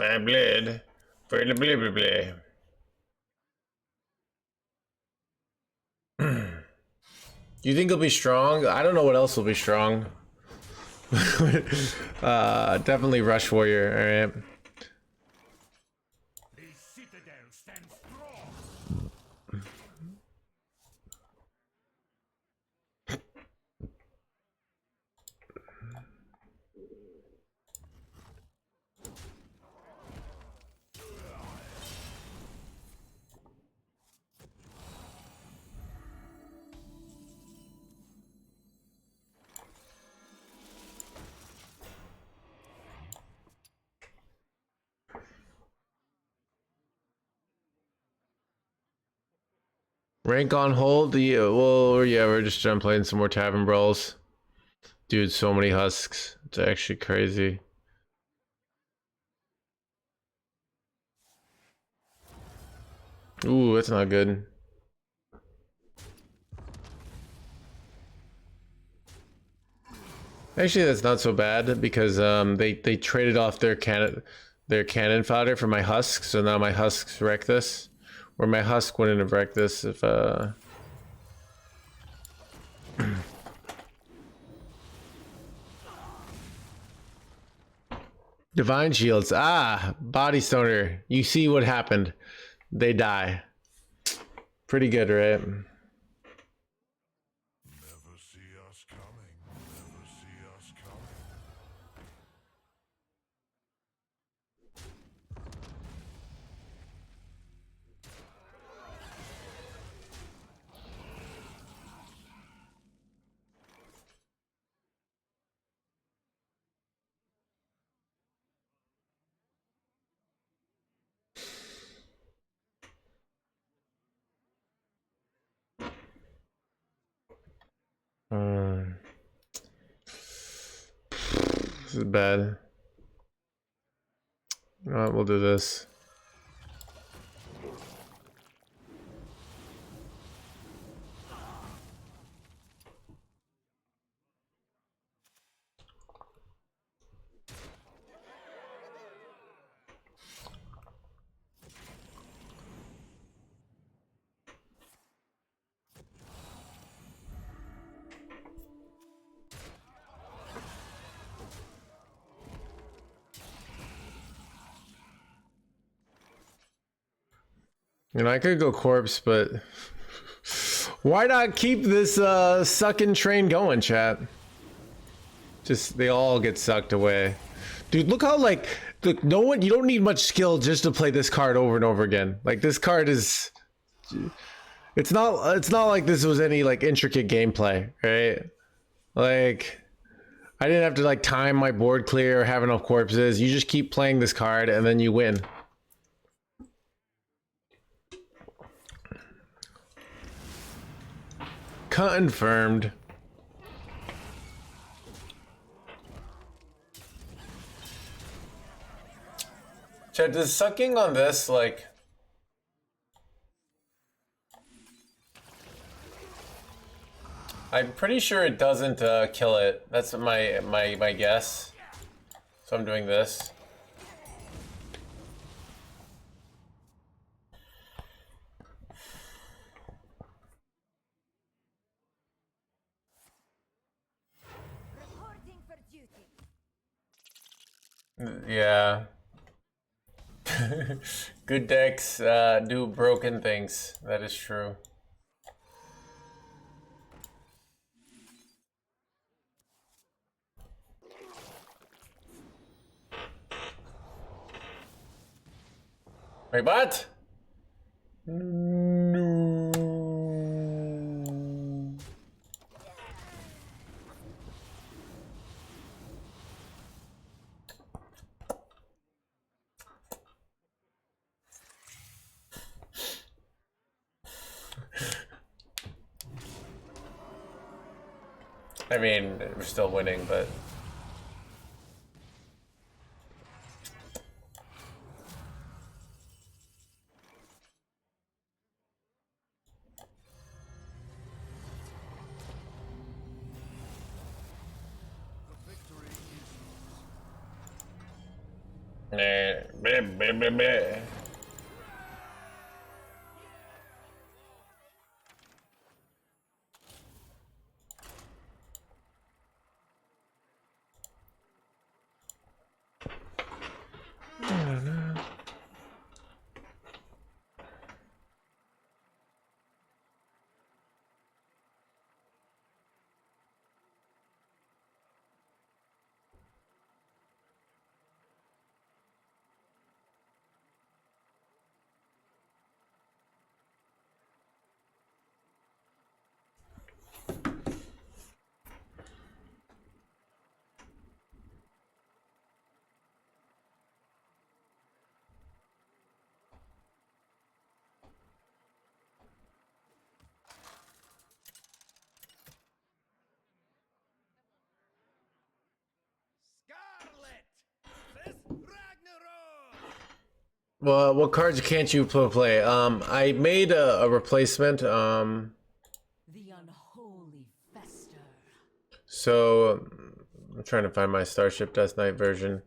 My blood for the blah blah blah. Do you think he'll be strong? I don't know what else will be strong. Definitely Rush Warrior, alright. Rank on hold? Yeah, well, yeah, we're just playing some more Tavern brawls. Dude, so many husks. It's actually crazy. Ooh, that's not good. Actually, that's not so bad because they traded off their cannon fodder for my husk, so now my husks wreck this. Or my husk wouldn't have wrecked this if Divine Shields. Ah, Body Stoner. You see what happened. They die. Pretty good, right? Never see us coming. Never see us coming. This is bad. We'll do this. You know, I could go corpse, but why not keep this sucking train going, chat? Just they all get sucked away. Dude, look how look, no one, you don't need much skill just to play this card over and over again. Like this card is it's not like this was any like intricate gameplay, right? Like I didn't have to like time my board clear or have enough corpses. You just keep playing this card and then you win. Confirmed. Chat, does sucking on this like I'm pretty sure it doesn't kill it. That's my guess. So I'm doing this. Yeah. Good decks do broken things. That is true. Wait, what? No. I mean, we're still winning, but Meh, meh, meh, meh. Well, what cards can't you play? I made a replacement. The unholy fester. So I'm trying to find my Starship Death Knight version.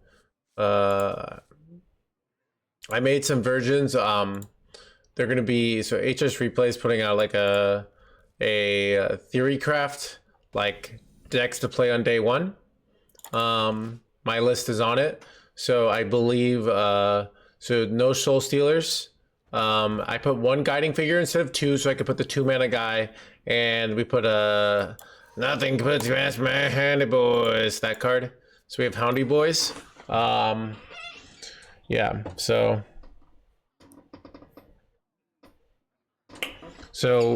I made some versions. They're gonna be so HS Replay is putting out like a theory craft like decks to play on day one. My list is on it. So I believe so no Soul Stealers. I put one guiding figure instead of two, so I could put the 2-mana guy, and we put a nothing puts past my handy boys, that card. So we have Houndy Boys. Yeah, so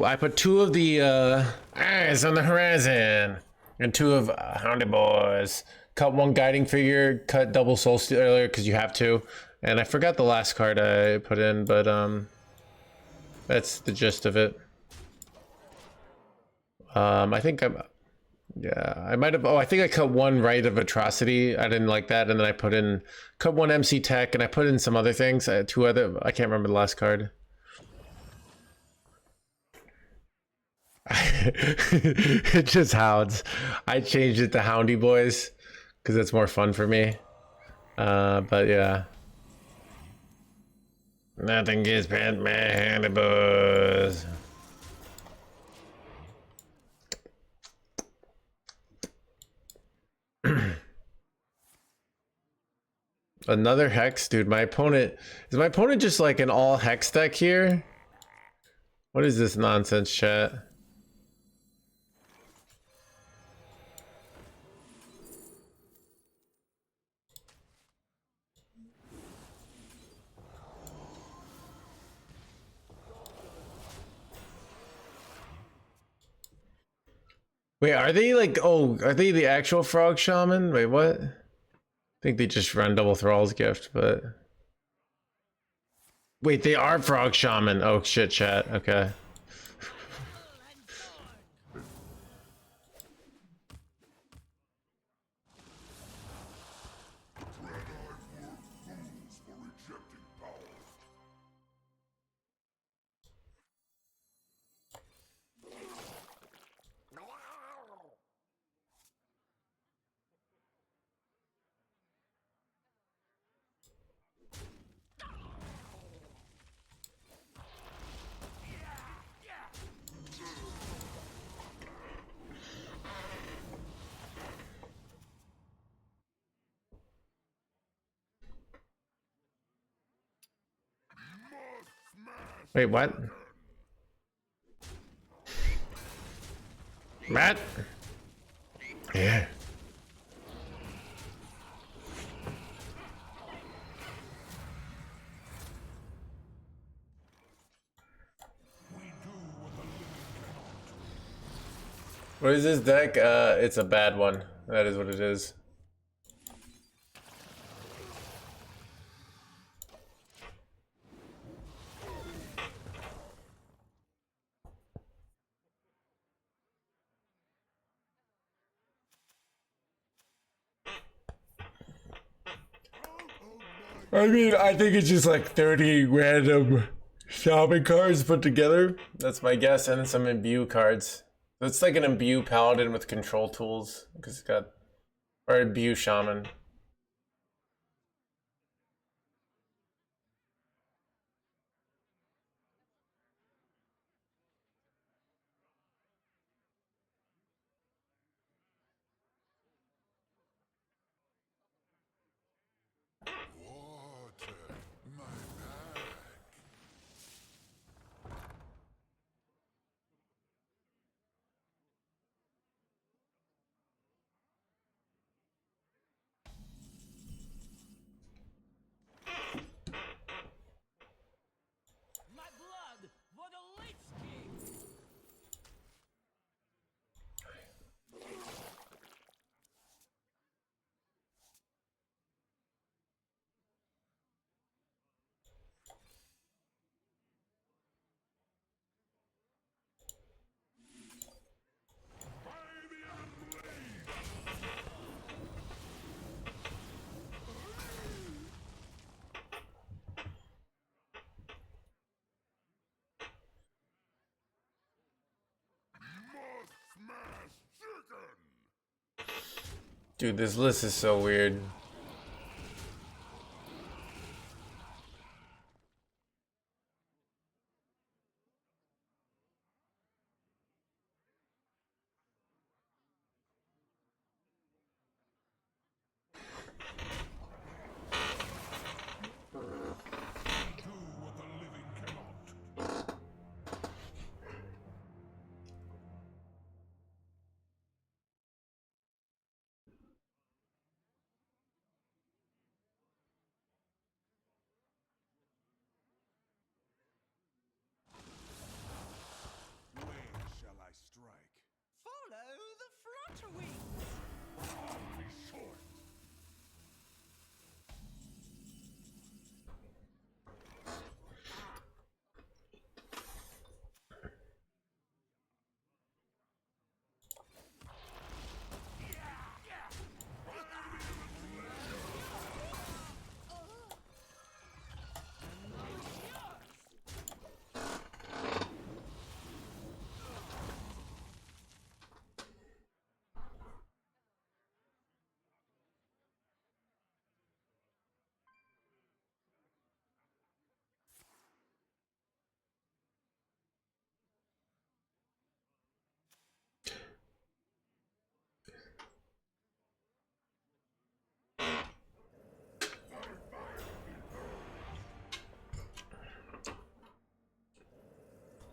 I put 2 of the eyes on the horizon and 2 of Houndy Boys. Cut 1 guiding figure, cut double Soul Stealer because you have to. And I forgot the last card I put in, but that's the gist of it. I think I might have, I think I cut 1 Rite of Atrocity. I didn't like that, and then I cut 1 MC Tech, and I put in some other things. 2 other, I can't remember the last card. It just hounds. I changed it to Houndy Boys because it's more fun for me. But yeah. Nothing gets past my handy boys. Another hex, dude. Is my opponent just like an all hex deck here? What is this nonsense, chat? Wait, are they like, are they the actual Frog Shaman? Wait, what? I think they just run double Thrall's Gift, but... Wait, they are Frog Shaman. Oh shit, chat. Okay. Wait, what? Matt? Yeah. What is this deck? It's a bad one. That is what it is. I mean, I think it's just like 30 random shopping cards put together. That's my guess, and some imbue cards. It's like an imbue paladin with control tools, because it's got, or imbue shaman. Dude, this list is so weird. Do what the living cannot. Where shall I strike? Follow the flutter wings. I'll be short.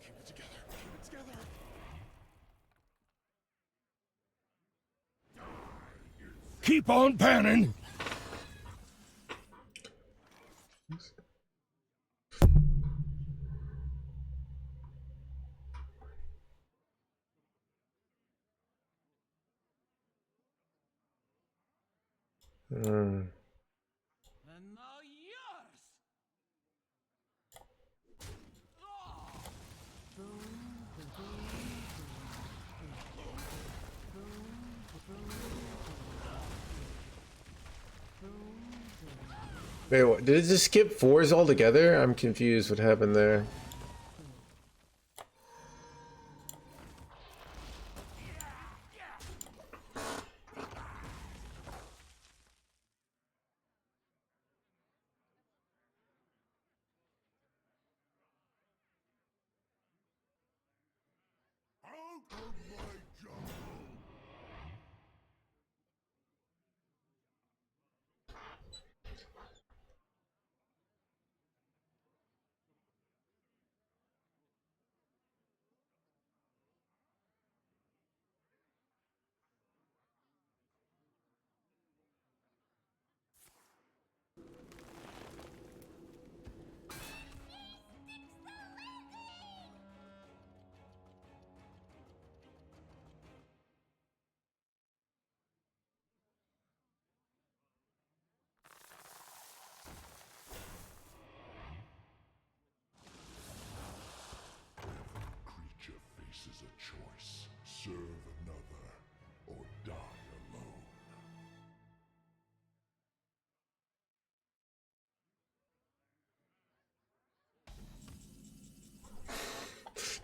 Keep it together. Keep it together. Keep on panning. Mm. And now yours. Wait, what? Did it just skip fours altogether? I'm confused what happened there. Out of my jungle. Creature faces a choice. Serve another or die alone.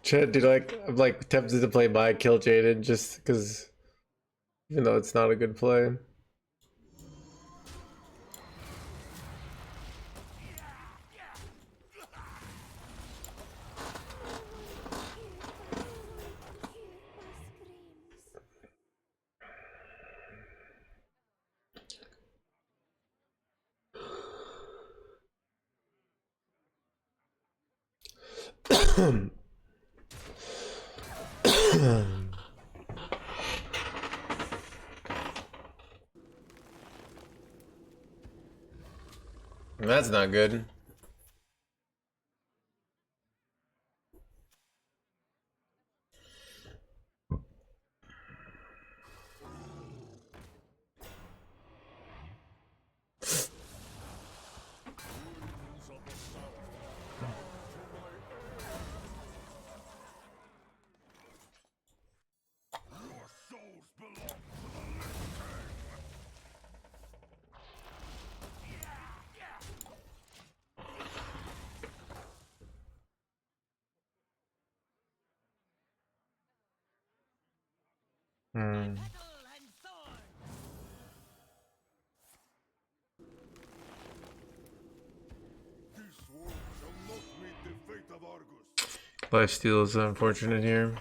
Chad, dude, I'm like tempted to play my kill Jaden just because, even though it's not a good play. That's not good. Your souls belong to the living. Hmm. Petal and thorn. Lifesteal is unfortunate here.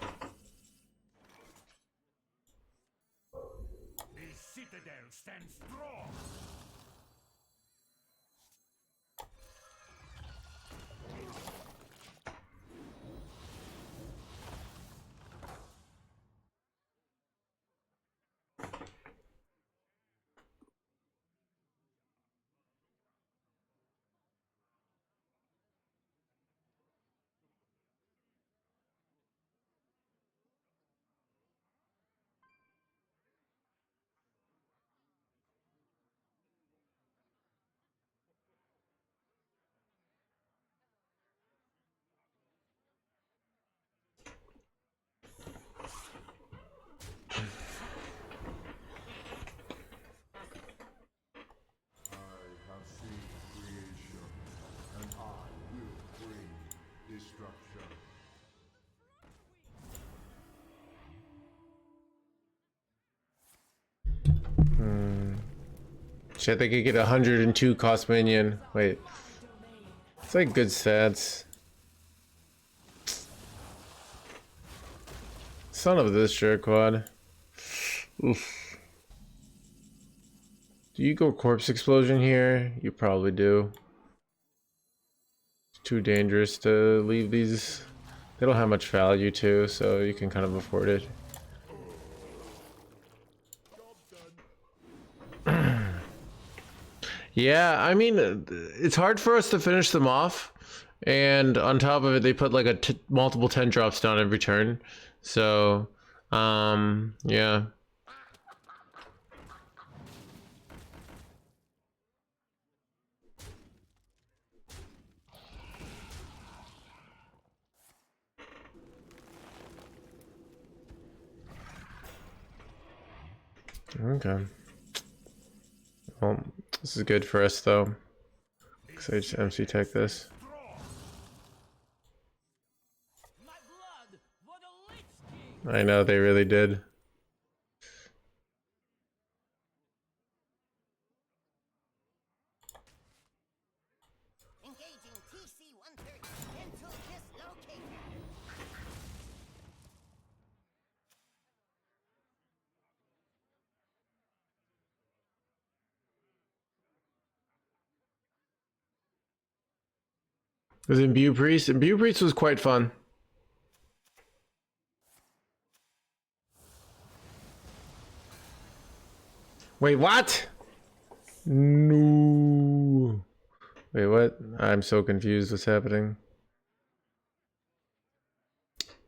The citadel stands strong. Shit, they could get 102 cost minion. Wait. It's like good stats. Son of this jerk quad. Oof. Do you go corpse explosion here? You probably do. It's too dangerous to leave these. They don't have much value too, so you can kind of afford it. Yeah, I mean, it's hard for us to finish them off, and on top of it, they put like a multiple 10 drops down every turn. So, yeah. Okay. Well, this is good for us though, because I just MC tech this. My blood for the Leech King. I know they really did. Engaging TC-130 until dislocated. It was Imbue Priest. Imbue Priest was quite fun. Wait, what? No. Wait, what? I'm so confused. What's happening?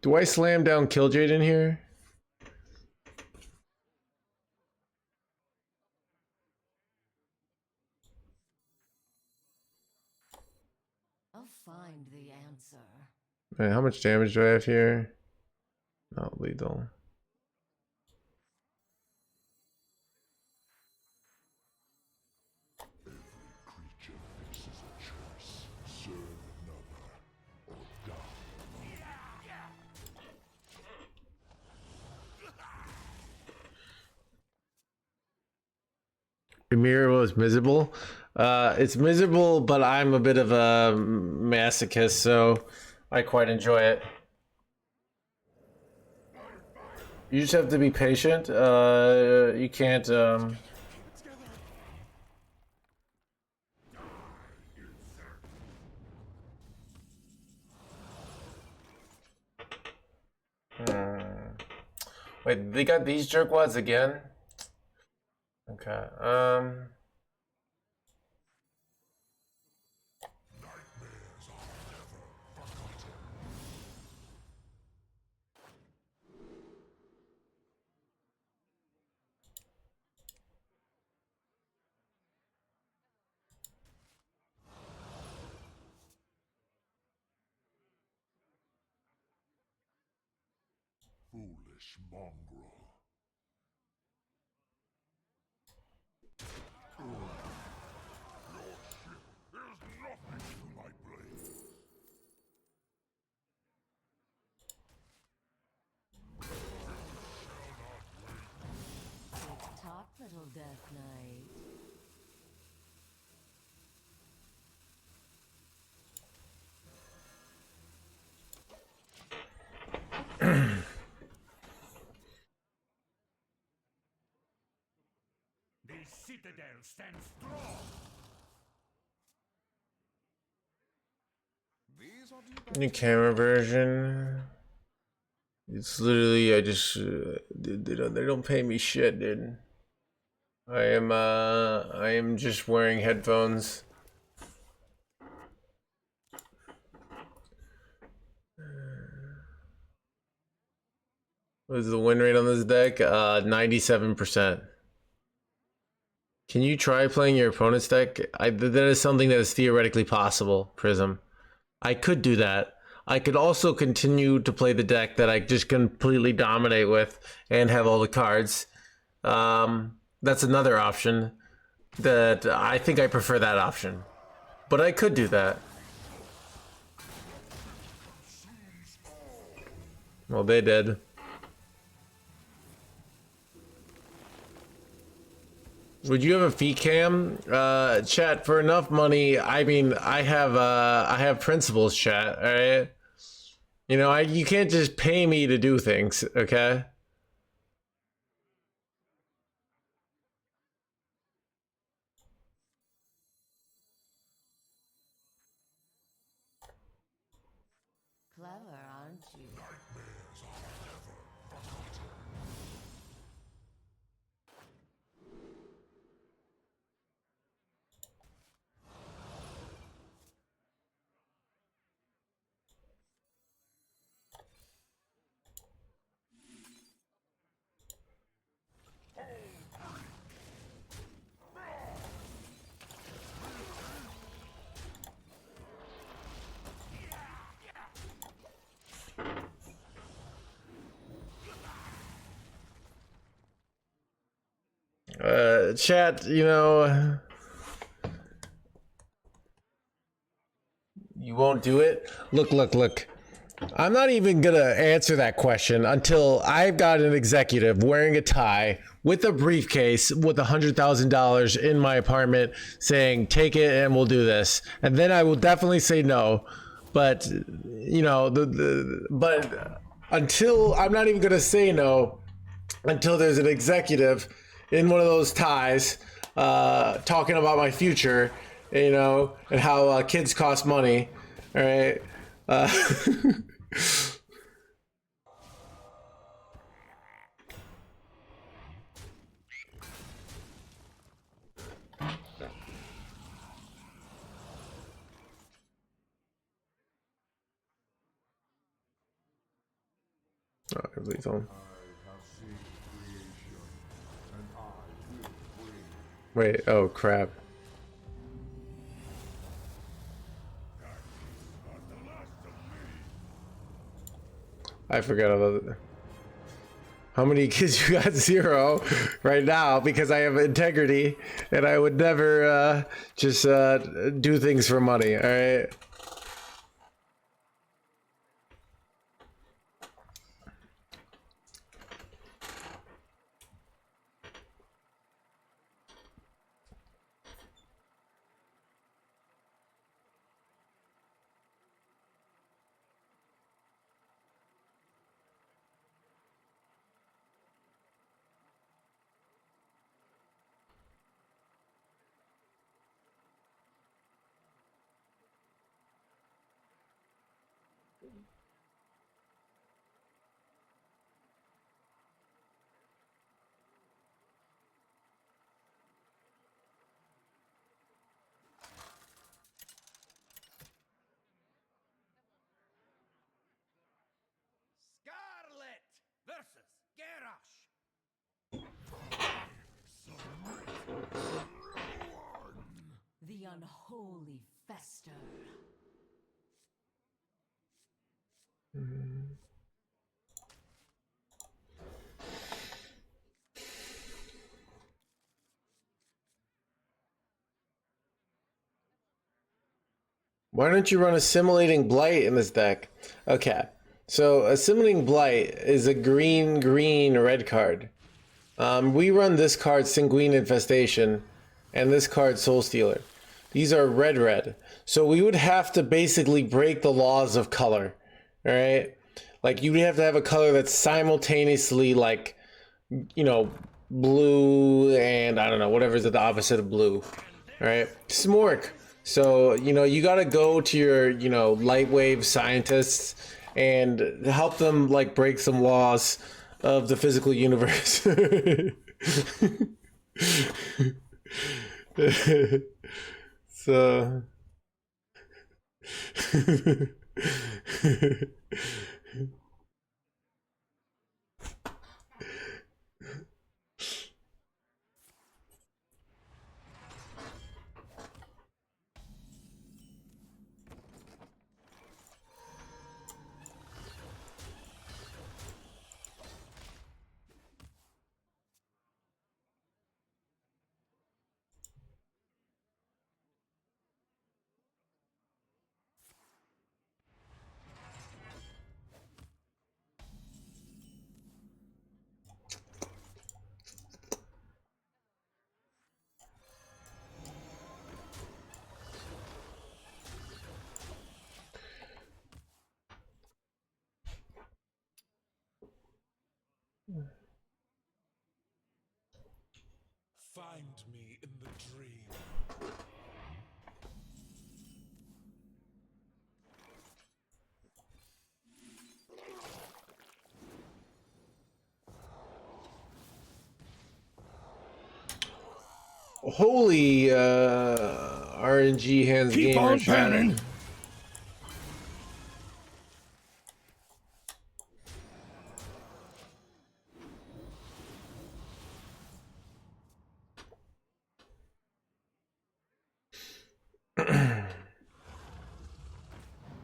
Do I slam down Killjade in here? I'll find the answer. Wait, how much damage do I have here? Not lethal. Creature faces a choice. Serve another or die. Ramiro was miserable. It's miserable, but I'm a bit of a masochist, so I quite enjoy it. You just have to be patient. You can't. Wait, they got these jerkwads again? Okay. Foolish mongrel. Your ship is nothing to my blade. Tick-tock, little Death Knight. citadel stands strong. New camera version. It's literally, I just they don't pay me shit, dude. I am just wearing headphones. What is the win rate on this deck? 97%. Can you try playing your opponent's deck? That is something that is theoretically possible, Prism. I could do that. I could also continue to play the deck that I just completely dominate with and have all the cards. That's another option that I think I prefer that option. But I could do that. Well, they did. Would you have a fee cam? Chat, for enough money, I mean, I have principles, chat, alright? You know, you can't just pay me to do things, okay? Clever, aren't you? Chat, you know, you won't do it. Look. I'm not even gonna answer that question until I've got an executive wearing a tie with a briefcase with $100,000 in my apartment saying, take it and we'll do this. And then I will definitely say no. But, you know, but until, I'm not even gonna say no until there's an executive in one of those ties talking about my future, you know, and how kids cost money. All right. Please don't. Wait, oh crap. I forgot about it. How many kids you got? 0 right now because I have integrity and I would never just do things for money, all right? Scarlet versus Garrosh. The unholy fester. Why don't you run Assimilating Blight in this deck? Okay, so Assimilating Blight is a green red card. We run this card Sanguine Infestation and this card Soul Stealer. These are red. So we would have to basically break the laws of color. All right. Like you have to have a color that's simultaneously like, you know, blue and I don't know, whatever's the opposite of blue. All right, smork. So, you know, you got to go to your, you know, light wave scientists and help them like break some laws of the physical universe. So Find me in the dream. holy RNG hands Keep gamer on chat. burning.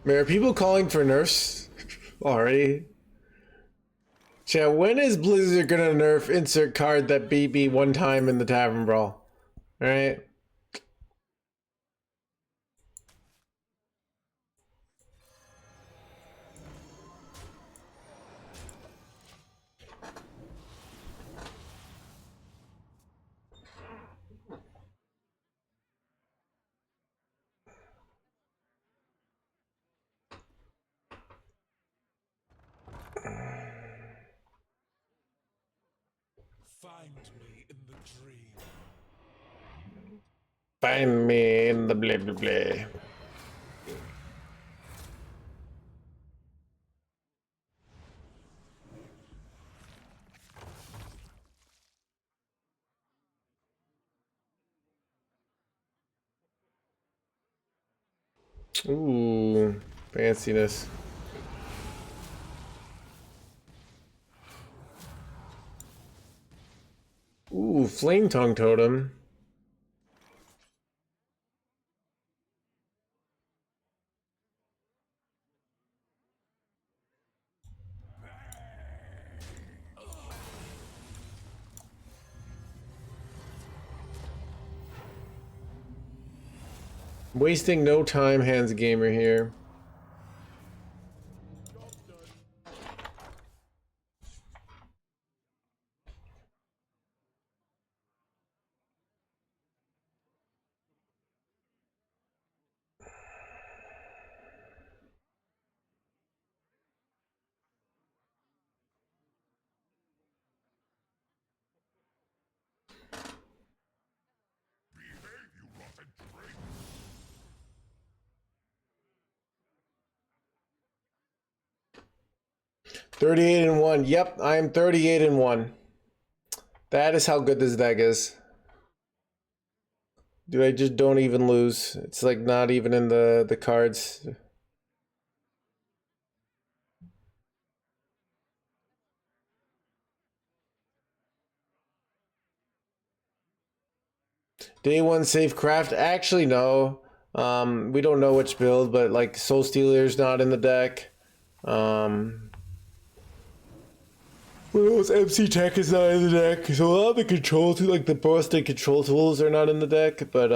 Man, are people calling for nerfs already? Chat, when is Blizzard gonna nerf insert card that beat me one time in the Tavern Brawl? Alright? Find me in the dream. Find me in the blah blah blah. Ooh, fanciness. Ooh, flame tongue totem. Wasting no time, hands gamer here. Behave, you rotten drink! 38-1. Yep, I am 38-1. That is how good this deck is. Dude, I just don't even lose. It's like not even in the cards. Day one safe craft. Actually, no. We don't know which build, but like Soul Stealer's not in the deck. What else? MC Tech is not in the deck. So a lot of the control tools, like the busted control tools, are not in the deck. But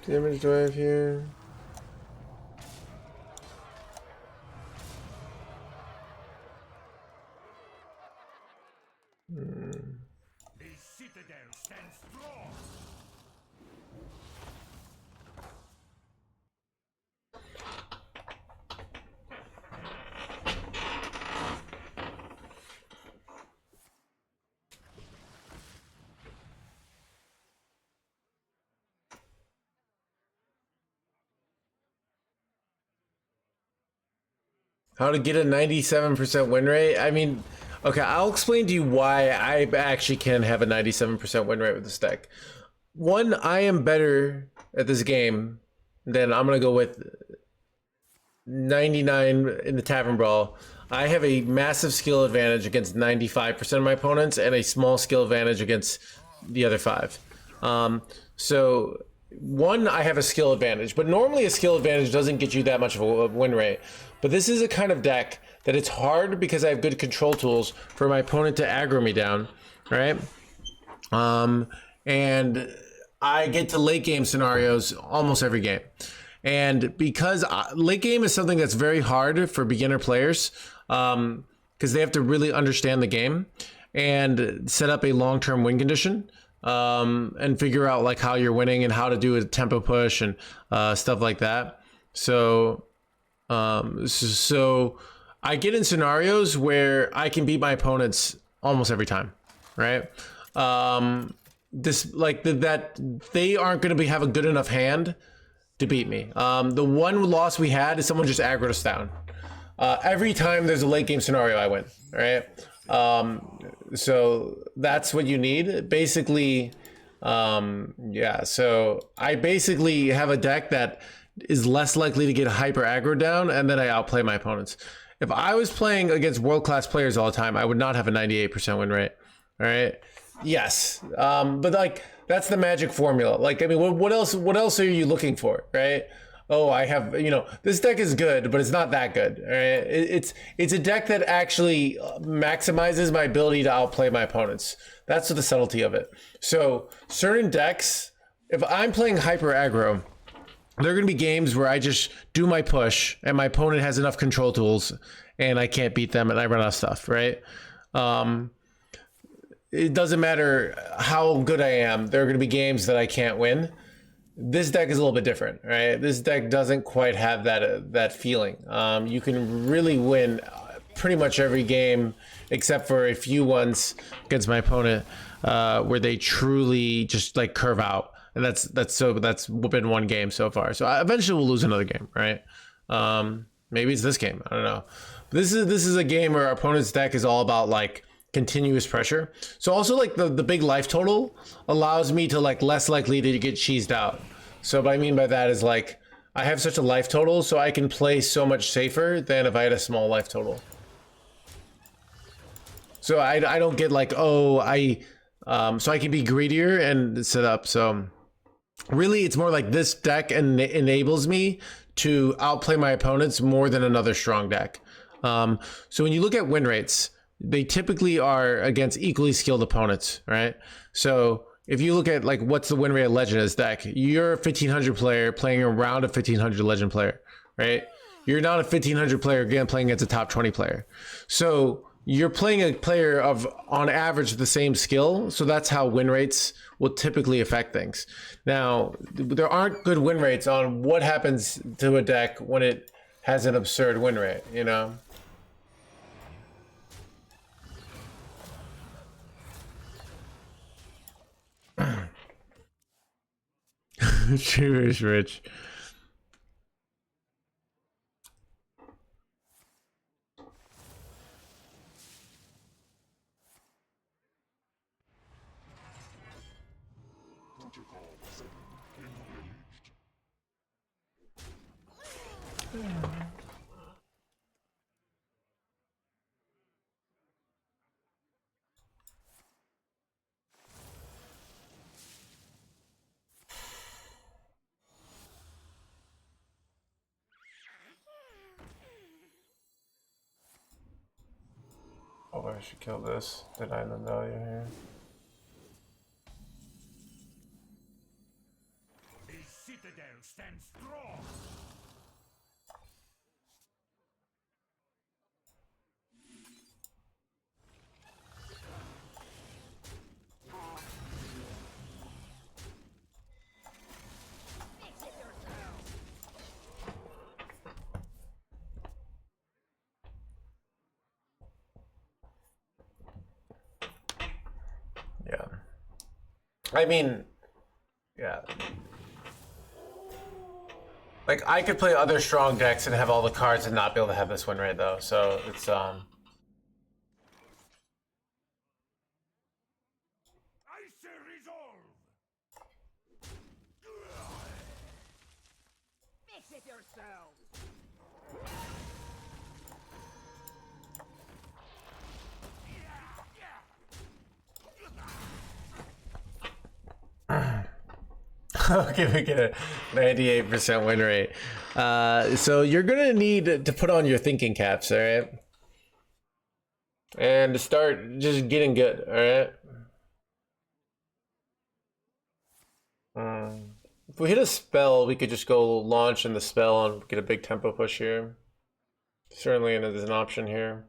Damage do I have here? A citadel stands strong. How to get a 97% win rate? I mean, okay, I'll explain to you why I actually can have a 97% win rate with this deck. One, I am better at this game than I'm going to go with 99 in the Tavern Brawl. I have a massive skill advantage against 95% of my opponents and a small skill advantage against the other 5. So one, I have a skill advantage, but normally a skill advantage doesn't get you that much of a win rate. But this is a kind of deck that it's hard because I have good control tools for my opponent to aggro me down, right? And I get to late game scenarios almost every game. And because late game is something that's very hard for beginner players, because they have to really understand the game and set up a long-term win condition, and figure out like how you're winning and how to do a tempo push and stuff like that. So I get in scenarios where I can beat my opponents almost every time, right? This like that they aren't going to have a good enough hand to beat me. The one loss we had is someone just aggroed us down. Every time there's a late game scenario, I win, right? So that's what you need. Basically, yeah, so I basically have a deck that is less likely to get hyper aggro down, and then I outplay my opponents. If I was playing against world-class players all the time, I would not have a 98% win rate, all right? Yes, but like, that's the magic formula. Like, I mean, what else are you looking for, right? Oh, I have, this deck is good, but it's not that good. All right? It's a deck that actually maximizes my ability to outplay my opponents. That's the subtlety of it. So certain decks, if I'm playing hyper aggro, there are going to be games where I just do my push and my opponent has enough control tools and I can't beat them and I run out of stuff, right? It doesn't matter how good I am. There are going to be games that I can't win. This deck is a little bit different, right? This deck doesn't quite have that feeling. You can really win pretty much every game except for a few ones against my opponent where they truly just like curve out. And that's been one game so far. So eventually we'll lose another game, right? Maybe it's this game. I don't know. This is a game where our opponent's deck is all about like continuous pressure. So also like the big life total allows me to like less likely to get cheesed out. So what I mean by that is like I have such a life total, so I can play so much safer than if I had a small life total. So I don't get like, so I can be greedier and set up. So really, it's more like this deck enables me to outplay my opponents more than another strong deck. So when you look at win rates, they typically are against equally skilled opponents, right? So if you look at like what's the win rate of Legend as deck, you're a 1500 player playing around a 1500 Legend player, right? You're not a 1500 player again playing against a top 20 player. So you're playing a player of on average the same skill, so that's how win rates will typically affect things. Now, there aren't good win rates on what happens to a deck when it has an absurd win rate, Cheers, Rich. Protocol engaged. Oh, I should kill this. Deny the value here. A citadel I mean, yeah. Like, I could play other strong decks and have all the cards and not be able to have this win rate, though. So, it's, I say resolve. Fix it yourself. okay, we get a 98% win rate. So you're gonna need to put on your thinking caps, all right? And to start just getting good, all right? If we hit a spell, we could just go launch in the spell and get a big tempo push here. Certainly, there's an option here.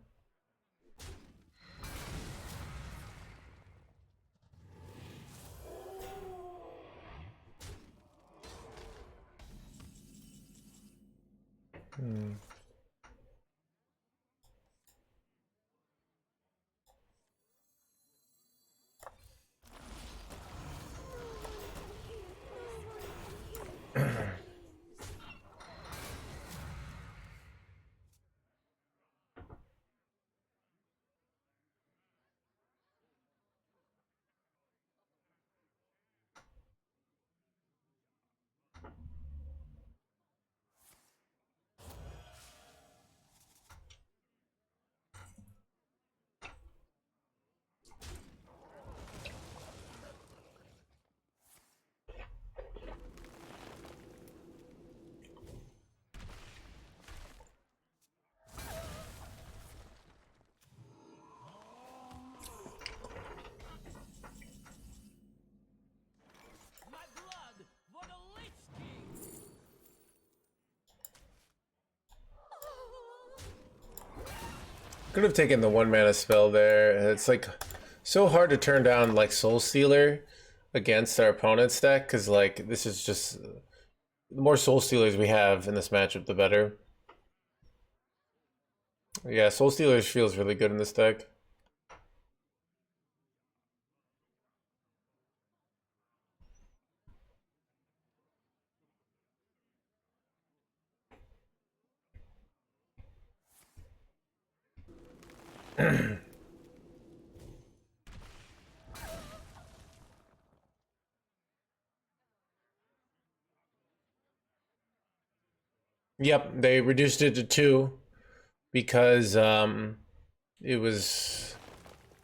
My blood for the Leech King. Could have taken the 1-mana spell there. It's like so hard to turn down like Soul Stealer against our opponent's deck, because like this is just the more Soul Stealers we have in this matchup, the better. Yeah, Soul Stealers feels really good in this deck. Yep, they reduced it to 2 because it was,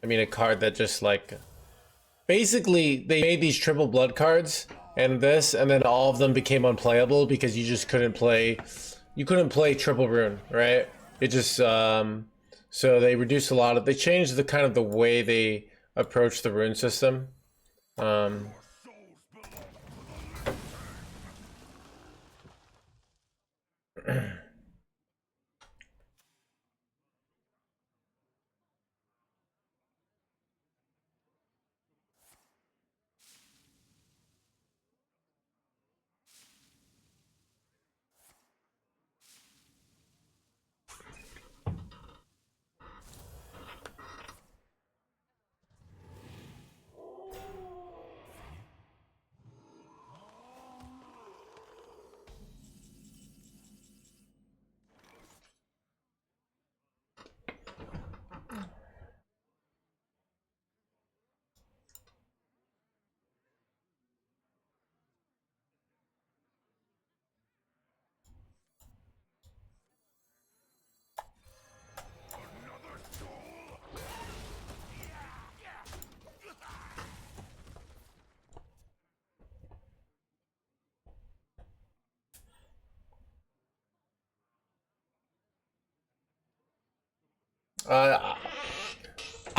I mean, a card that just like basically they made these triple blood cards and this, and then all of them became unplayable because you just couldn't play, you couldn't play triple rune, right? It just so they reduced a lot of, they changed the kind of the way they approach the rune system.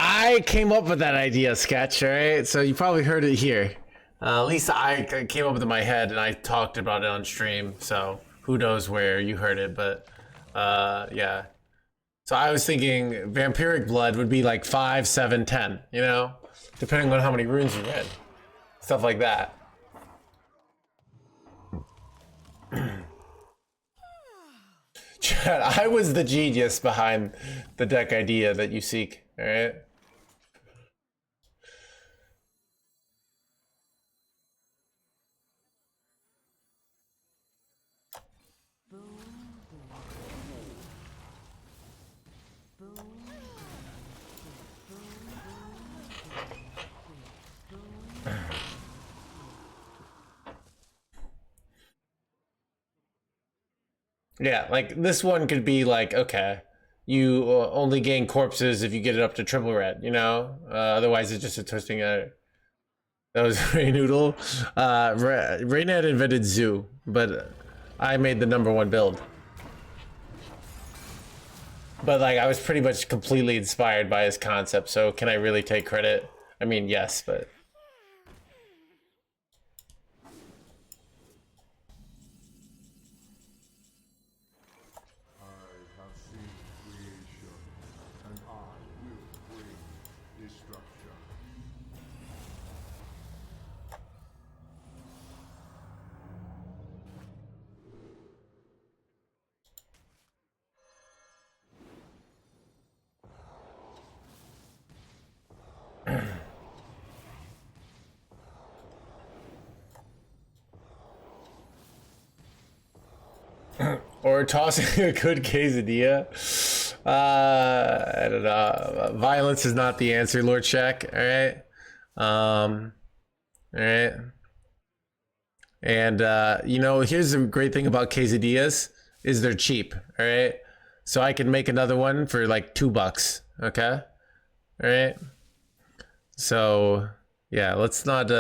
I came up with that idea, Sketch, right? So you probably heard it here. At least I came up with it in my head, and I talked about it on stream. So who knows where you heard it, but yeah. So I was thinking vampiric blood would be like 5, 7, 10, you know, depending on how many runes you read, stuff like that. Chad, I was the genius behind the deck idea that you seek, all right? Yeah, like this one could be like, okay, you only gain corpses if you get it up to triple red, you know? Otherwise, it's just a twisting at. That was Ray Noodle. Raina had invented Zoo, but I made the #1 build. But like, I was pretty much completely inspired by his concept. So can I really take credit? I mean, yes, but. I have seen creation, and I will bring destruction. Or tossing a good quesadilla. I don't know. Violence is not the answer, Lord Shaq. All right. All right. And you know, here's the great thing about quesadillas is they're cheap. All right. So I can make another one for like $2. Okay. All right. So yeah, let's not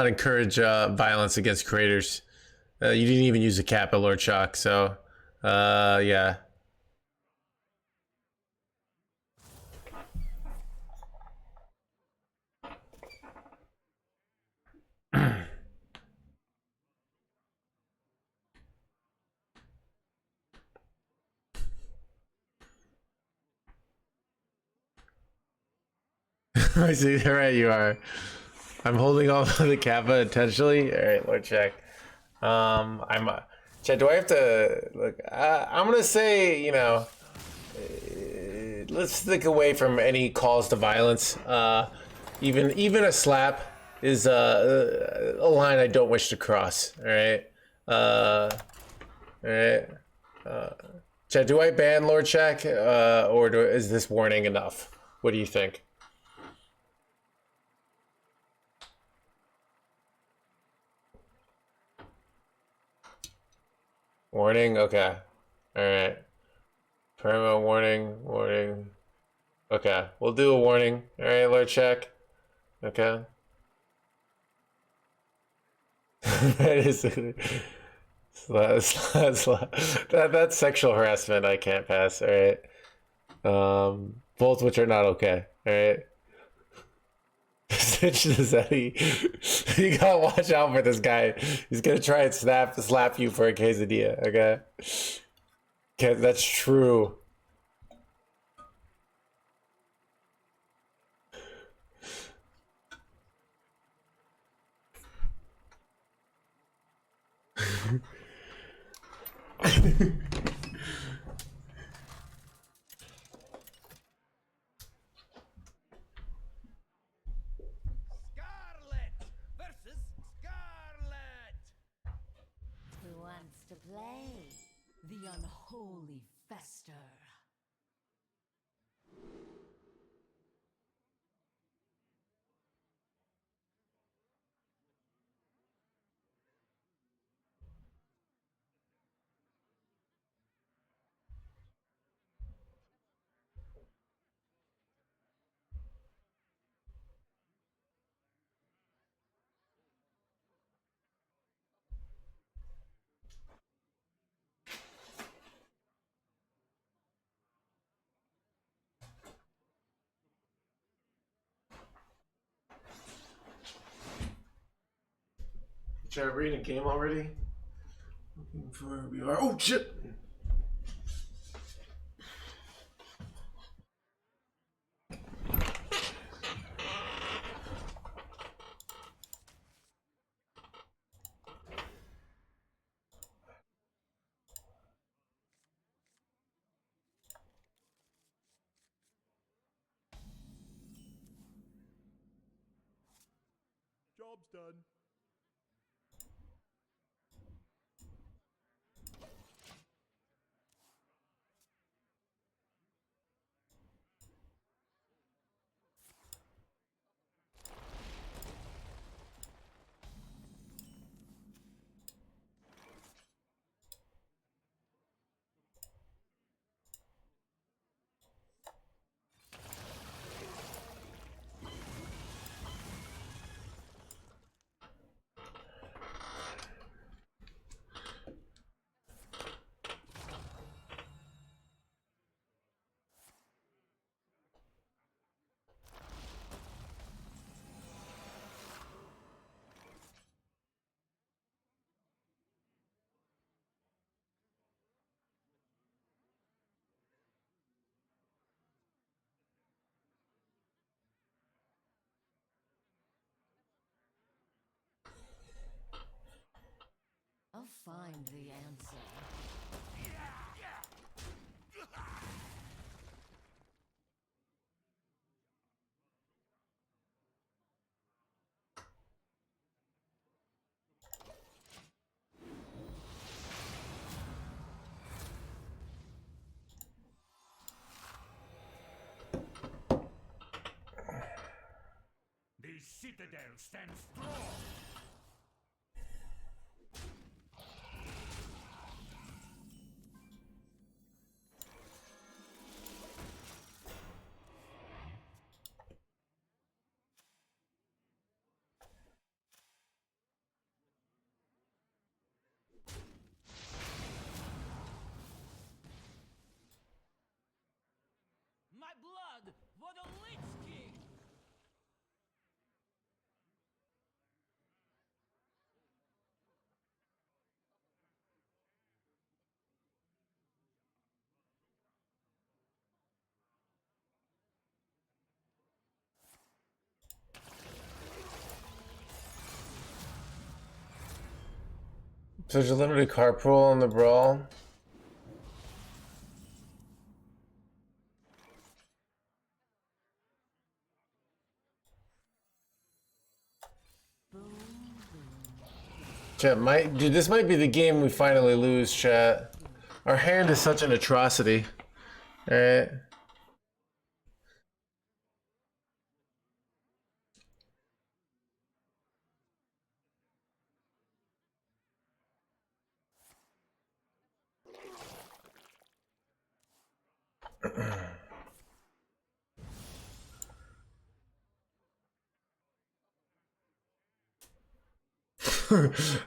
encourage violence against creators. You didn't even use a cap at Lord Shock, so yeah. I see. All right, you are. I'm holding off the kappa intentionally. All right, Lord Check. I'm. Chad, do I have to look? I'm gonna say, you know, let's stick away from any calls to violence. Even a slap is a line I don't wish to cross. All right. All right. Chad, do I ban Lord Check, or is this warning enough? What do you think? Warning? Okay. Alright. Perma warning. Okay. We'll do a warning. Alright, Lord Check. Okay. That is that's sexual harassment I can't pass, alright. Both which are not okay, alright. Stitch the Zeddy. You gotta watch out for this guy. He's gonna try and slap you for a quesadilla, okay? Okay, that's true. Scarlet versus Scarlet. Who wants to play? The unholy fester. Should I read a game already? Looking for we are. Oh shit! Job's done. find the answer. The citadel stands strong. My blood for the Leech King. So there's a limited card pool on the brawl. Chat, dude, this might be the game we finally lose, chat. Our hand is such an atrocity. Alright.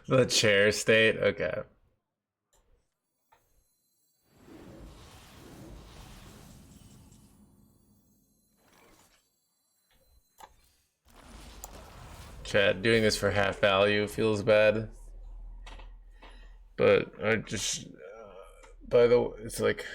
The chair state, okay. Chat, doing this for half value feels bad. But I just, by the way, it's like...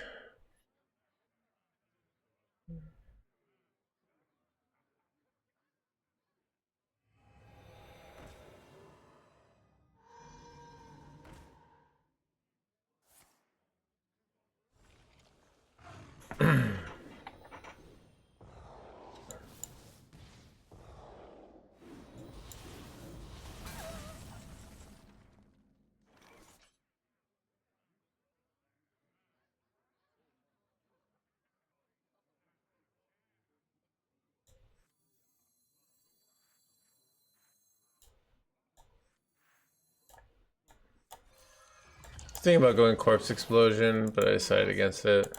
Thinking about going corpse explosion, but I decided against it.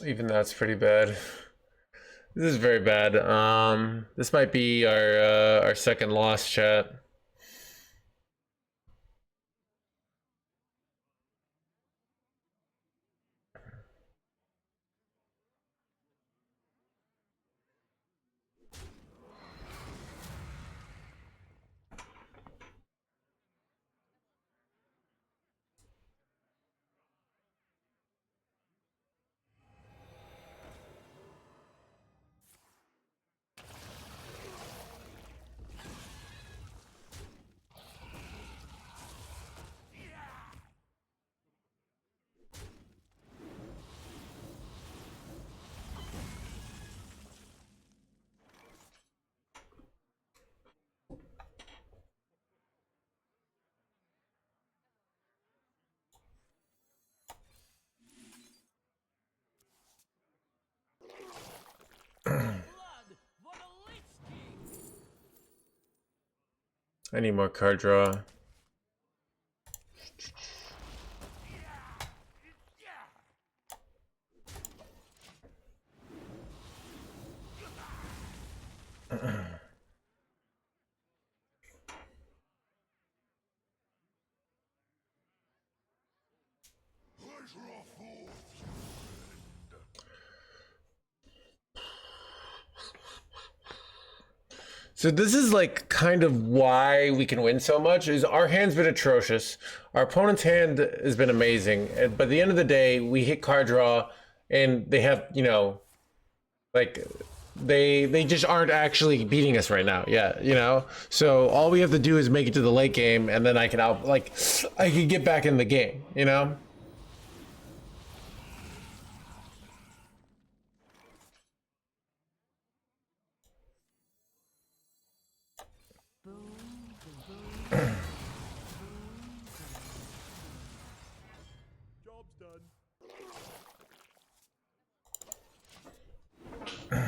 Even that's pretty bad. This is very bad. This might be our second loss, chat. I need more card draw. So this is like kind of why we can win so much, is our hand's been atrocious. Our opponent's hand has been amazing. But at the end of the day, we hit card draw and they have, you know, Like they just aren't actually beating us right now. Yeah, you know. So all we have to do is make it to the late game, and then I can I can get back in the game. You know. Job's done. I'm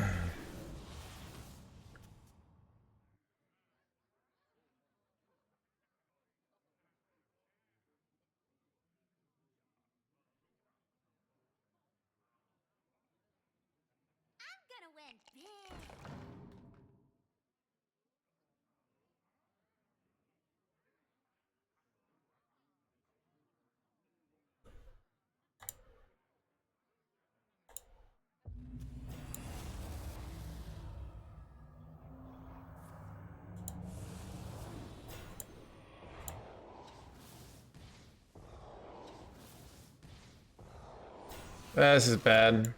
gonna win big. This is bad.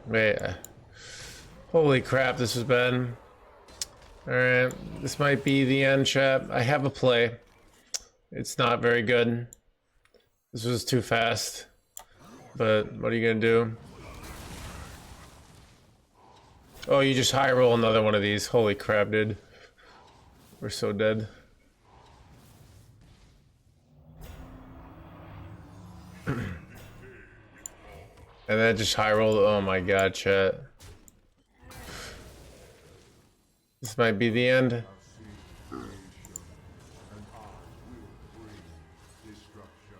Wait. Holy crap, this is bad. Alright, this might be the end, chat. I have a play. It's not very good. This was too fast. But what are you gonna do? Oh, you just high roll another one of these. Holy crap, dude. We're so dead. And then just high roll. Oh my god, chat. This might be the end. I've seen creation, and I will bring destruction.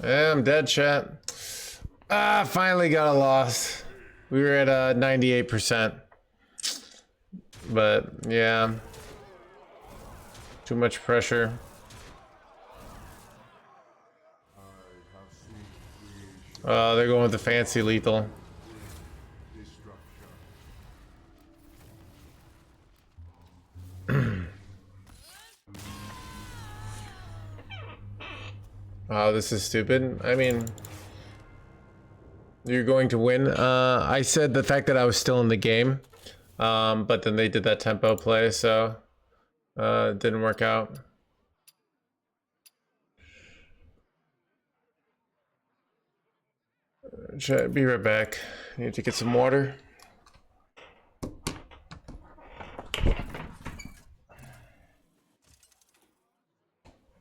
Yeah, I'm dead, chat. Ah, finally got a loss. We were at 98%. But yeah. Too much pressure. I have seen creation, They're going with the fancy lethal. destruction. Oh, this is stupid. I mean, you're going to win. I said the fact that I was still in the game, but then they did that tempo play, so it didn't work out. Be right back. Need to get some water.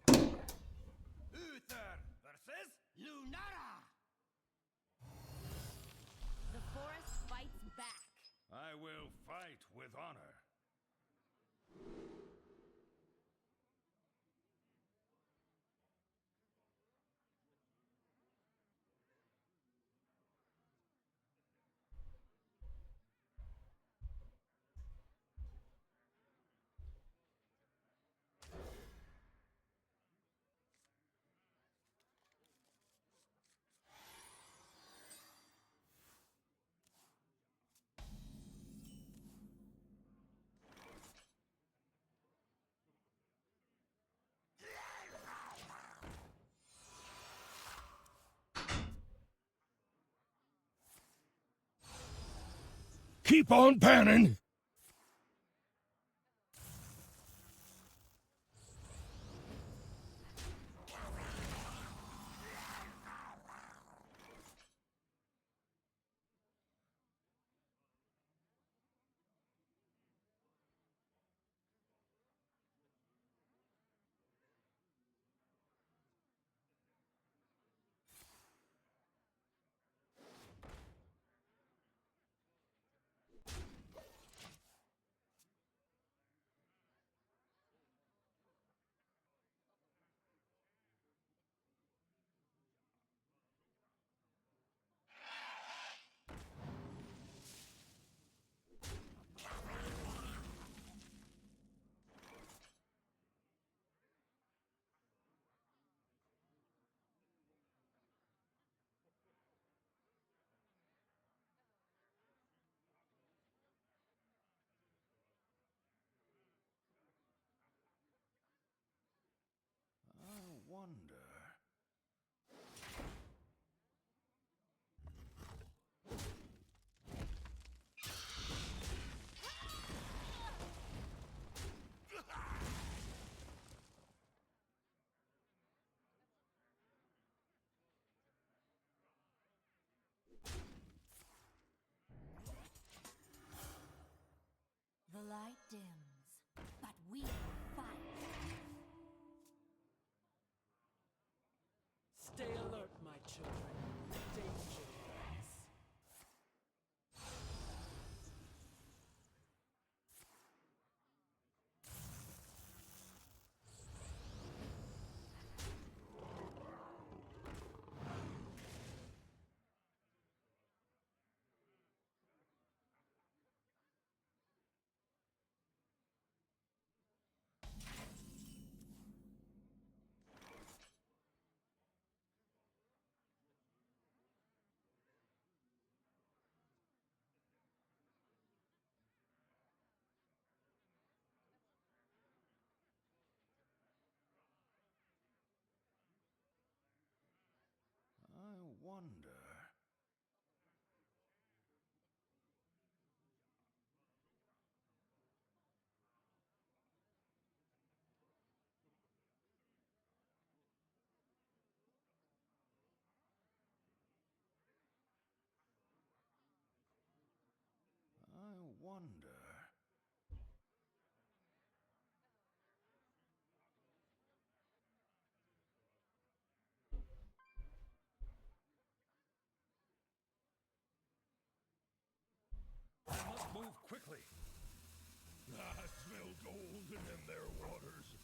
Uther versus Lunara. The forest fights back. I will fight with honor. Keep on panning. wonder. I wonder. I must move quickly. I smell gold in their waters.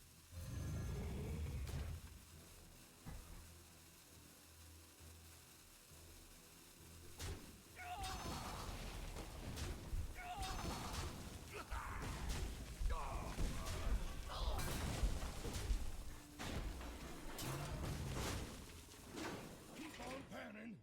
Keep on panning.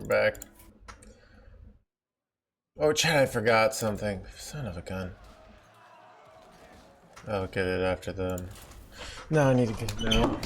back. Oh, Chad, I forgot something. Son of a gun. I'll get it after them. No, I need to get it now.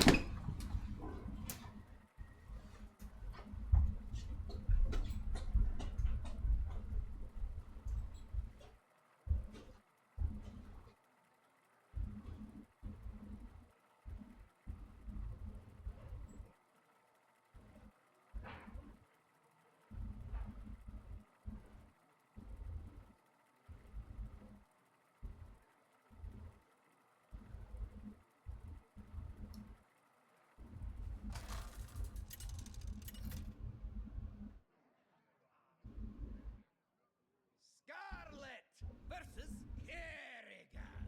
Scarlet versus Kerrigan.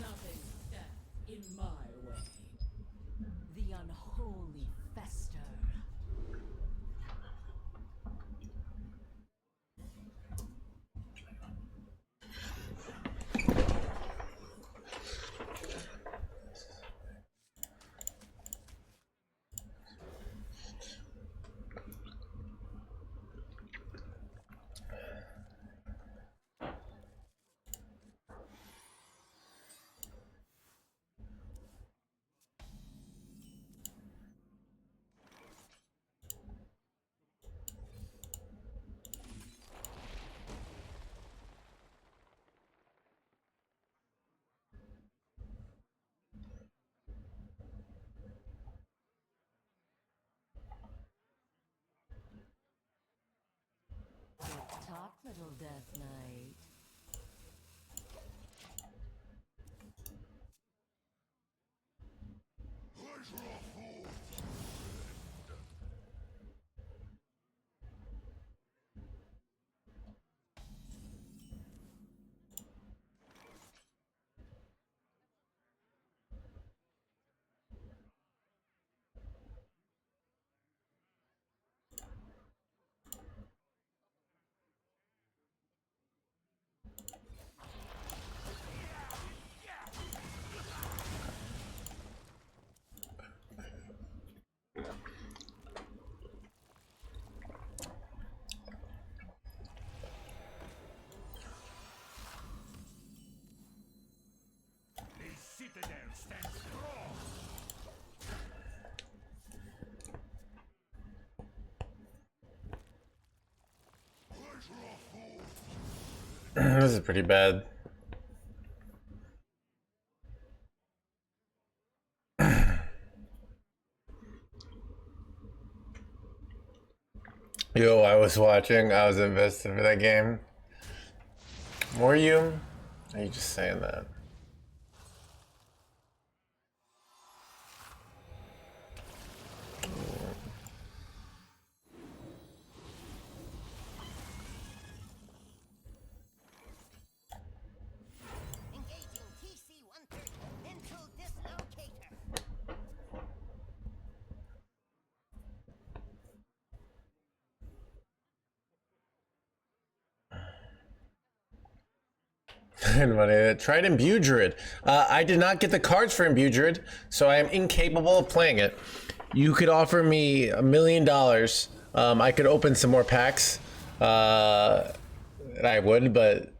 Nothing stands in my way. The unholy fester. Talk, little Death Knight. The citadel stands strong. This is pretty bad. Yo, I was invested for that game. Were you? Or are you just saying that? Engaging TC-130 into dislocator. Tried Imbue Druid. I did not get the cards for Imbue Druid, so I am incapable of playing it. You could offer me $1 million. I could open some more packs. And I would, but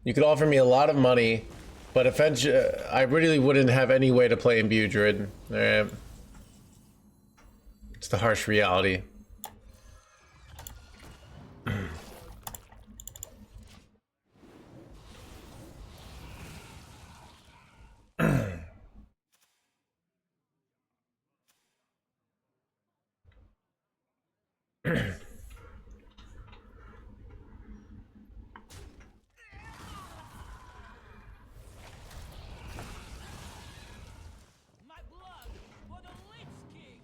you could offer me a lot of money. But eventually, I really wouldn't have any way to play Imbue Druid. It's the harsh reality. My blood for the Leech King.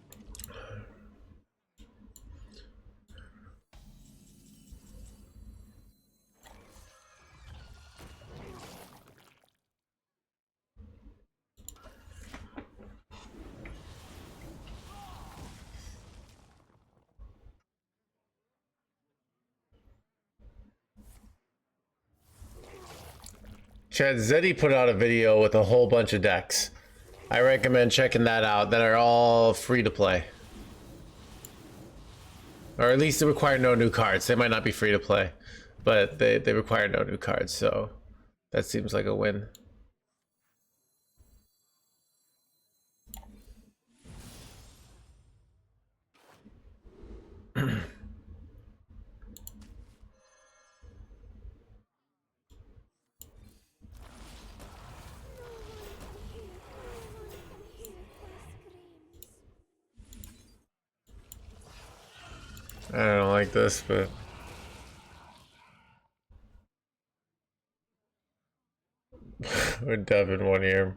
Chad Zeddy put out a video with a whole bunch of decks. I recommend checking that out, that are all free to play. Or at least they require no new cards. They might not be free to play, but they require no new cards, so that seems like a win. I don't like this, but we're Devin 1 year.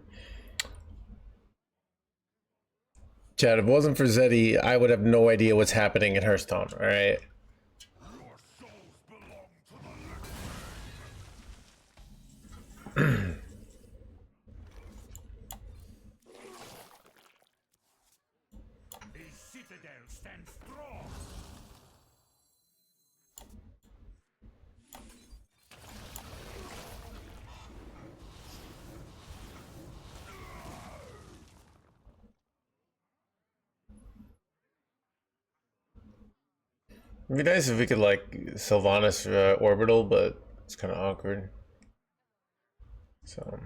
Chad, if it wasn't for Zeddy, I would have no idea what's happening in Hearthstone, alright? Your souls belong to the Lich. The citadel stands strong. It'd be nice if we could, like, Sylvanas Orbital, but it's kind of awkward. So...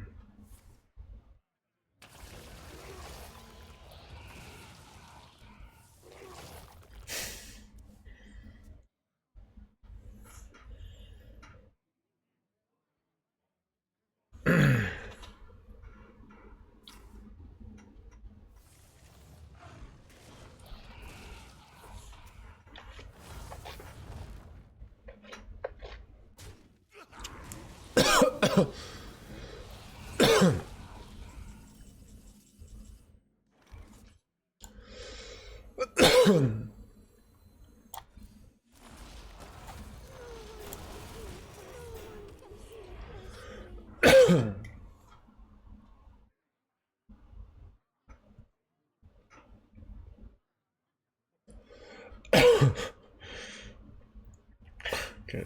Good.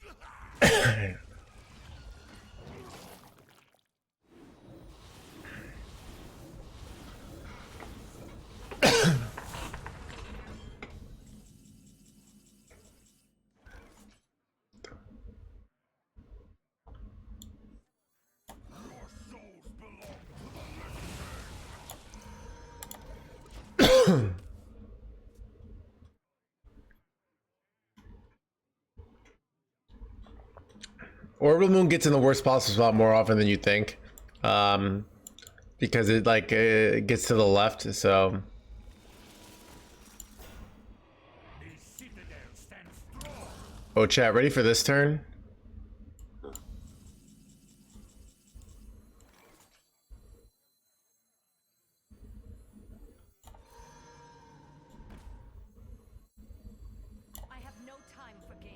Your souls belong to the Lich. Orbital Moon gets in the worst possible spot more often than you think, because it it gets to the left. So The citadel stands strong. oh, chat, ready for this turn? I have no time for games.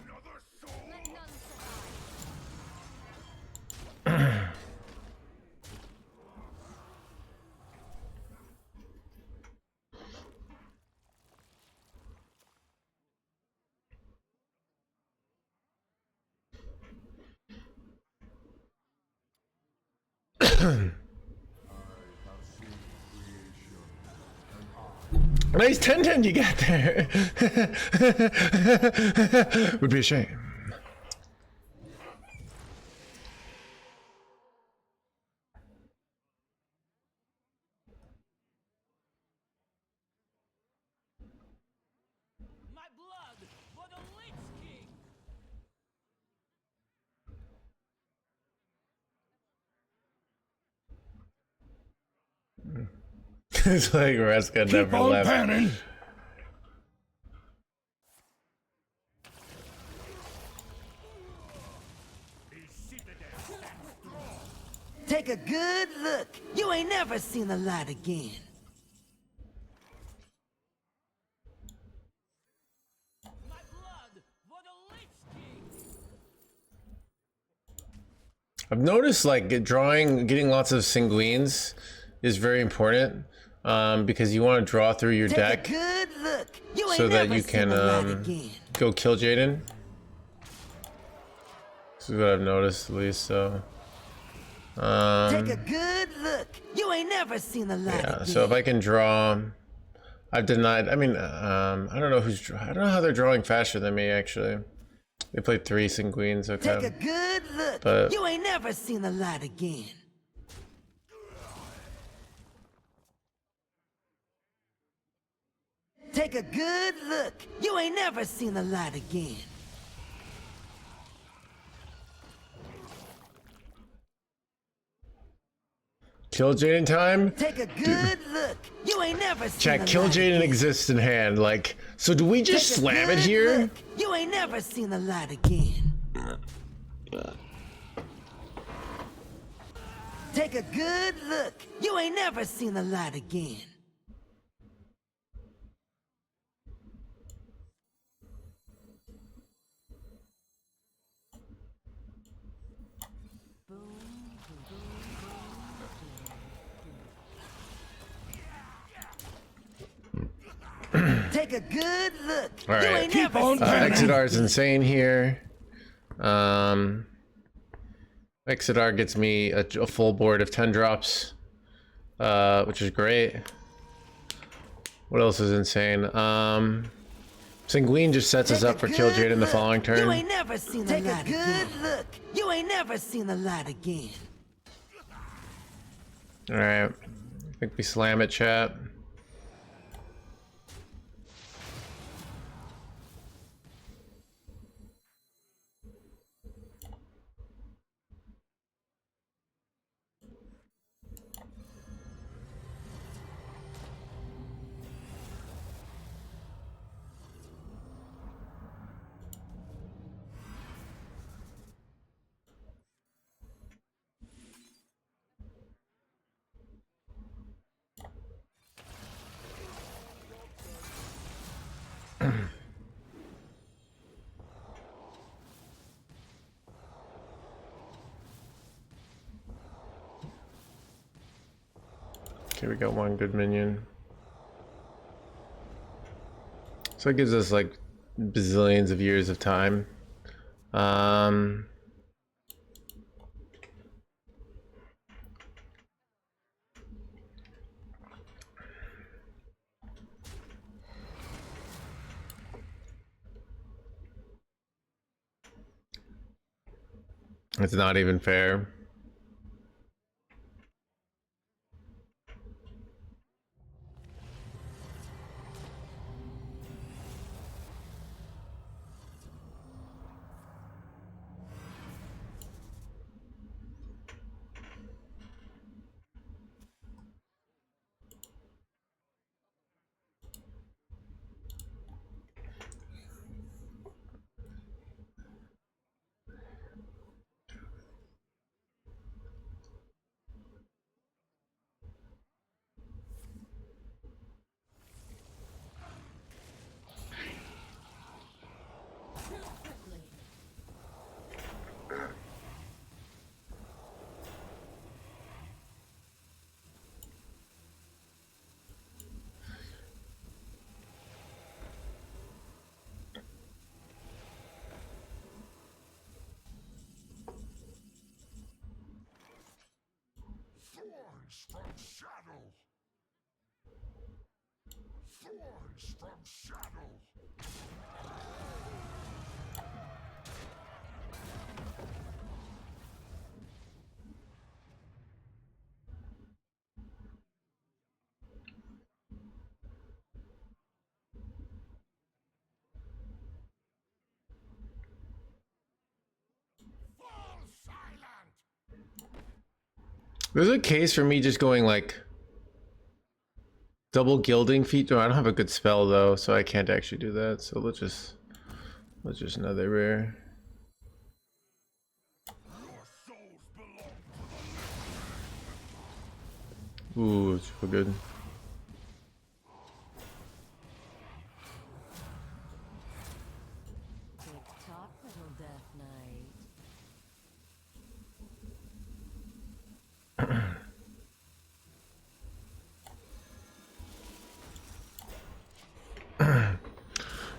Another soul. Let none survive. Nice 10-10 you got there. Would be a shame. My blood for the Lich King! It's like Reska never left. Panning. The citadel stands strong. Take a good look. You ain't never seen the light again. My blood for the Lich King! I've noticed like getting lots of sanguines is very important because you want to draw through your Take deck a good look. You ain't so that never you seen can the light again. go kill Jaden. This is what I've noticed at least. So Take a good look. You ain't never seen the light yeah. again. So if I can draw, I've denied. I mean, I don't know I don't know how they're drawing faster than me actually. They played 3 sanguines. Take a Okay. good look. But- You ain't never seen the light again. Take a good look. You ain't never seen the light again. Kill Jaden time. Take a good look. You ain't never seen Chat, the kill light Jaden again. exists in hand. Like, so do we just Take a slam it good here? look. You ain't never seen the light again. Take a good look. You ain't never seen the light again. Take a good look. All You right. ain't never seen the light Exodar is again. insane here. Exodar gets me a full board of 10 drops, which is great. What else is insane? Sanguine just sets us Take up a for kill good Jaden the look. following You turn. ain't never seen the light again. Take a good look. You ain't never seen the light again. All right. I think we slam it, chat. Okay, we got one good minion. So it gives us like bazillions of years of time. It's not even fair. Thorns from shadow. Thorns from shadow. Fall silent! There's a case for me just going like double gilding feat. Oh, I don't have a good spell though, so I can't actually do that. So let's just another rare. Your souls belong Ooh, it's so good. Tick tock, little Death Knight.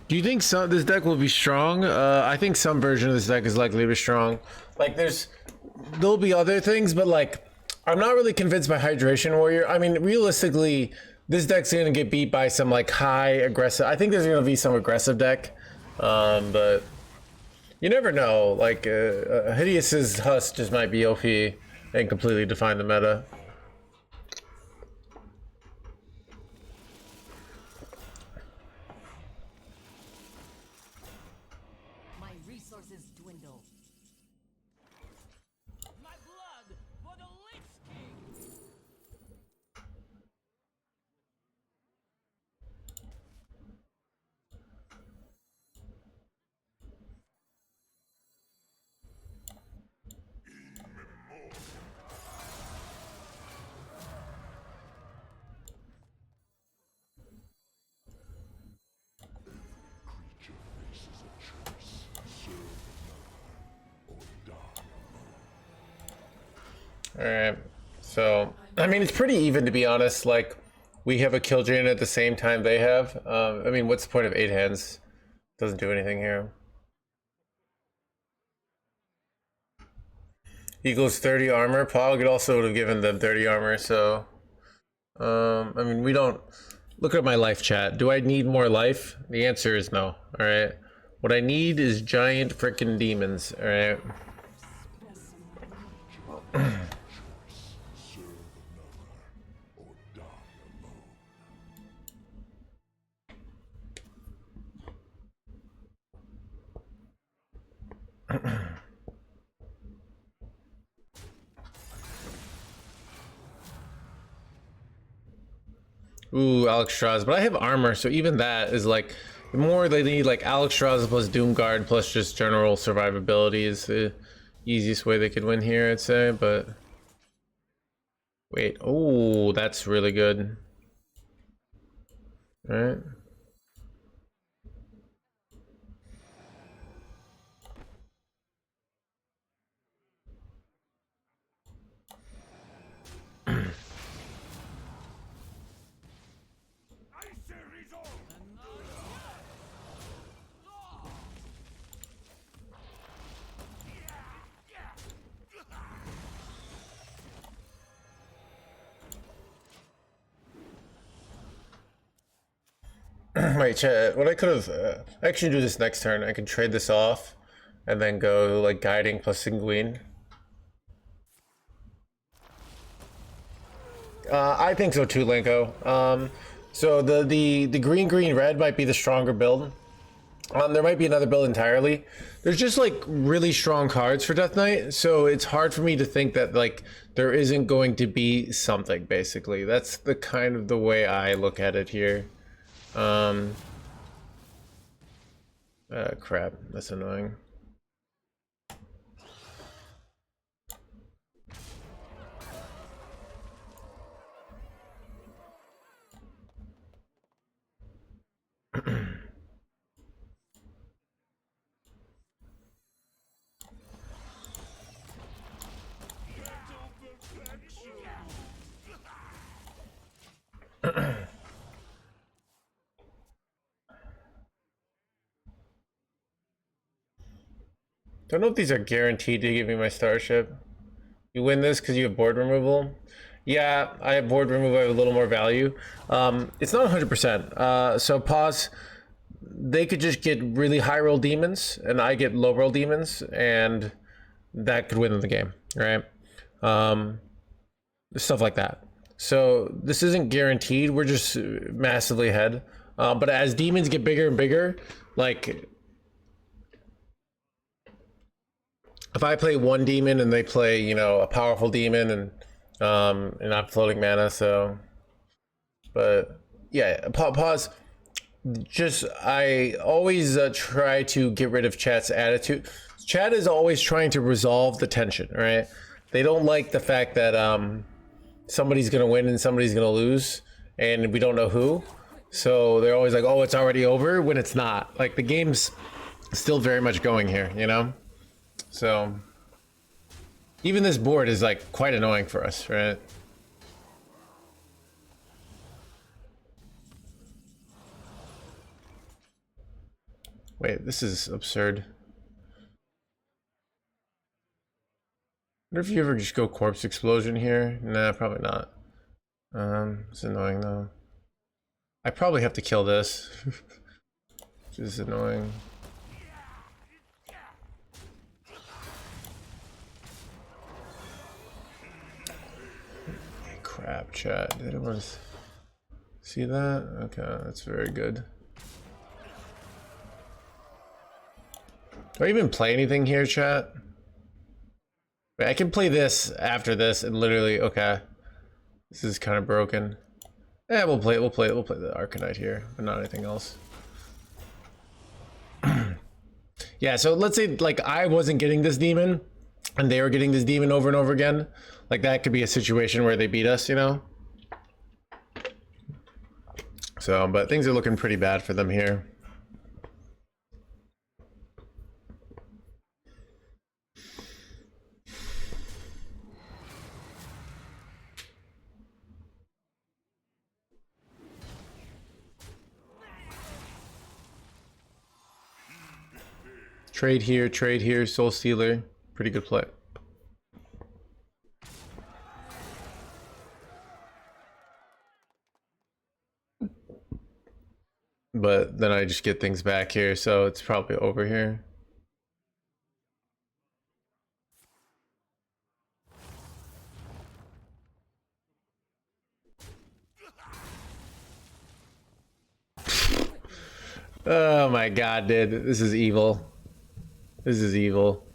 Do you think this deck will be strong? I think some version of this deck is likely to be strong. Like there'll be other things, but like I'm not really convinced by Hydration Warrior. I mean, realistically, this deck's gonna get beat by some like high aggressive. I think there's gonna be some aggressive deck, but you never know. Like Hidious's Husk just might be OP and completely define the meta. My resources dwindle. My blood for the Lich King! Creature faces a choice. Serve another or die alone. Alright, so, I mean, it's pretty even to be honest. Like, we have a kill chain at the same time they have. I mean, what's the point of 8 hands? Doesn't do anything here. Equals 30 armor. Pog also would have given them 30 armor, so... I mean, we don't... Look at my life chat. Do I need more life? The answer is no, alright? What I need is giant frickin' demons, alright? Serve another or die alone. Ooh, Alex Strauss, but I have armor, so even that is like, the more they need like Alex Strauss plus Doomguard plus just general survivability is the easiest way they could win here, I'd say, but... Wait, oh, that's really good. Alright. Wait, chat, what I could have... I actually do this next turn. I could trade this off and then go like guiding plus Sanguine. I think so too, Lenko. So the green red might be the stronger build. There might be another build entirely. There's just like really strong cards for Death Knight, so it's hard for me to think that like there isn't going to be something. Basically, that's the kind of the way I look at it here. Crap, that's annoying. Don't know if these are guaranteed to give me my starship. You win this because you have board removal. Yeah, I have board removal. I have a little more value. It's not 100%. So pause. They could just get really high roll demons, and I get low roll demons, and that could win the game, right? Stuff like that. So this isn't guaranteed. We're just massively ahead. But as demons get bigger and bigger, like if I play one demon and they play, you know, a powerful demon and not floating mana, so. But yeah, pause. Just I always try to get rid of chat's attitude. Chat is always trying to resolve the tension, right? They don't like the fact that somebody's gonna win and somebody's gonna lose, and we don't know who. So they're always like, "Oh, it's already over," when it's not. Like the game's still very much going here, you know. So even this board is like quite annoying for us, right? Wait, this is absurd. Wonder if you ever just go corpse explosion here? Nah, probably not. It's annoying though. I probably have to kill this. Which is annoying. Crap, chat. Did anyone see that? Okay, that's very good. Do I even play anything here, chat? Wait, I can play this after this and literally, okay. This is kind of broken. Yeah, we'll play the Arcanite here, but not anything else. Yeah, so let's say like I wasn't getting this demon and they were getting this demon over and over again. Like that could be a situation where they beat us, you know? So, but things are looking pretty bad for them here. Trade here, Soul Stealer. Pretty good play. But then I just get things back here, so it's probably over here. Oh my god, dude. This is evil. This is evil.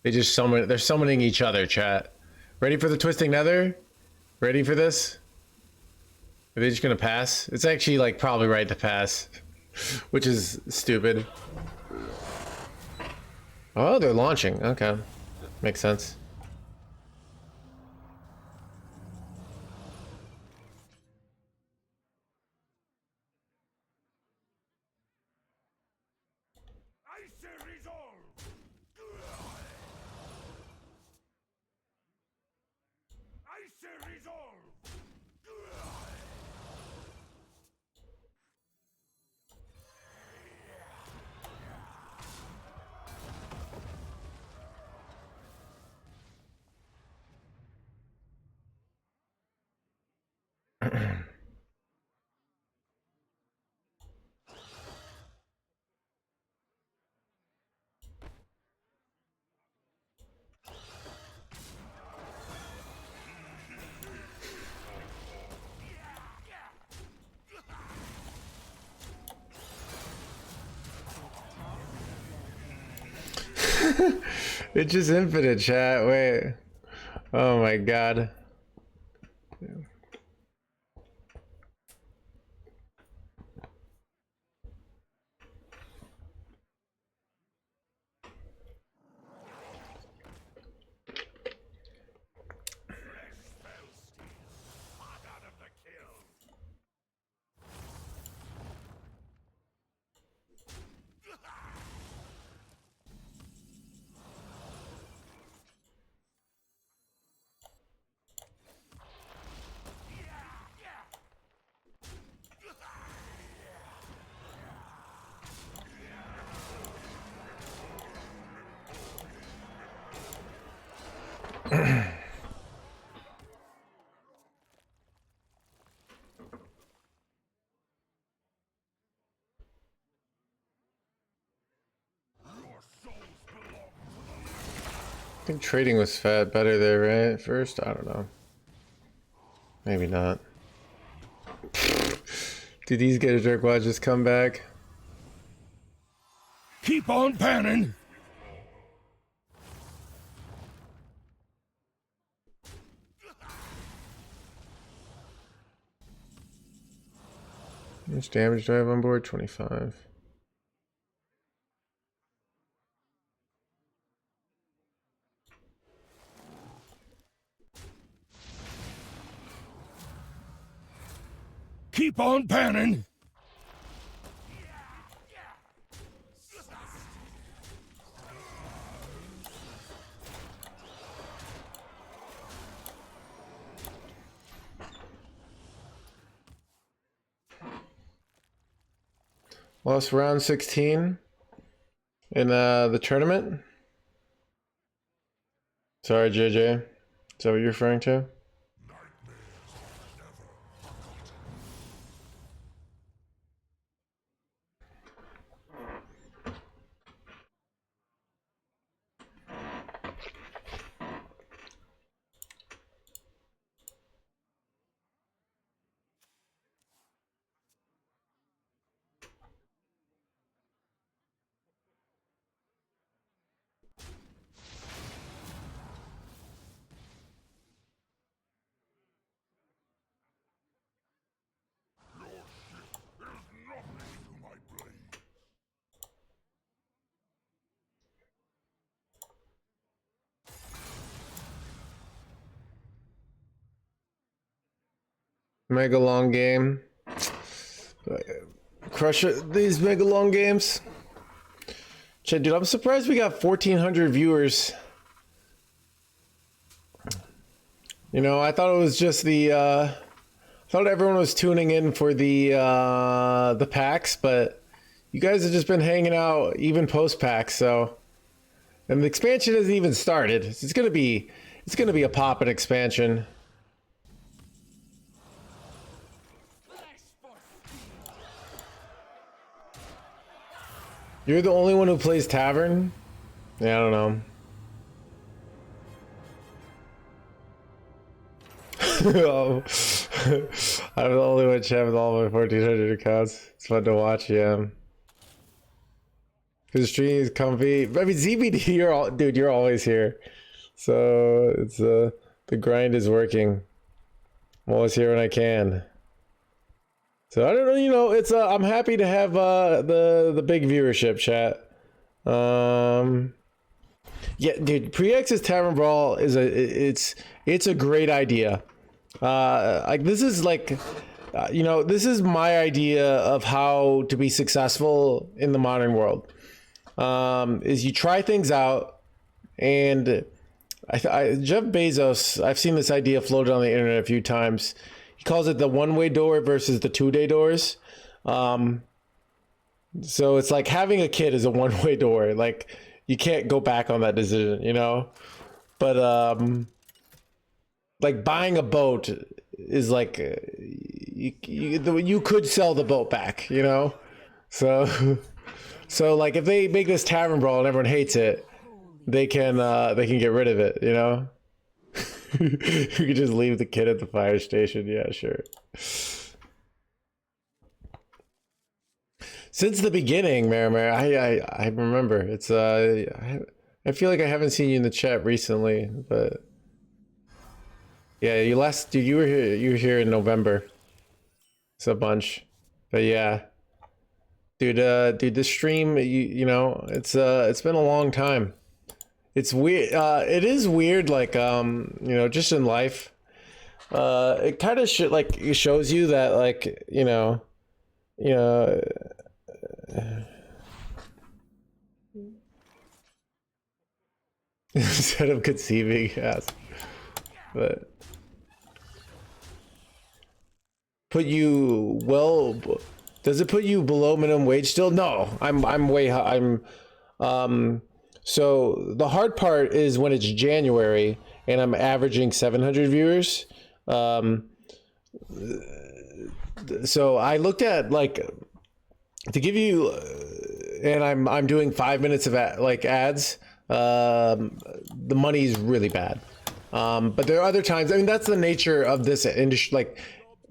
They just summon. They're summoning each other, chat. Ready for the Twisting Nether? Ready for this? Are they just gonna pass? It's actually like probably right to pass, which is stupid. Oh, they're launching. Okay, makes sense. Icy resolve. Icy resolve. It's just infinite, chat. Wait. Oh my god. I think trading was fat better there, right? First, I don't know. Maybe not. Do these guys jerk watch just come back? Keep on panning. How much damage do I have on board? 25. Keep on panning. Lost round 16. in the tournament? Sorry, JJ. Is that what you're referring to? Mega long game. Crush it, these mega long games. Shit, dude, I'm surprised we got 1,400 viewers. You know, I thought it was just the I thought everyone was tuning in for the packs, but you guys have just been hanging out even post packs, so. And the expansion hasn't even started. It's gonna be a poppin' expansion. You're the only one who plays Tavern? Yeah, I don't know. Oh. I'm the only one chat with all my 1,400 accounts. It's fun to watch, yeah. His stream is comfy. I mean, ZBD, you're always here. So it's the grind is working. I'm always here when I can. So I don't know, you know, it's I'm happy to have the big viewership, chat. Yeah, dude, Pre-X's Tavern Brawl is it's a great idea. Like this is like you know, this is my idea of how to be successful in the modern world. Is you try things out, and Jeff Bezos, I've seen this idea floated on the internet a few times. He calls it the one-way door versus the two-day doors. So it's like having a kid is a one-way door. Like you can't go back on that decision, you know? But like buying a boat is like you could sell the boat back, you know? So like if they make this Tavern Brawl and everyone hates it, they can get rid of it, you know? You could just leave the kid at the fire station. Yeah, sure. Since the beginning, Marimar, I remember. It's I feel like I haven't seen you in the chat recently, but yeah, you were here in November. It's a bunch. But yeah. Dude, this stream, you know, it's been a long time. It's weird. It is weird, like, you know, just in life. It kind of it shows you that, like, you know, instead of conceiving, yes, but put you does it put you below minimum wage still? No, I'm way high. So the hard part is when it's January and I'm averaging 700 viewers. So I looked at, like, to give you, and I'm doing 5 minutes of ads. The money's really bad. But there are other times. I mean, that's the nature of this industry, like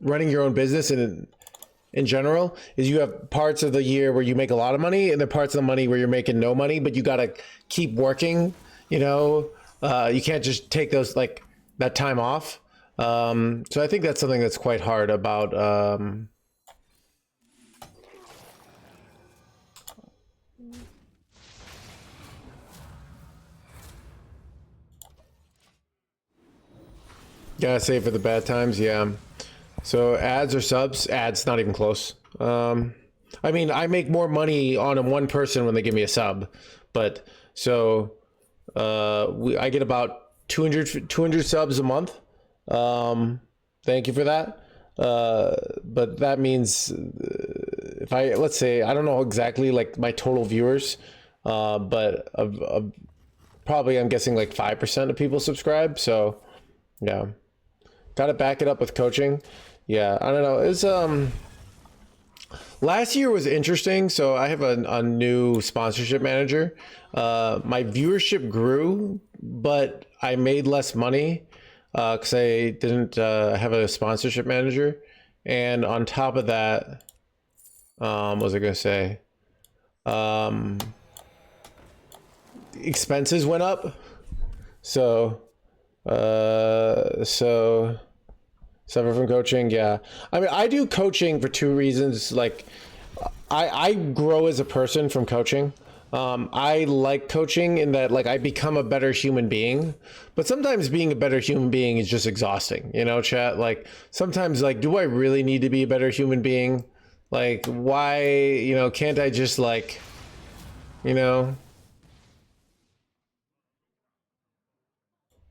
running your own business in general, is you have parts of the year where you make a lot of money and the parts of the money where you're making no money, but you got to keep working, you know. You can't just take that time off. So I think that's something that's quite hard about gotta save for the bad times. Yeah. So ads or subs? Ads, not even close. I mean, I make more money on one person when they give me a sub, but so I get about 200 subs a month. Thank you for that. But that means if let's say, I don't know exactly like my total viewers, but probably I'm guessing like 5% of people subscribe. So yeah, gotta back it up with coaching. Yeah, I don't know. It's last year was interesting. So I have a new sponsorship manager. My viewership grew, but I made less money because I didn't have a sponsorship manager. And on top of that, what was I gonna say? Expenses went up. So suffer from coaching. Yeah, I mean, I do coaching for two reasons. Like, I grow as a person from coaching. I like coaching in that, like, I become a better human being, but sometimes being a better human being is just exhausting, you know, chat. Like, sometimes, like, do I really need to be a better human being? Like, why, you know, can't I just, like, you know?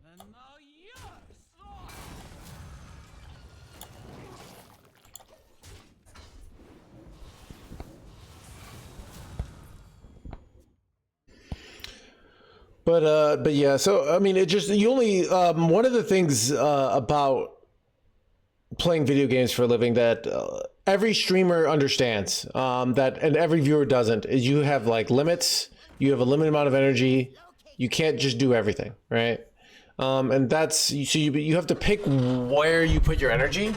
And now yours! But yeah, so I mean, it just, you only one of the things about playing video games for a living that every streamer understands, that, and every viewer doesn't, is you have like limits. You have a limited amount of energy. You can't just do everything, right? And that's, so you have to pick where you put your energy.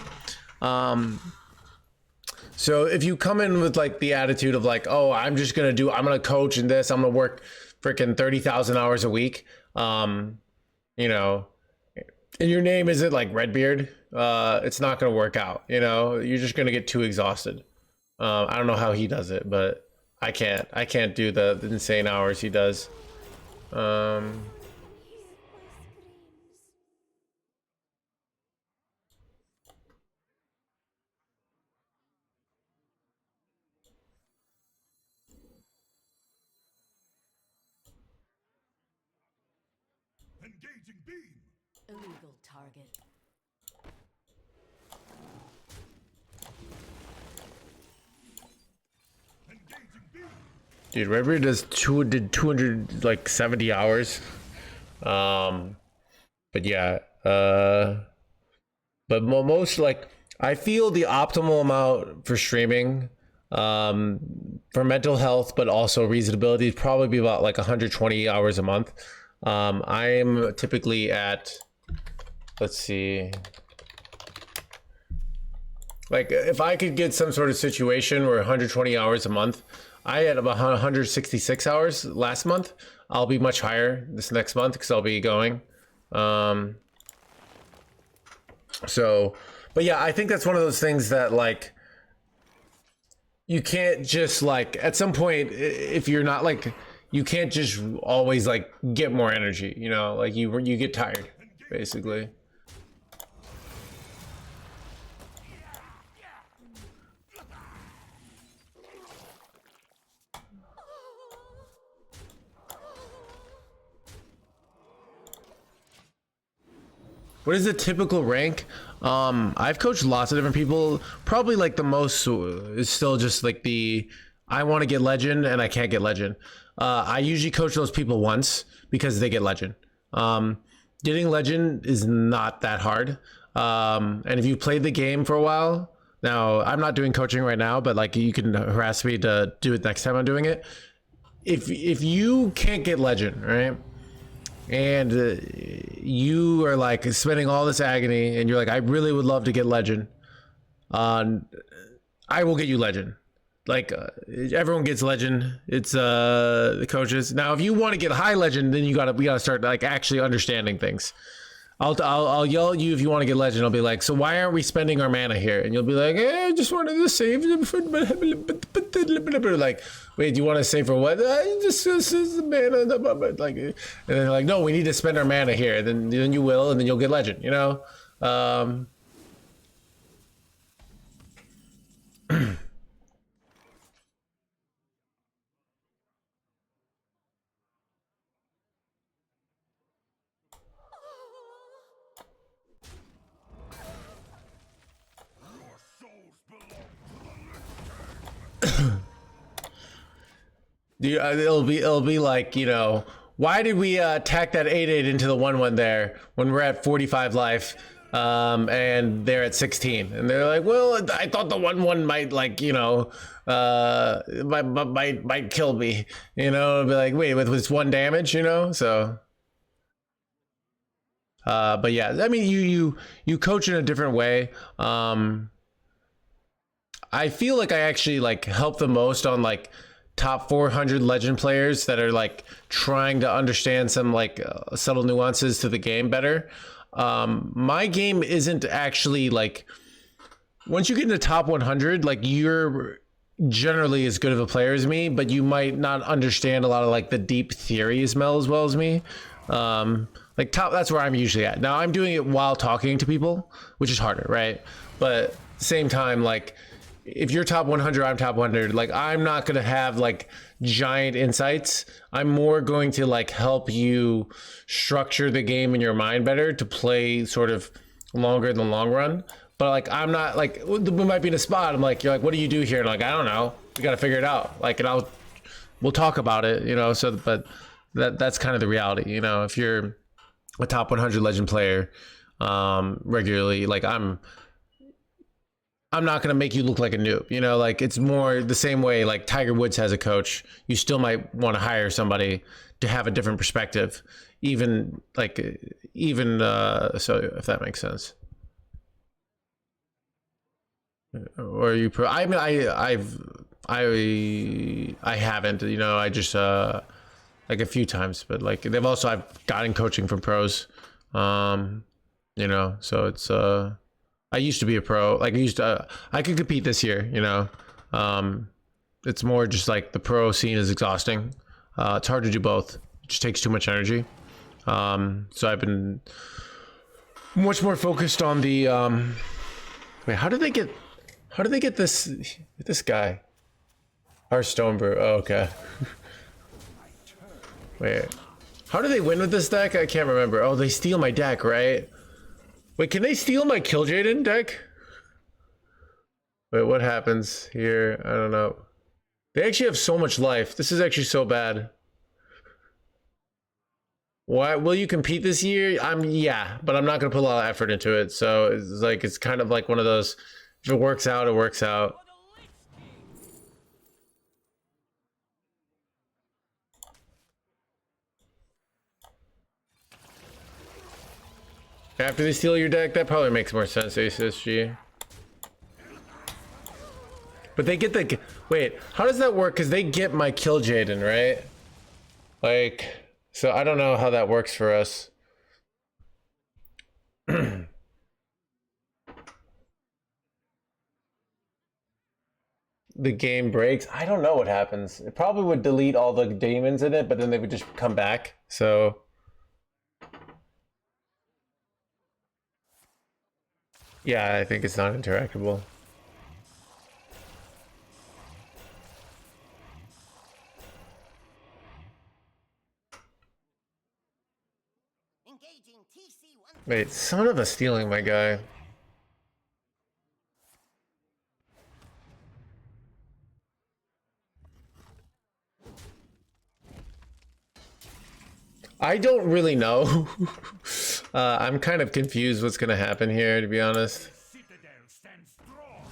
So if you come in with like the attitude of like, oh, I'm gonna coach in this, I'm gonna work freaking 30,000 hours a week, you know, and your name isn't like Redbeard, it's not gonna work out. You know, you're just gonna get too exhausted. I don't know how he does it, but I can't do the insane hours he does. Engaging beam. Illegal target. Engaging beam. Dude, Redbeard did 200 like 70 hours. But yeah, but most, like, I feel the optimal amount for streaming, for mental health, but also reasonability, is probably be about like 120 hours a month. I'm typically at, let's see, like, if I could get some sort of situation where 120 hours a month, I had about 166 hours last month. I'll be much higher this next month because I'll be going. So, but yeah, I think that's one of those things that, like, you can't just, like, at some point, if you're not, like, you can't just always like get more energy, you know, like you get tired basically. What is the typical rank? I've coached lots of different people. Probably like the most is still just like the, I want to get legend and I can't get legend. I usually coach those people once because they get legend. Getting legend is not that hard. And if you played the game for a while, now I'm not doing coaching right now, but like you can harass me to do it next time I'm doing it. If you can't get legend, right? And you are like spending all this agony and you're like, I really would love to get legend. I will get you legend. Like, everyone gets legend. It's the coaches. Now, if you want to get high legend, then we gotta start like actually understanding things. I'll yell at you if you want to get legend. I'll be like, so why aren't we spending our mana here? And you'll be like, I just wanted to save for, like, wait, do you want to save for what? This is the mana, like, and then they're like, no, we need to spend our mana here. Then you will, and then you'll get legend. You know. It'll be like, you know, why did we tack that 8/8 into the 1/1 there when we're at 45 life, and they're at 16, and they're like, well, I thought the 1/1 might, like, you know, might kill me, you know. It'll be like, wait, with this 1 damage, you know. So but yeah, I mean, you coach in a different way. I feel like I actually like help the most on like top 400 legend players that are like trying to understand some like subtle nuances to the game better. My game isn't actually like, once you get into top 100, like you're generally as good of a player as me, but you might not understand a lot of like the deep theory as well as me. Like top, that's where I'm usually at. Now I'm doing it while talking to people, which is harder, right? But same time, like if you're top 100, I'm top 100. Like I'm not gonna have like giant insights. I'm more going to like help you structure the game in your mind better to play sort of longer in the long run. But like I'm not like, we might be in a spot. I'm like, you're like, what do you do here? And like, I don't know. We gotta figure it out. Like, and we'll talk about it, you know. So, but that's kind of the reality, you know. If you're a top 100 legend player regularly, like I'm not going to make you look like a noob, you know. Like it's more the same way like Tiger Woods has a coach. You still might want to hire somebody to have a different perspective, even so if that makes sense. Or you I mean I haven't, you know. I just like a few times, but like I've gotten coaching from pros, you know. So it's I used to be a pro. Like I could compete this year, you know. It's more just like the pro scene is exhausting. It's hard to do both. It just takes too much energy. So I've been much more focused on the wait, how did they get this guy? Hearthstone brew. Oh, okay. Wait, how do they win with this deck? I can't remember. Oh, they steal my deck, right? Wait, can they steal my Kill Jaden deck? Wait, what happens here? I don't know. They actually have so much life. This is actually so bad. Why will you compete this year? Yeah, but I'm not gonna put a lot of effort into it. So it's kind of like one of those, if it works out, it works out. After they steal your deck, that probably makes more sense, ASSG. But they get the... Wait, how does that work? Because they get my Kill Jaden, right? Like, so I don't know how that works for us. The game breaks. I don't know what happens. It probably would delete all the demons in it, but then they would just come back. So... yeah, I think it's not interactable. Engaging TC1. Wait, son of a stealing my guy. I don't really know. I'm kind of confused what's gonna happen here, to be honest. Citadel stands strong.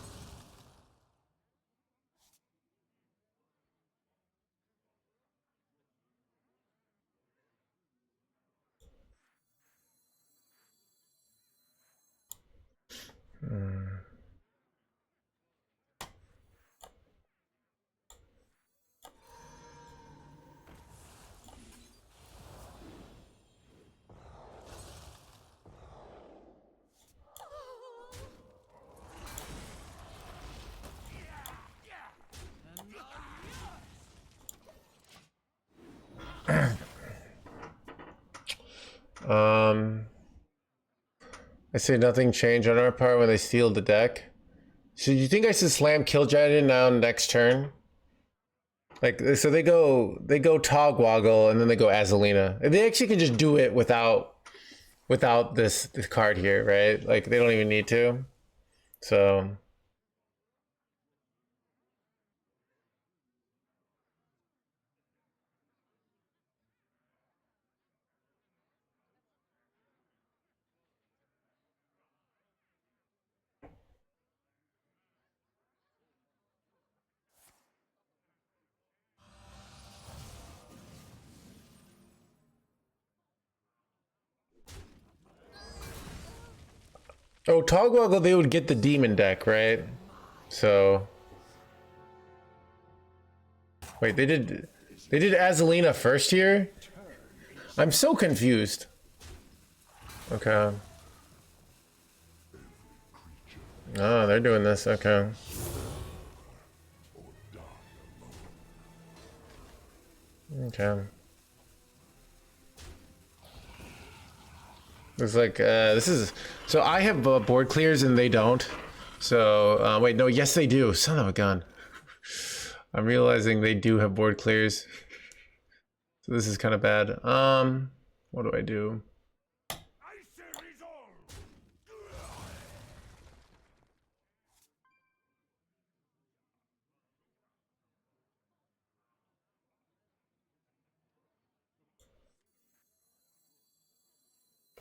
I say nothing changed on our part when they steal the deck. So you think I should slam Kill Jaden now next turn? Like, so they go Togwaggle and then they go Azalina. They actually can just do it without this card here, right? Like they don't even need to. So Oh, Togwaggle, they would get the demon deck, right? So wait, they did Azalina first here? I'm so confused. Okay. Oh, they're doing this, okay. Okay. It's like, this is, so I have board clears and they don't. So, wait, no, yes they do. Son of a gun. I'm realizing they do have board clears. So this is kind of bad. What do I do?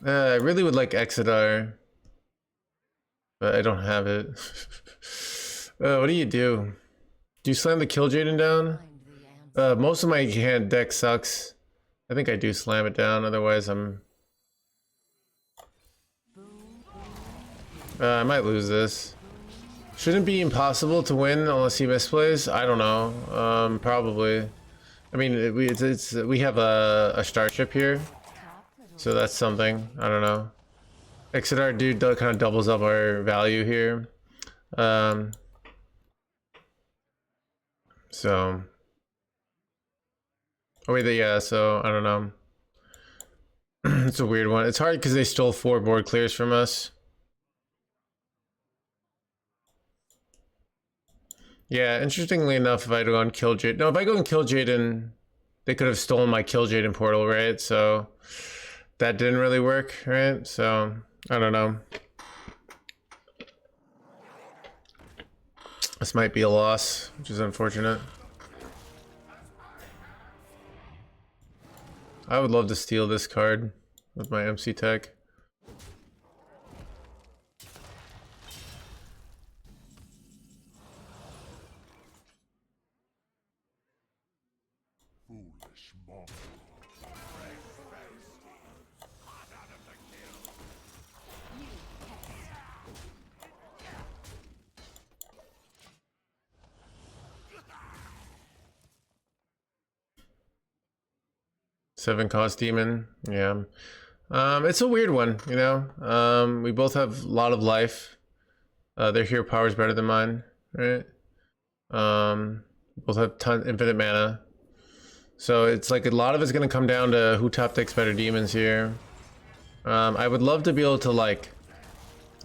I really would like Exodar, but I don't have it. What do you do? Do you slam the Kill Jaden down? Find the answer. Most of my hand deck sucks. I think I do slam it down, otherwise I'm... I might lose this. Shouldn't be impossible to win unless he misplays. I don't know. Probably. I mean, we have a starship here, so that's something. I don't know. Exodar dude kind of doubles up our value here. So. Oh wait, yeah. So I don't know. It's a weird one. It's hard because they stole 4 board clears from us. Yeah, interestingly enough, if I go on Kill Jaden... No, if I go on Kill Jaden, they could have stolen my Kill Jaden portal, right? So that didn't really work, right? So, I don't know. This might be a loss, which is unfortunate. I would love to steal this card with my MC tech. Foolish monk. 7 cost demon, yeah. It's a weird one, you know. We both have a lot of life. Their hero power is better than mine, right? Both have infinite mana. So it's like a lot of it's gonna come down to who top decks better demons here. I would love to be able to like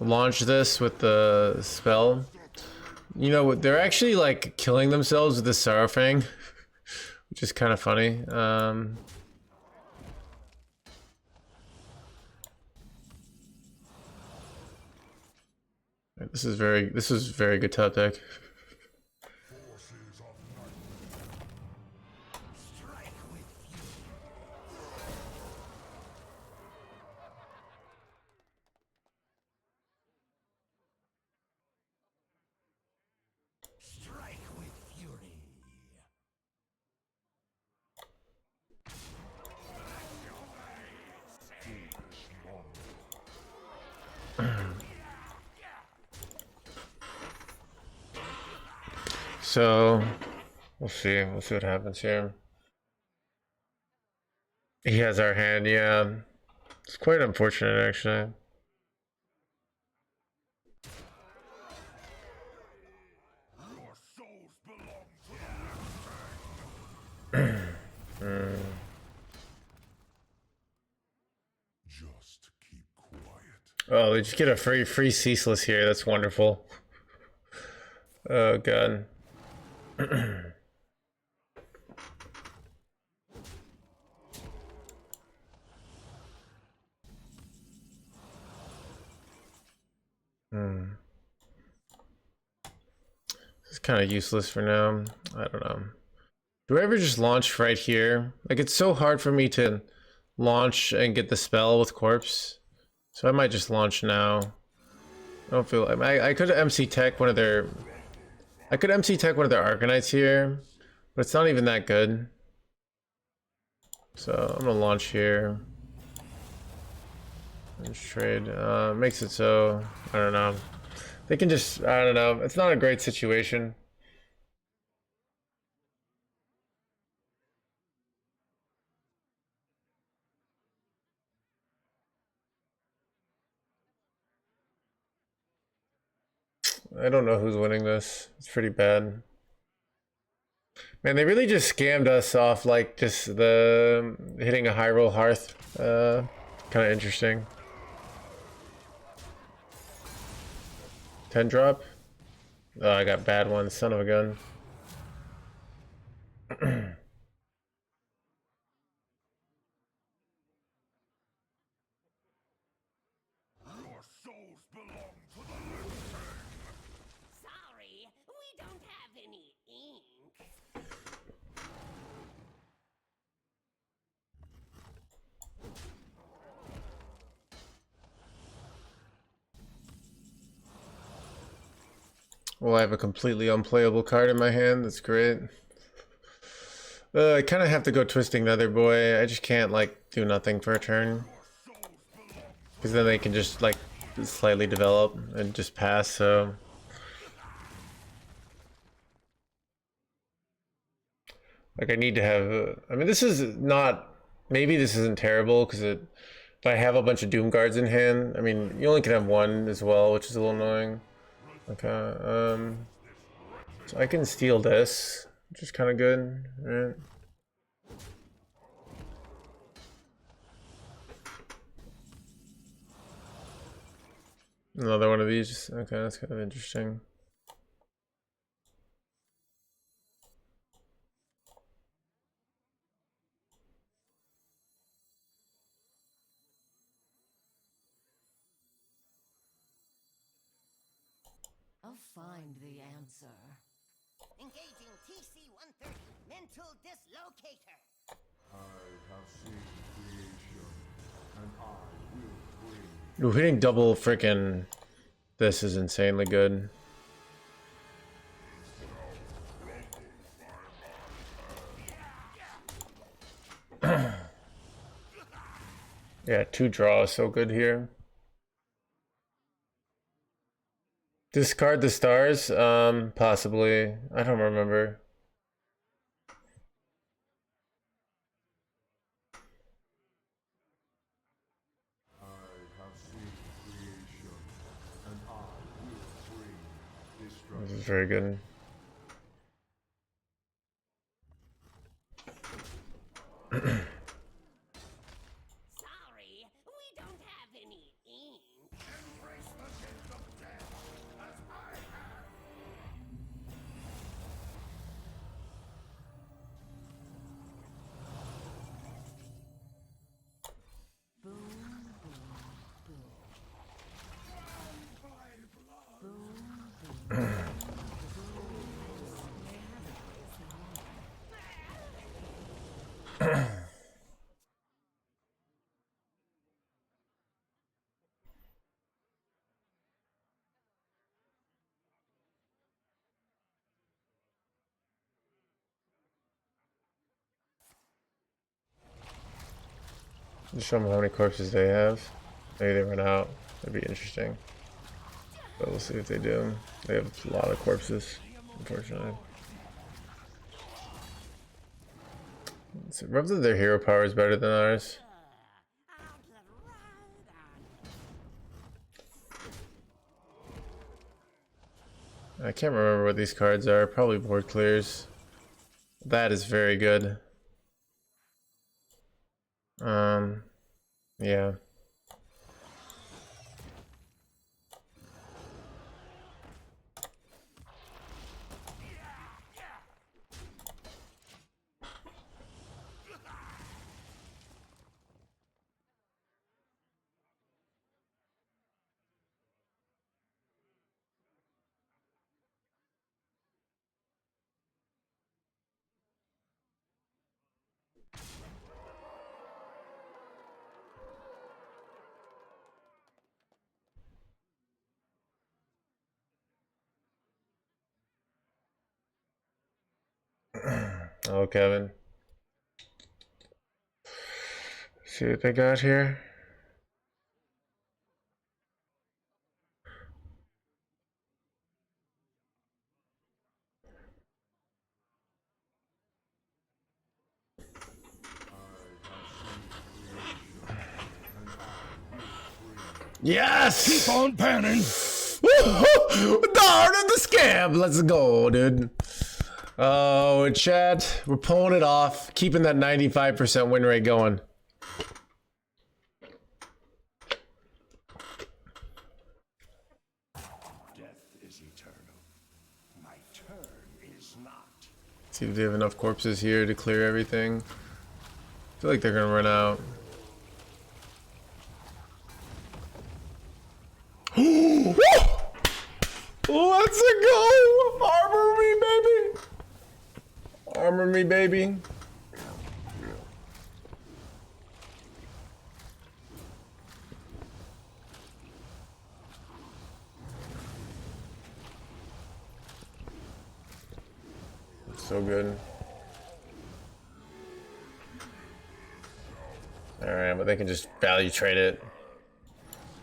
launch this with the spell. You know, they're actually like killing themselves with the Sarafang, which is kind of funny. This is very good top deck. Forces of Strike with fury. So we'll see what happens here. He has our hand, yeah. It's quite unfortunate actually. Your souls belong to the just keep quiet. Oh, they just get a free ceaseless here. That's wonderful. Oh god. It's kind of useless for now. I don't know. Do I ever just launch right here? Like, it's so hard for me to launch and get the spell with corpse. So I might just launch now. I don't feel... I could MC tech one of their... I could MC tech one of their Arcanites here, but it's not even that good. So I'm gonna launch here. Let's trade. Makes it so, I don't know. They can just, I don't know. It's not a great situation. I don't know who's winning this. It's pretty bad. Man, they really just scammed us off, like, just the hitting a high roll hearth. Kind of interesting. 10 drop? Oh, I got bad ones, son of a gun. Your souls belong to the Lich King. Sorry, we don't have any ink. Well, I have a completely unplayable card in my hand. That's great. I kind of have to go twisting the other boy. I just can't, like, do nothing for a turn. Because then they can just, like, slightly develop and just pass, so... Like, I need to have... I mean, this is not... Maybe this isn't terrible, because if I have a bunch of Doom Guards in hand... I mean, you only can have one as well, which is a little annoying. Okay, so I can steal this, which is kind of good, right? Another one of these. Okay, that's kind of interesting. I'll find the answer. Engaging TC-130 mental dislocator. I have seen creation, and I will bring Ooh, hitting double frickin' this is insanely good. Yeah, 2 draws, so good here. Discard the stars? Possibly. I don't remember. I have seen creation, and I will bring destruction. This is very good. Sorry, we don't have any ink. Embrace the gift of death, as I have. Boom, boom, boom. Boom, boom. Just show them how many corpses they have. Maybe they run out. That'd be interesting. But we'll see if they do. They have a lot of corpses, unfortunately. So rubs that their hero power is better than ours. I can't remember what these cards are. Probably board clears. That is very good. Yeah. Oh, Kevin. See what they got here. Yes! Keep on panning. Darn it, the scab! Let's go, dude. Oh, chat, we're pulling it off, keeping that 95% win rate going. Death is eternal. My turn is not. See if they have enough corpses here to clear everything. I feel like they're gonna run out. Let's go! Armor me, baby! Armor me, baby. So good. Alright, but they can just value trade it.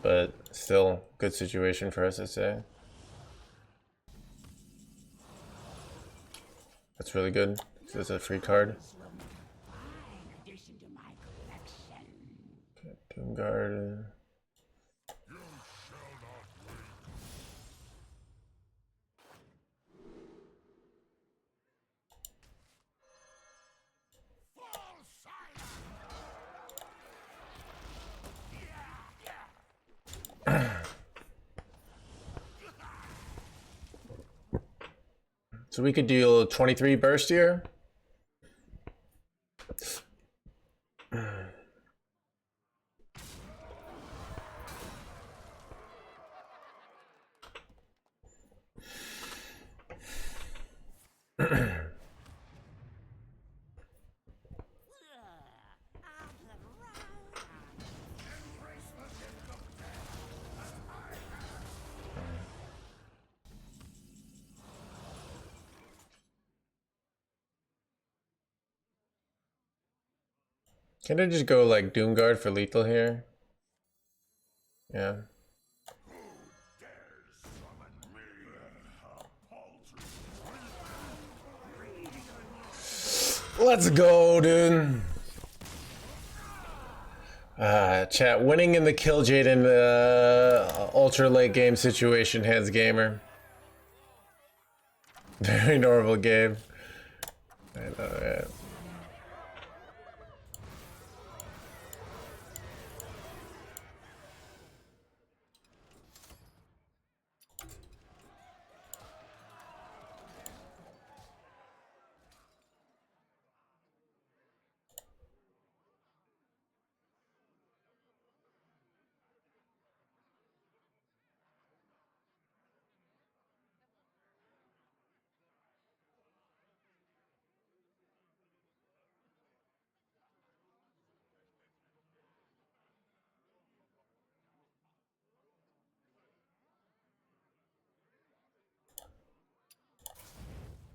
But still, good situation for us, I'd say. That's really good. It's a free card. Okay, Doom Guard. So we could deal 23 burst here. Can I just go like Doomguard for lethal here? Yeah. Let's go, dude. Chat, winning in the Killjade in the ultra late game situation, HandsGamer. Very normal game. I know, yeah.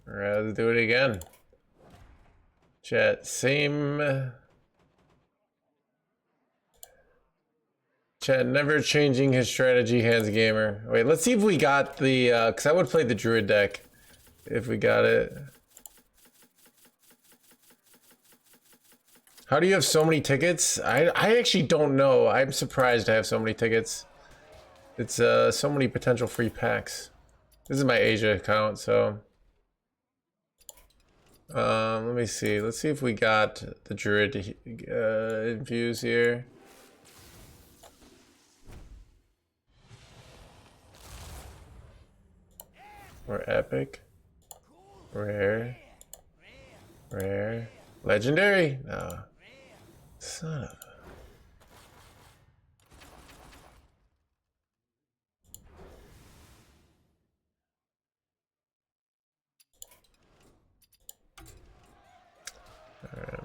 Alright, let's do it again. Chat, same. Chat, never changing his strategy, HandsGamer. Wait, let's see if we got the, because I would play the Druid deck if we got it. How do you have so many tickets? I actually don't know. I'm surprised I have so many tickets. It's so many potential free packs. This is my Asia account, so. Let me see. Let's see if we got the Druid infuse here. Or epic. Rare. Rare. Legendary? No. Son of a... Alright.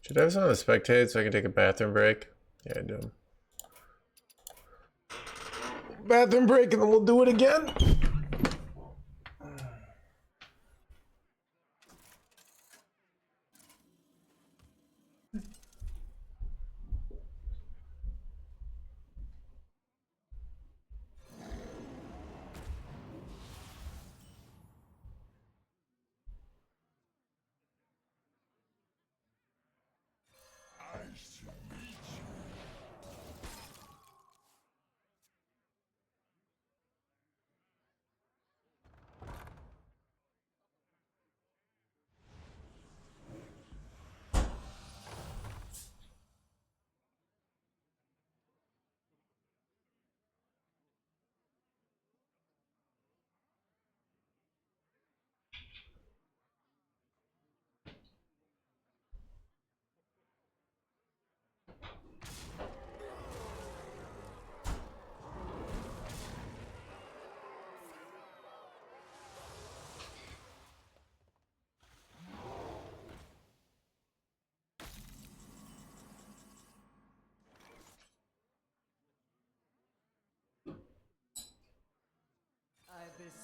Should I have some on the spectate so I can take a bathroom break? Yeah, I do. Bathroom break and then we'll do it again. I see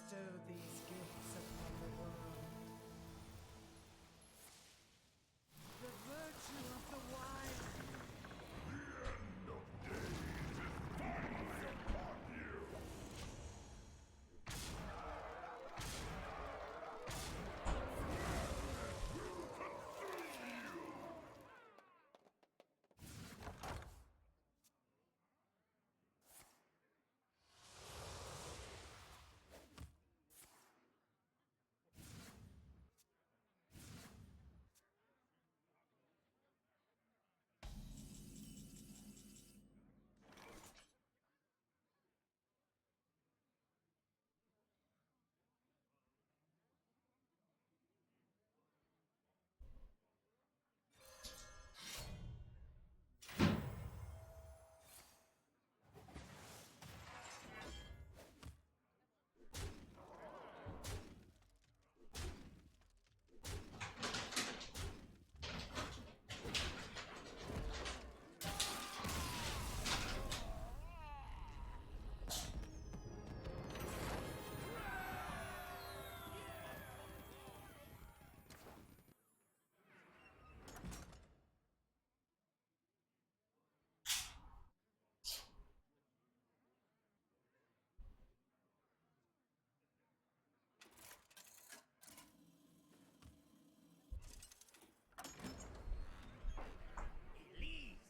bestow these gifts upon the world. The virtue of the wild. Elise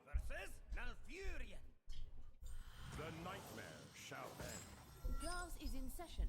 versus Malfurion. The nightmare shall end. Class is in session.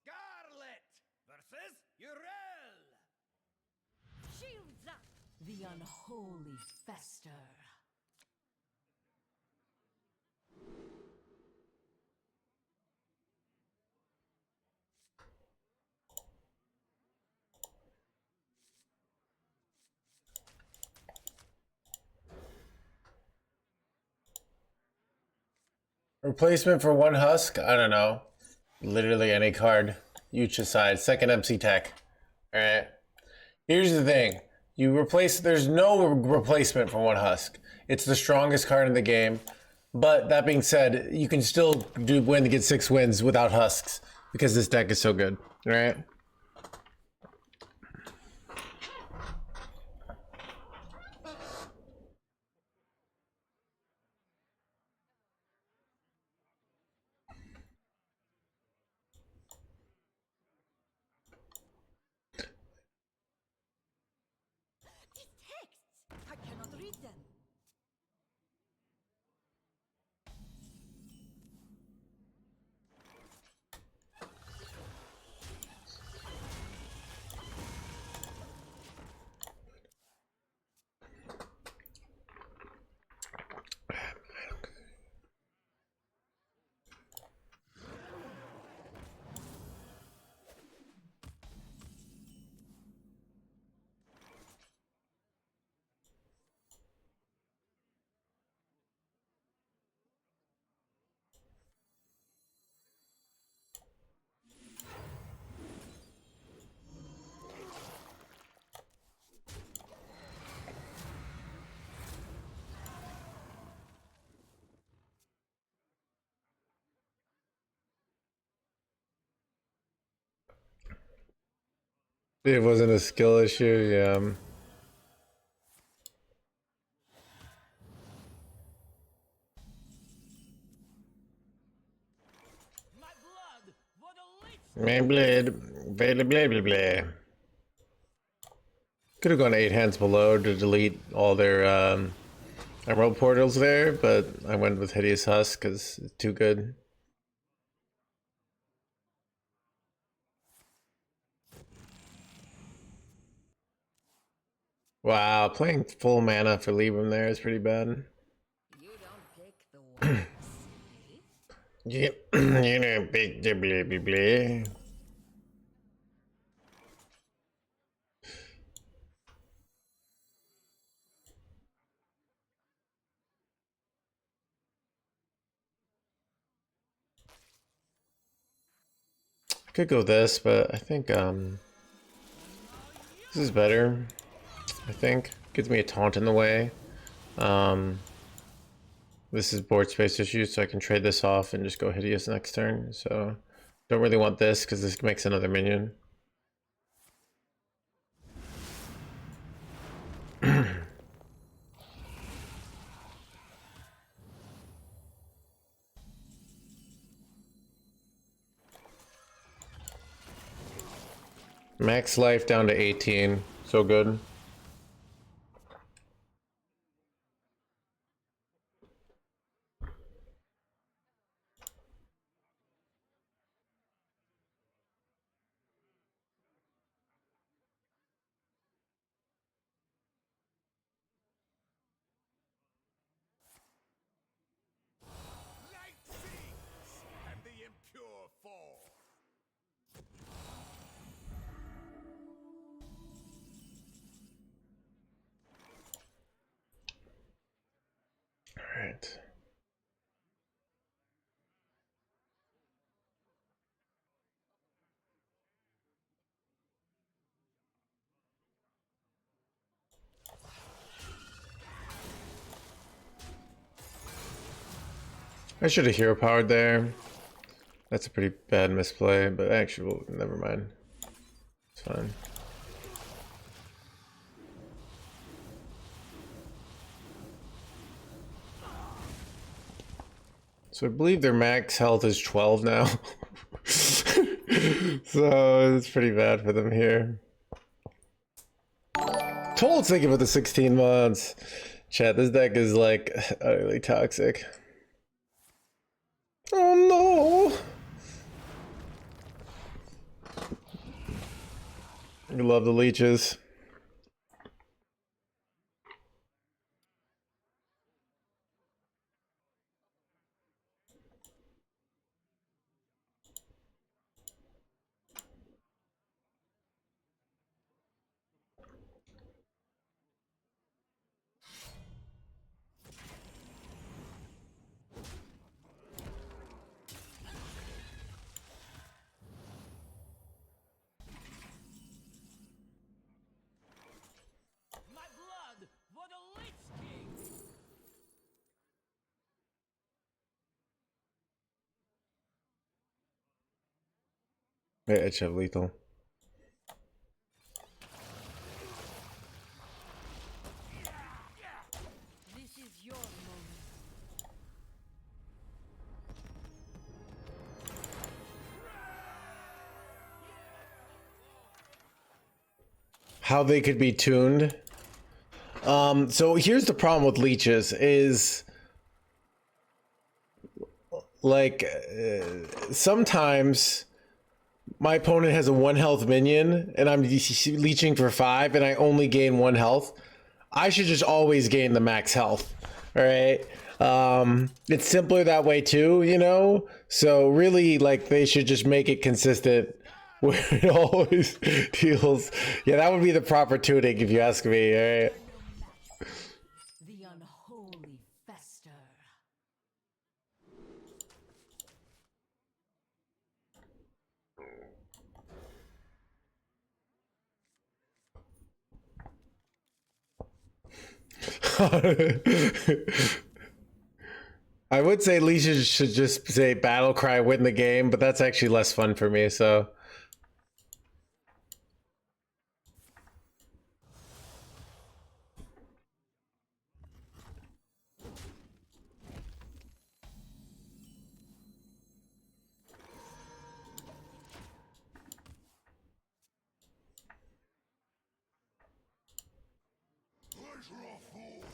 Scarlet versus Urel. Shields up! The unholy fester. Replacement for one husk? I don't know. Literally any card. You decide. Second MC tech. Alright. Here's the thing. There's no replacement for one husk. It's the strongest card in the game. But that being said, you can still win to get 6 wins without husks. Because this deck is so good. Alright? These texts! I cannot read them. It wasn't a skill issue, yeah. Blade, blah, blah, blah, blah. Could have gone 8 hands below to delete all their emerald portals there, but I went with Hideous Husk because it's too good. Wow, playing full mana for Libram there is pretty bad. You don't pick the worst. Yeah, you know, big blah, blah, blah, blah. I could go this, but I think this is better. I think gives me a taunt in the way. This is board space issues, so I can trade this off and just go Hideous next turn. So don't really want this because this makes another minion. Max life down to 18. So good. Light sings, and the impure fall. All right. I should have hero powered there. That's a pretty bad misplay, but actually, well, never mind. It's fine. So I believe their max health is 12 now. So it's pretty bad for them here. Told thinking about the 16 mods. Chat, this deck is like utterly toxic. Oh no! You love the leeches. My blood for the Leech King! Yeah, it should have lethal. This is your moment. How they could be tuned. So here's the problem with leeches is like sometimes my opponent has a 1 health minion and I'm leeching for 5 and I only gain 1 health. I should just always gain the max health. All right. It's simpler that way too, you know? So really like they should just make it consistent where it always deals. Yeah, that would be the proper tuning if you ask me. All right. The unholy fester. I would say leashes should just say battle cry, win the game, but that's actually less fun for me, so. pleasure of fools.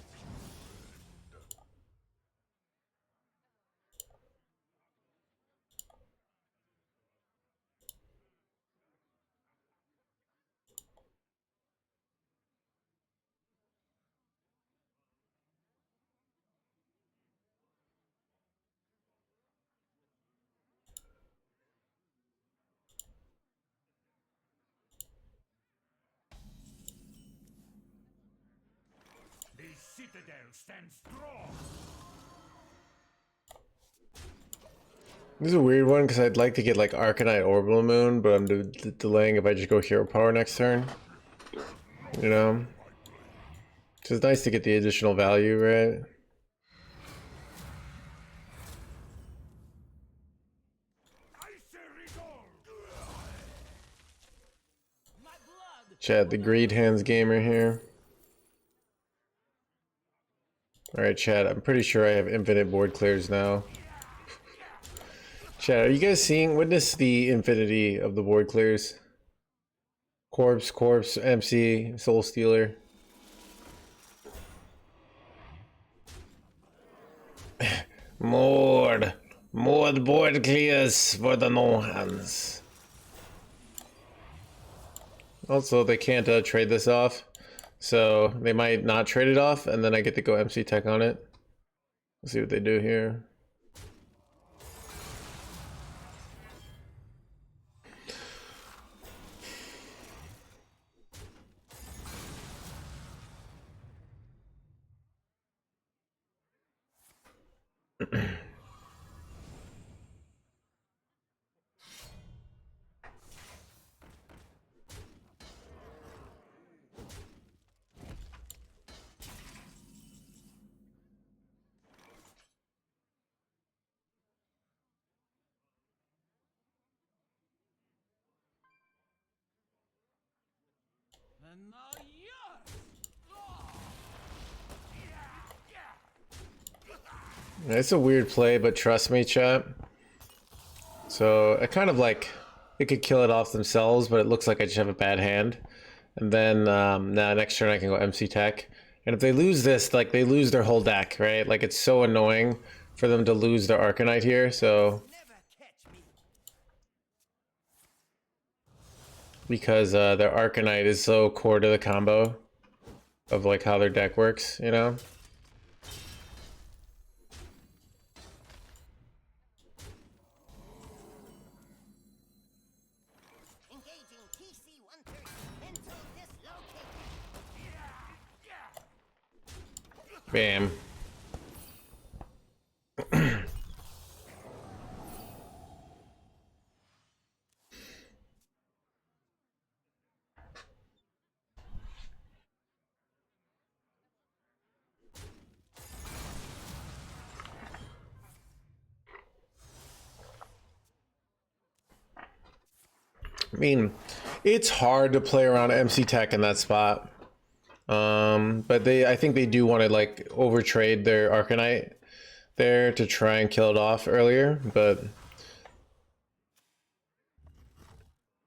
The citadel stands strong. This is a weird one because I'd like to get like Arcanite Orbital Moon, but I'm delaying if I just go Hero Power next turn. You know? So it's nice to get the additional value, right? My blood. Chad, the Greed Hands Gamer here. Alright, Chad, I'm pretty sure I have infinite board clears now. Chad, are you guys witness the infinity of the board clears? Corpse, MC, Soul Stealer. More board clears for the no-hands. Also, they can't trade this off, so they might not trade it off, and then I get to go MC Tech on it. Let's see what they do here. And now yours. It's a weird play, but trust me, chat. So I kind of like, it could kill it off themselves, but it looks like I just have a bad hand. And then now next turn I can go MC Tech. And if they lose this, like they lose their whole deck, right? Like it's so annoying for them to lose their Arcanite here, so. Because their Arcanite is so core to the combo of like how their deck works, you know? Engaging TC-130 until dislocated. Bam. I mean, it's hard to play around MC Tech in that spot. But I think they do want to like overtrade their Arcanite there to try and kill it off earlier, but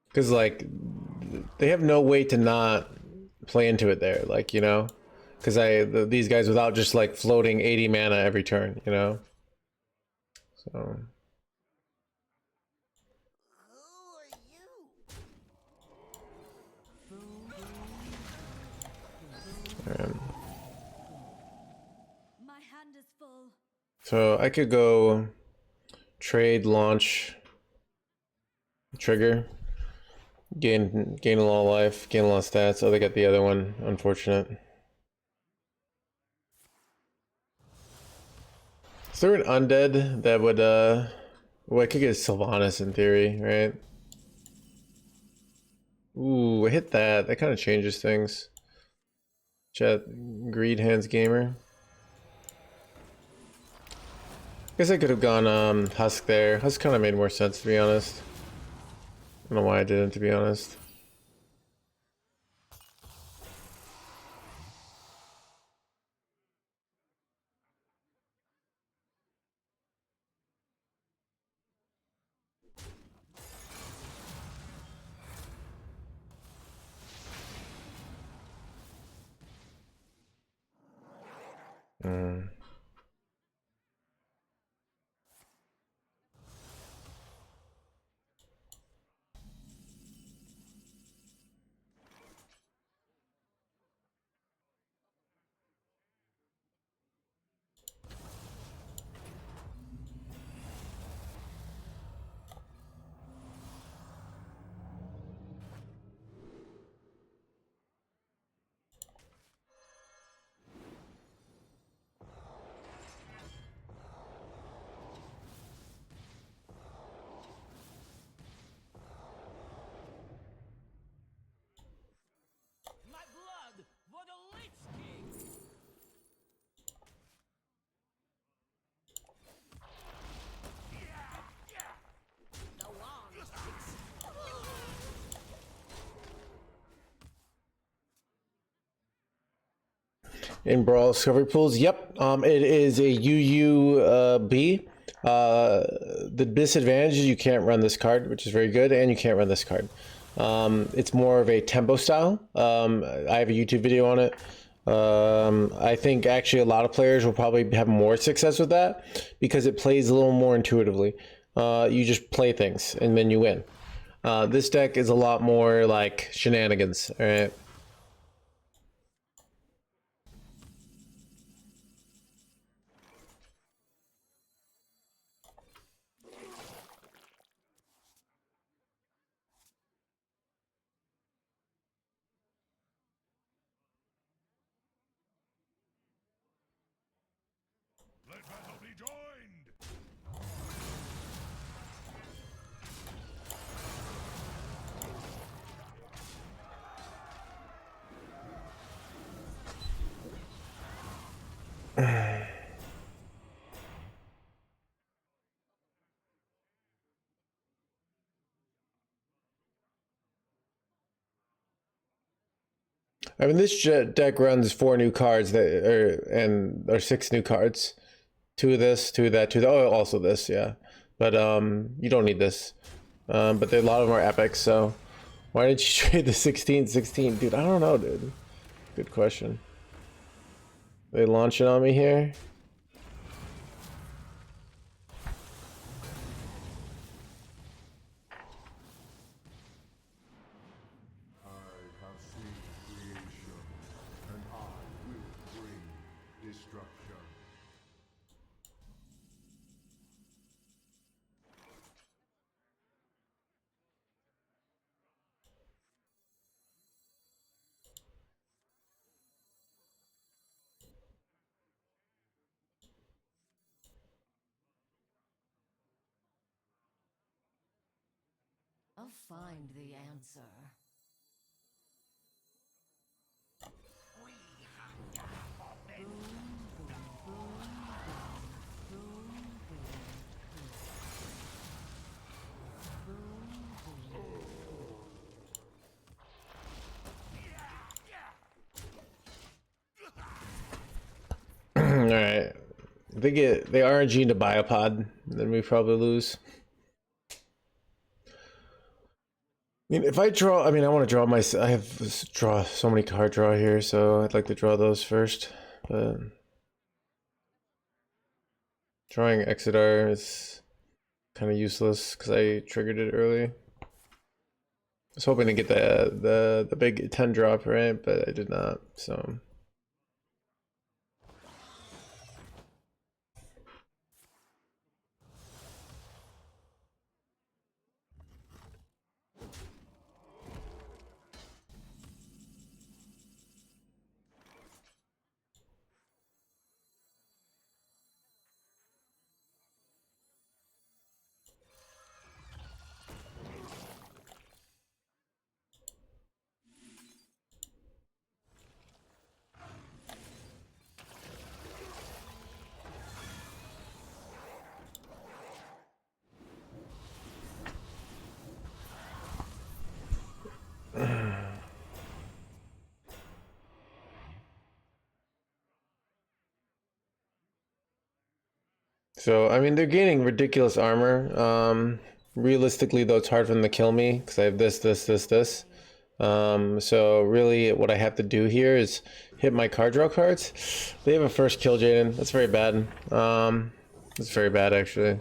because like they have no way to not play into it there, like, you know, because these guys without just like floating 80 mana every turn, you know, so. My hand is full. So I could go trade, launch, trigger, gain a lot of life, gain a lot of stats. Oh, they got the other one. Unfortunate. Is there an undead that would well, I could get Sylvanas in theory, right? Ooh, I hit that. That kind of changes things. Chat, Greed Hands Gamer. Guess I could have gone Husk there. Husk kind of made more sense, to be honest. I don't know why I didn't, to be honest. My blood for the Leech King! The wand. In Brawl Discovery Pools, yep. It is a UUB. The disadvantage is you can't run this card, which is very good, and you can't run this card. It's more of a tempo style. I have a YouTube video on it. I think actually a lot of players will probably have more success with that because it plays a little more intuitively. You just play things and then you win. This deck is a lot more like shenanigans, all right? Let battle be joined! I mean, this deck runs 4 new cards or 6 new cards. 2 of this, 2 of that, 2 of that. Oh, also this, yeah. But you don't need this. But a lot of them are epic, so why did you trade the 16-16? Dude, I don't know, dude. Good question. They launching on me here? I have seen creation, and I will bring destruction. I'll find the answer. Alright. They RNG into Biopod, then we probably lose. I mean, if I draw, I mean, I want to draw I have draw so many card draw here, so I'd like to draw those first. But drawing Exodar is kind of useless because I triggered it early. I was hoping to get the big 10 drop, right? But I did not, so. So, I mean, they're gaining ridiculous armor. Realistically, though, it's hard for them to kill me because I have this. So really what I have to do here is hit my card draw cards. They have a first kill, Jaden. That's very bad. That's very bad actually.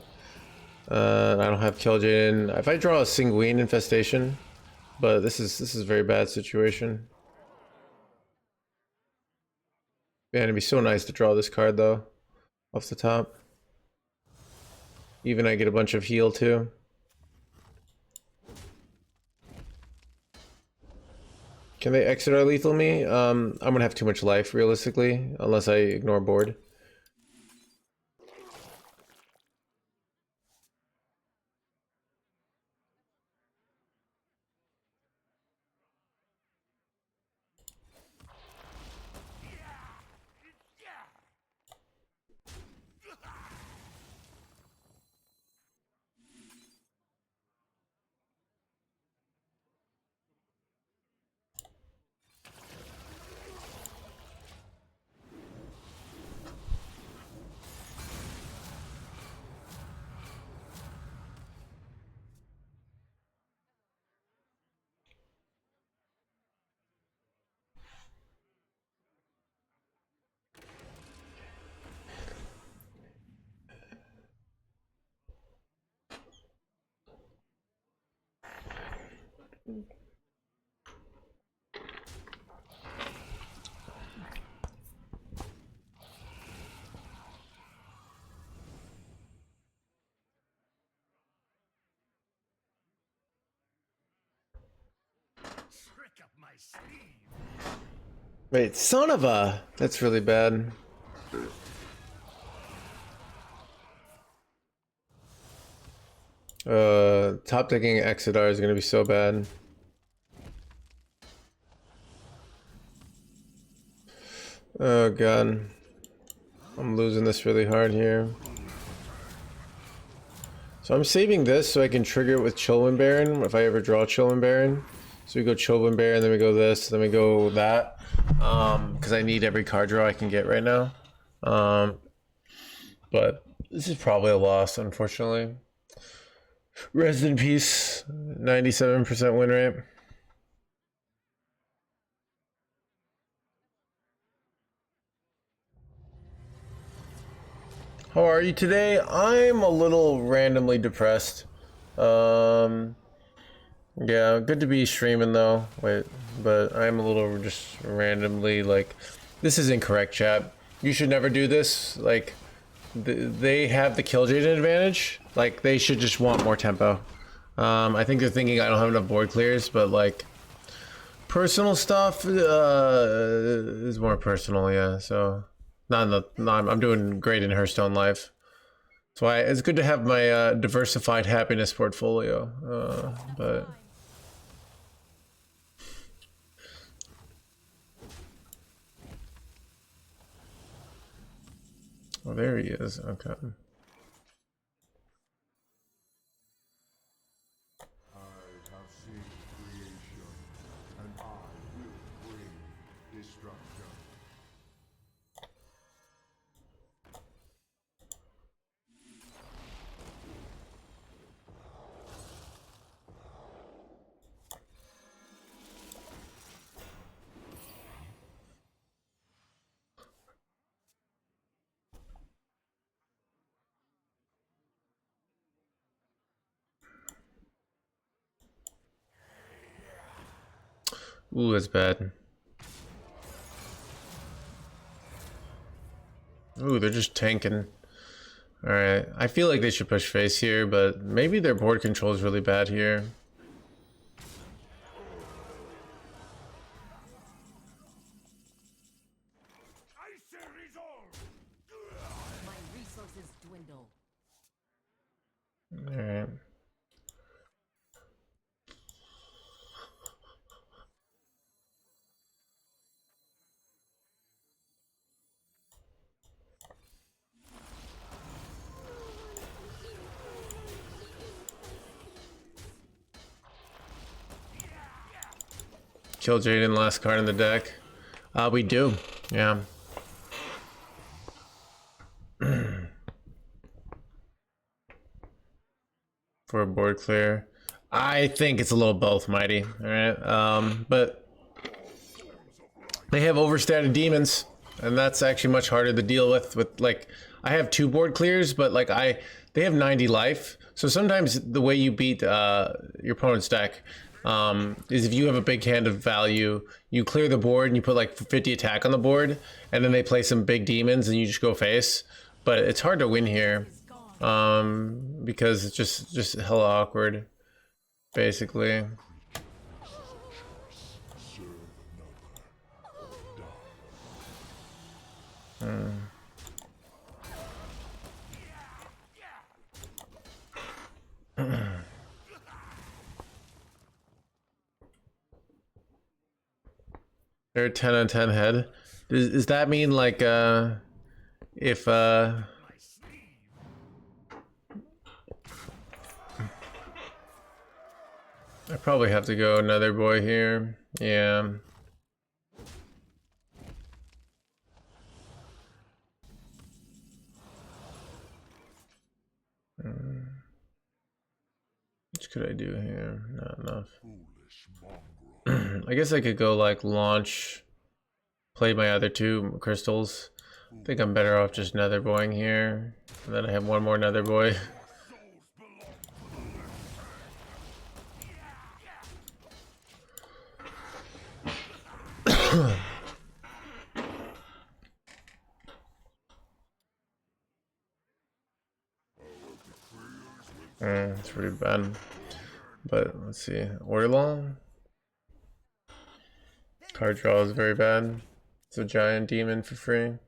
I don't have kill, Jaden. If I draw a Sanguine Infestation, but this is a very bad situation. Man, it'd be so nice to draw this card though, off the top. Even I get a bunch of heal too. Can they exit our lethal me? I'm gonna have too much life realistically, unless I ignore board. Trick up my sleeve. Wait, son of a... That's really bad. Top decking Exodar is gonna be so bad. Oh god. I'm losing this really hard here. So I'm saving this so I can trigger it with Chillwind Baron if I ever draw Chillwind Baron. So we go Chillwind Baron, then we go this, then we go that. Because I need every card draw I can get right now. But this is probably a loss, unfortunately. Rest in peace, 97% win rate. How are you today? I'm a little randomly depressed. Yeah, good to be streaming though. Wait, but I'm a little just randomly like, this is incorrect, chat. You should never do this. Like, they have the kill Jaden advantage. Like, they should just want more tempo. I think they're thinking I don't have enough board clears, but like, personal stuff is more personal, yeah. So, I'm doing great in Hearthstone life. That's why it's good to have my diversified happiness portfolio. But. Oh, there he is. Okay. I have seen creation, and I will bring destruction. Ooh, that's bad. Ooh, they're just tanking. Alright, I feel like they should push face here, but maybe their board control is really bad here. My resources dwindle. Alright. Kill Jaden, last card in the deck. We do, yeah. For a board clear. I think it's a little both, Mighty. All right, but they have overstated demons, and that's actually much harder to deal with. With like, I have 2 board clears, but like they have 90 life. So sometimes the way you beat your opponent's deck is if you have a big hand of value, you clear the board and you put like 50 attack on the board, and then they play some big demons and you just go face. But it's hard to win here because it's just hella awkward, basically. They're 10 on 10 head. Does that mean like if I probably have to go another boy here. Yeah. What could I do here? Not enough. I guess I could go like launch, play my other 2 crystals. I think I'm better off just nether boying here. And then I have 1 more nether boy. It's pretty bad. But let's see. Orlong? Card draw is very bad. It's a giant demon for free.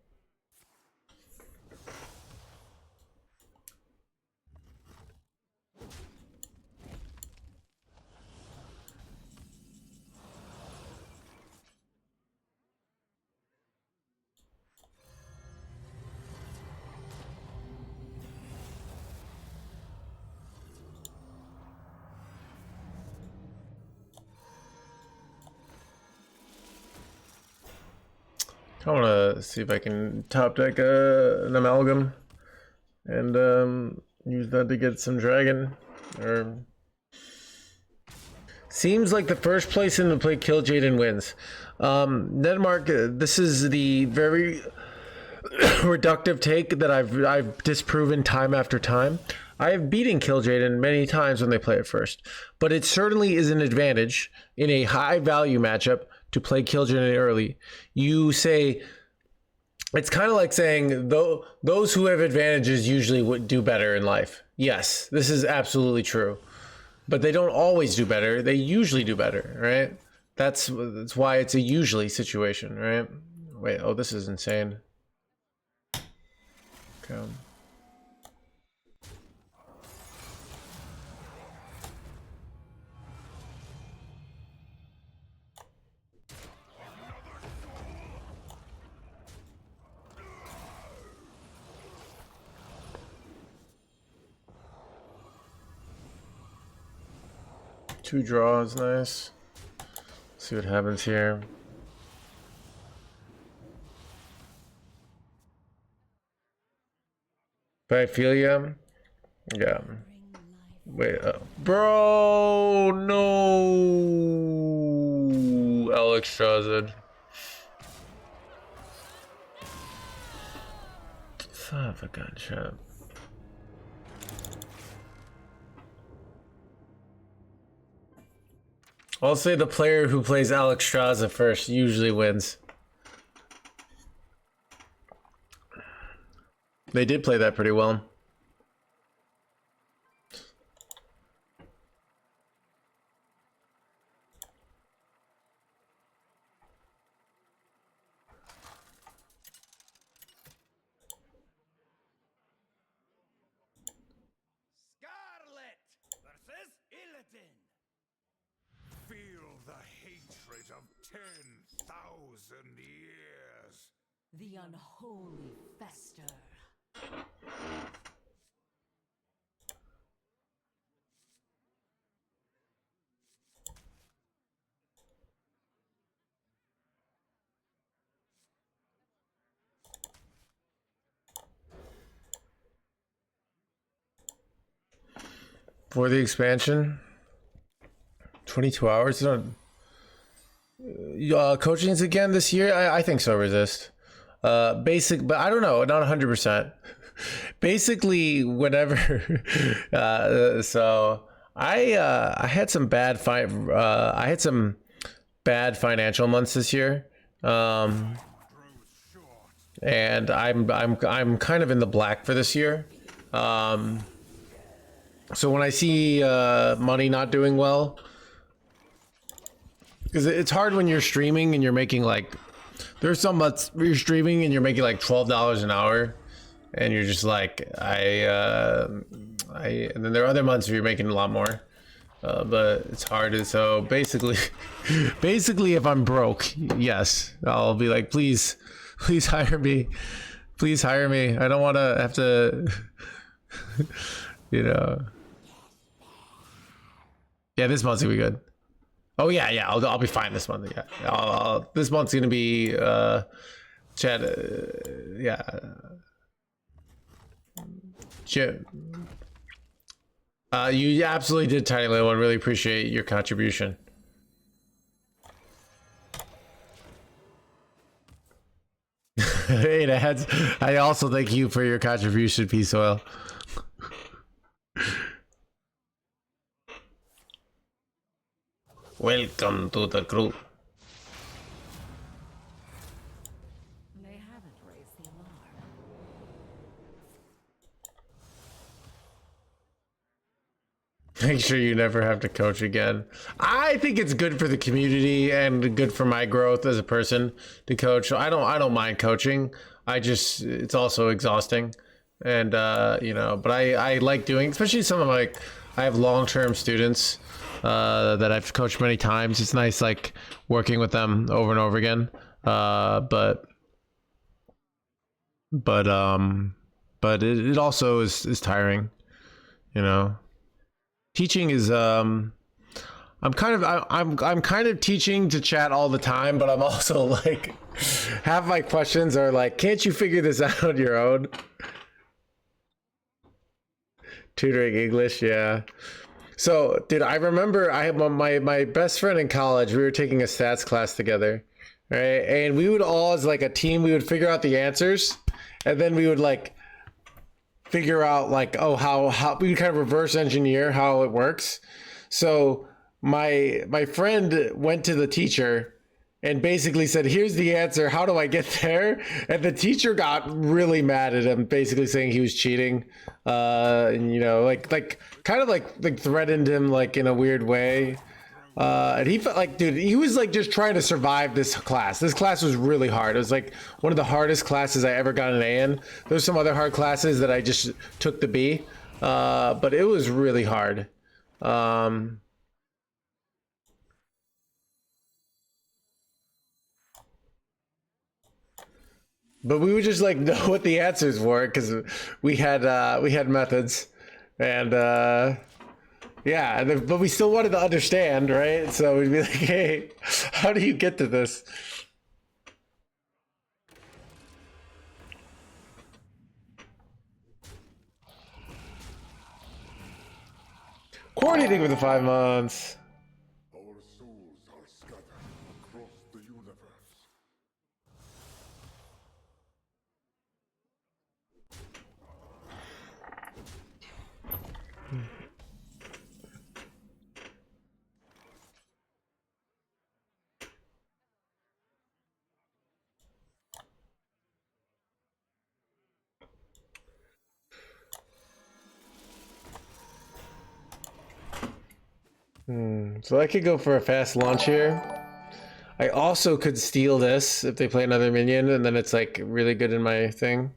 I want to see if I can top deck an amalgam and use that to get some dragon. Or seems like the first place in to play Kill Jaden wins. Netmark, this is the very reductive take that I've disproven time after time. I have beaten Kill Jaden many times when they play it first, but it certainly is an advantage in a high value matchup to play Kill Jaden early. You say, it's kind of like saying those who have advantages usually would do better in life. Yes, this is absolutely true, but they don't always do better. They usually do better, right? That's why it's a usually situation, right? Wait, oh, this is insane. Okay. Two draws, nice. See what happens here. But I feel ya. Yeah. Wait, bro, no. Alex Shazad. Son of a gunshot. I'll say the player who plays Alex Straza first usually wins. They did play that pretty well. Scarlet versus Illidan. Feel the hatred of 10,000 years. The unholy fester. For the expansion. 22 hours. Coachings again this year? I think so. Resist. Basic, but I don't know. Not 100%. Basically, whenever. So I had some bad financial months this year. And I'm kind of in the black for this year. So when I see money not doing well, because it's hard when you're streaming and you're making like, there's some months where you're streaming and you're making like $12 an hour, and you're just like, and then there are other months where you're making a lot more, but it's hard. So basically, if I'm broke, yes, I'll be like, please hire me. Please hire me. I don't want to have to, you know. Yeah, this month's gonna be good. Oh yeah, I'll be fine this month. Yeah, this month's gonna be Chad. Yeah, Jim. You absolutely did, Tiny Little One. Really appreciate your contribution. Hey, Dads. I also thank you for your contribution, Peace Oil. Welcome to the crew. They haven't raised the alarm. Make sure you never have to coach again. I think it's good for the community and good for my growth as a person to coach. I don't mind coaching. It's also exhausting, and you know. But I like doing, especially some of I have long-term students that I've coached many times. It's nice like working with them over and over again. But it also is tiring, you know. Teaching is I'm kind of teaching to chat all the time, but I'm also like, half my questions are like, can't you figure this out on your own? Tutoring English, yeah. So, dude, I remember I had my best friend in college. We were taking a stats class together, right? And we would all, as like a team, we would figure out the answers, and then we would like figure out like, oh, how we would kind of reverse engineer how it works. So my friend went to the teacher and basically said, here's the answer, how do I get there? And the teacher got really mad at him, basically saying he was cheating, and you know, like kind of like threatened him like in a weird way. And he felt like, dude, he was like just trying to survive this class. This class was really hard. It was like one of the hardest classes I ever got an A in. There's some other hard classes that I just took the B, but it was really hard. But we would just like know what the answers were because we had methods, and yeah, but we still wanted to understand, right? So we'd be like, hey, how do you get to this? Coordinating with the 5 months. Our souls are scattered across the universe. So I could go for a fast launch here. I also could steal this if they play another minion, and then it's like really good in my thing.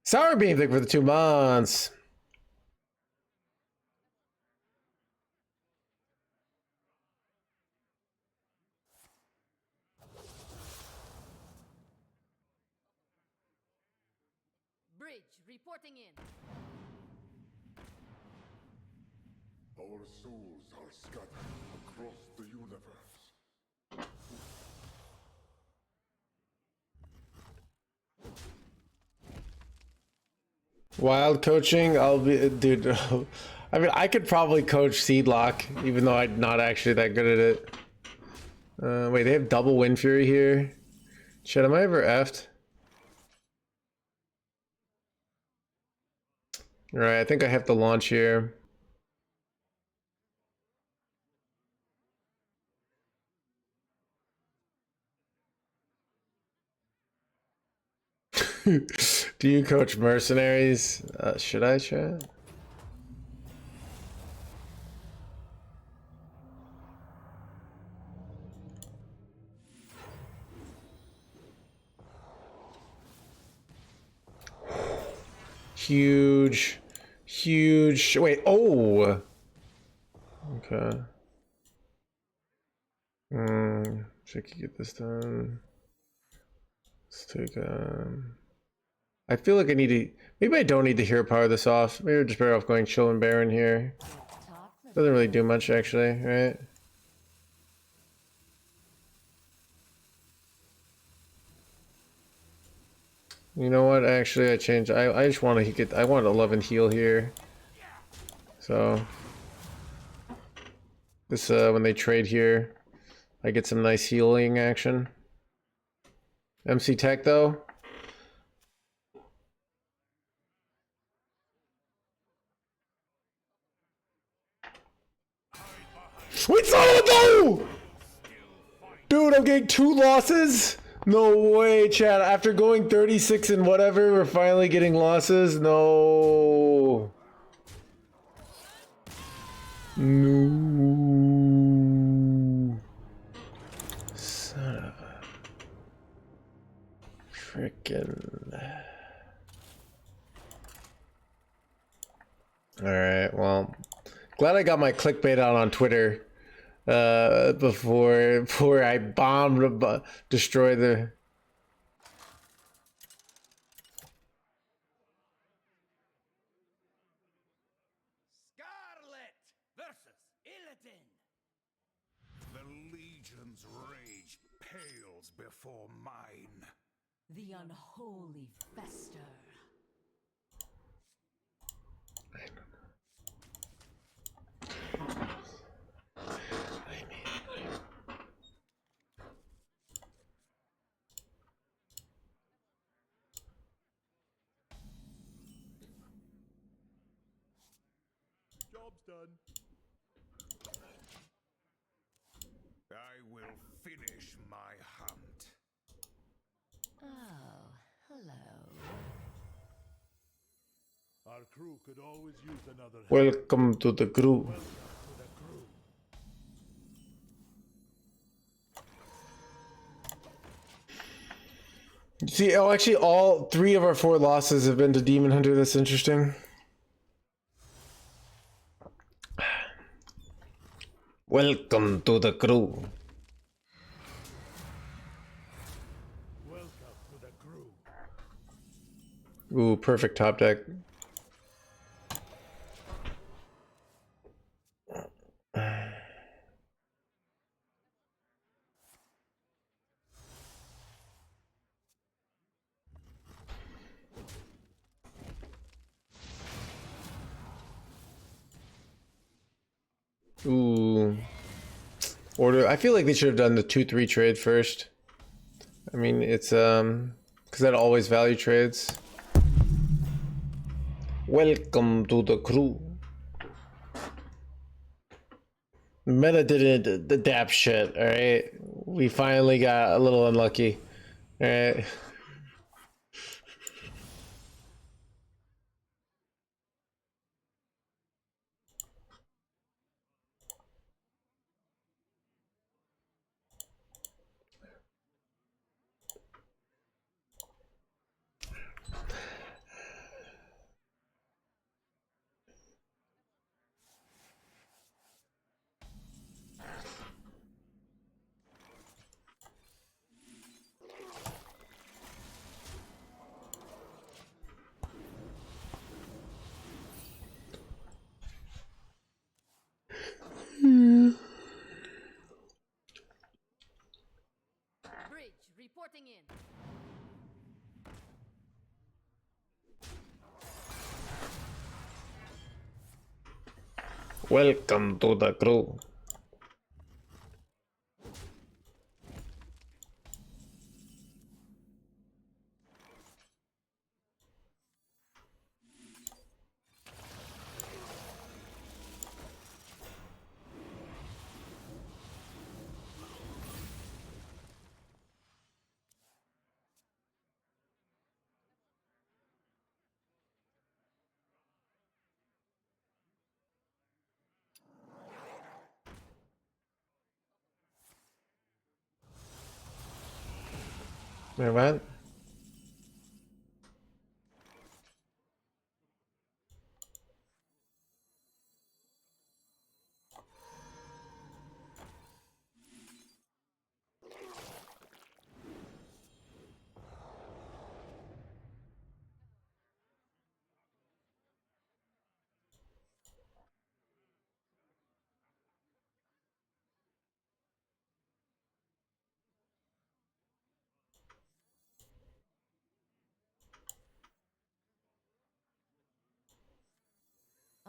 Sour bean thing for the 2 months. Bridge reporting in. Our souls are scattered across the universe. Wild coaching, I'll be, dude. I mean, I could probably coach Seedlock, even though I'm not actually that good at it. Wait, they have double Wind Fury here. Shit, am I ever effed? Alright, I think I have to launch here. Do you coach mercenaries? Should I, chat? Huge. Huge. Wait, oh! Okay. So I could get this done. Let's take, I feel like I need to... Maybe I don't need to hero power this off. Maybe I'm just better off going Chill and Baron here. Doesn't really do much, actually, right? You know what? Actually, I changed. I just want to get... I want 11 heal here. So... This, when they trade here, I get some nice healing action. MC Tech, though. Wait, no! Dude, I'm getting 2 losses? No way, Chad. After going 36 and whatever, we're finally getting losses? No. No. Son of a... Frickin'... Alright, well... Glad I got my clickbait out on Twitter. Before I bombed, destroy the... Scarlet versus Illidan. The Legion's rage pales before mine. The unholy fester. Job's done. I will finish my hunt. Oh, hello. Our crew could always use another hand. Welcome to the crew. Welcome to the crew. See, oh, actually, all 3 of our 4 losses have been to Demon Hunter. That's interesting. Welcome to the crew. Welcome to the crew. Ooh, perfect top deck. Ooh. Order. I feel like they should have done the 2-3 trade first. I mean, it's because that always value trades. Welcome to the crew. Meta didn't adapt shit, alright? We finally got a little unlucky. Alright. Bridge reporting in. Welcome to the crew. Wait, what?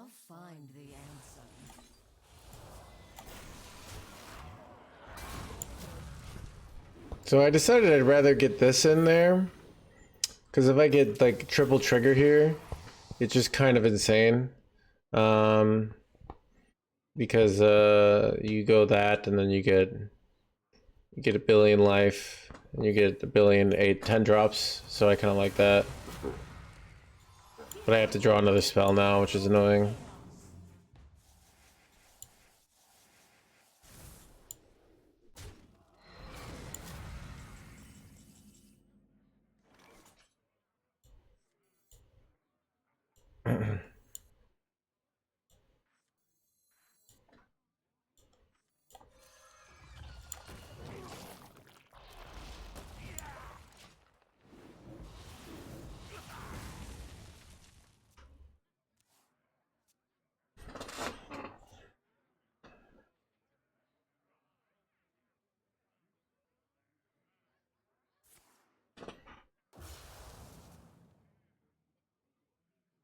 I'll find the answer. So I decided I'd rather get this in there, because if I get like triple trigger here, it's just kind of insane. Because you go that, and then you get a billion life, and you get a billion 10 drops. So I kind of like that, but I have to draw another spell now, which is annoying.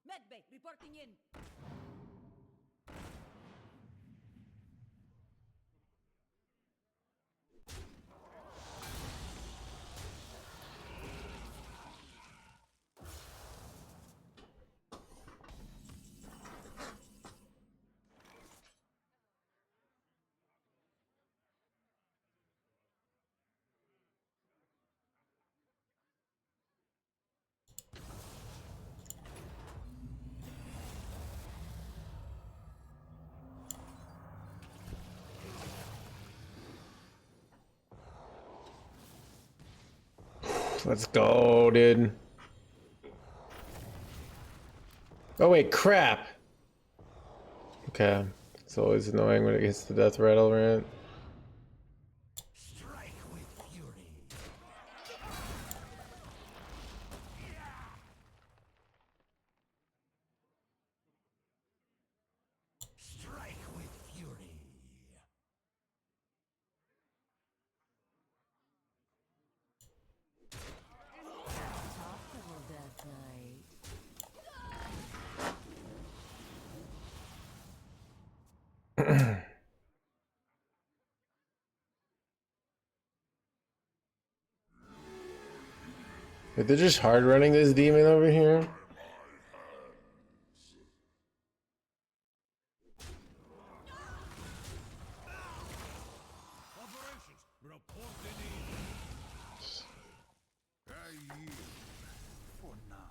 Medbay reporting in. Let's go, dude. Oh wait, crap. Okay, it's always annoying when it gets the death rattle, right? Strike with fury. Strike with fury. Topical Death Knight. Wait, they're just hard running this demon over here. Operations reporting in. I yield for now.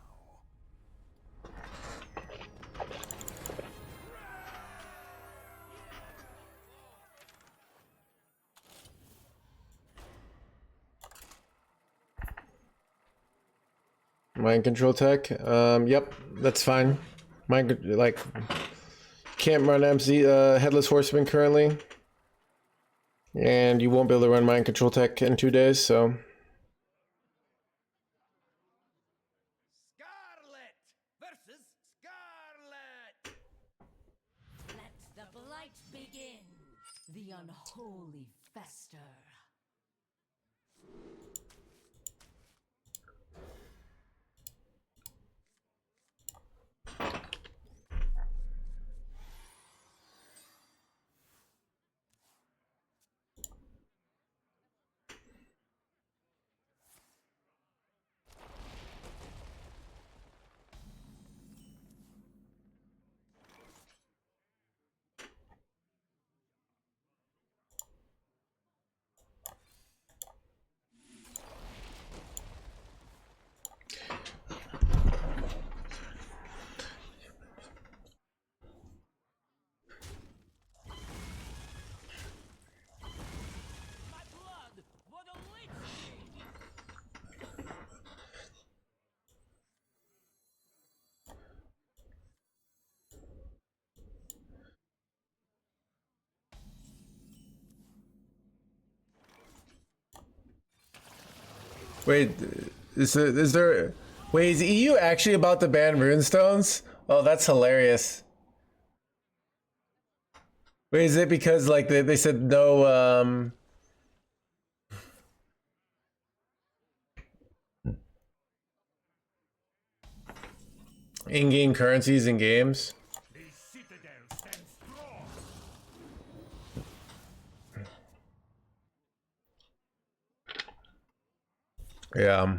Mind control tech. Yep, that's fine. Like, can't run MC Headless Horseman currently, and you won't be able to run mind control tech in 2 days. So Scarlet versus Scarlet. Let the blight begin. The unholy fester. Wait, is there? Wait, is EU actually about to ban runestones? Oh, that's hilarious. Wait, is it because like they said no? In-game currencies in games. The citadel stands strong. Yeah.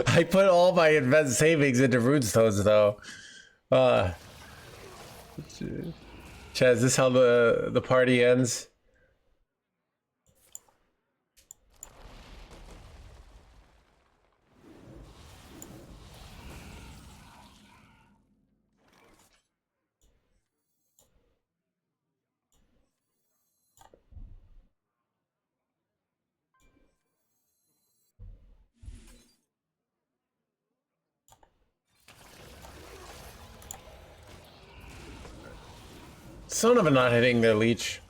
I put all my invest savings into runestones though. Chad, is this how the party ends? Son of a not hitting their leech.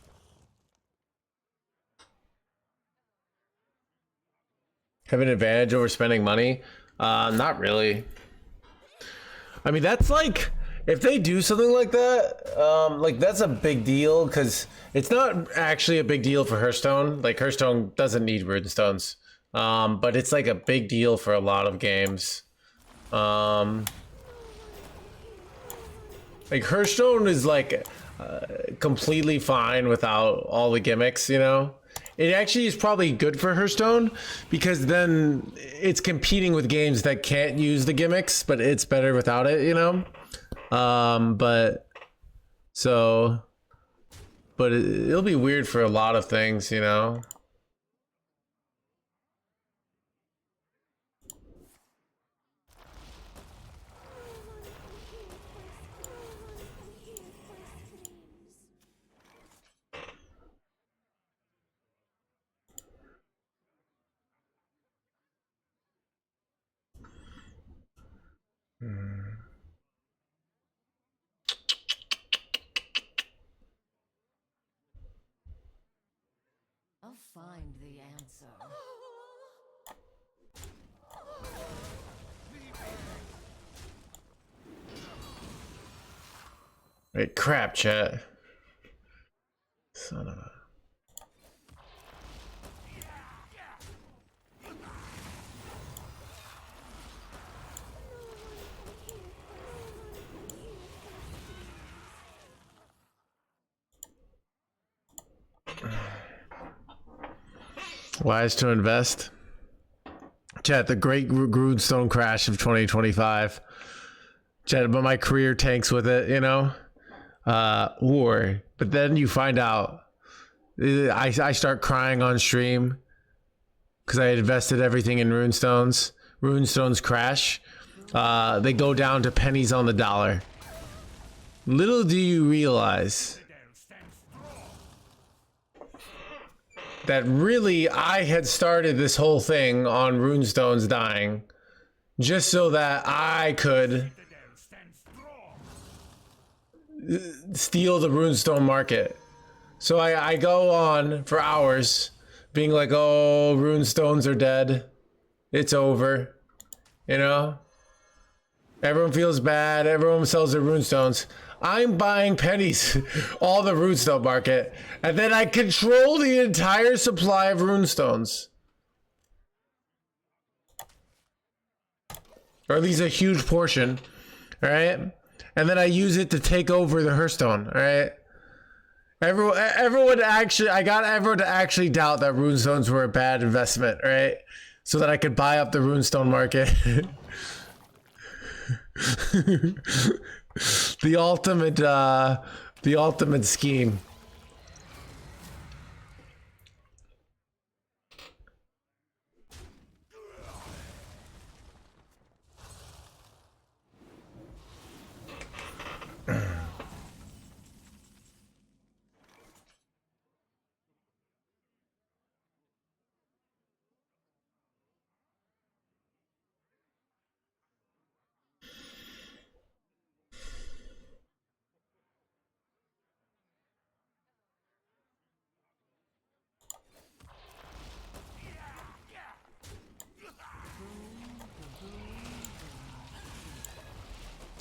Have an advantage over spending money? Not really. I mean, that's like, if they do something like that, like that's a big deal because it's not actually a big deal for Hearthstone. Like Hearthstone doesn't need runestones, but it's like a big deal for a lot of games. Like Hearthstone is like completely fine without all the gimmicks, you know? It actually is probably good for Hearthstone because then it's competing with games that can't use the gimmicks, but it's better without it, you know? But it'll be weird for a lot of things, you know? I'll find the answer. Wait, crap, chat. Son of a... Wise to invest. Chat, the great Runestone crash of 2025. Chat, but my career tanks with it, you know? But then you find out, I start crying on stream because I invested everything in runestones. Runestones crash. They go down to pennies on the dollar. Little do you realize that really I had started this whole thing on runestones dying just so that I could steal the runestone market. So I go on for hours being like, oh, runestones are dead. It's over. You know? Everyone feels bad. Everyone sells their runestones. I'm buying pennies, all the runestone market, and then I control the entire supply of runestones. Or at least a huge portion, all right? And then I use it to take over the Hearthstone, all right? Everyone actually, I got everyone to actually doubt that runestones were a bad investment, right? So that I could buy up the runestone market. The ultimate scheme.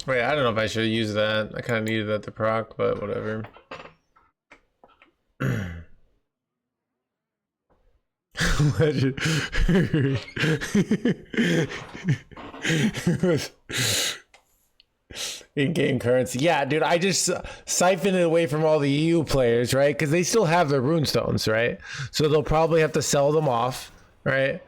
Wait, I don't know if I should use that. I kind of needed that to proc, but whatever. Legend. In-game currency. Yeah, dude, I just siphoned it away from all the EU players, right? Because they still have their runestones, right? So they'll probably have to sell them off, right?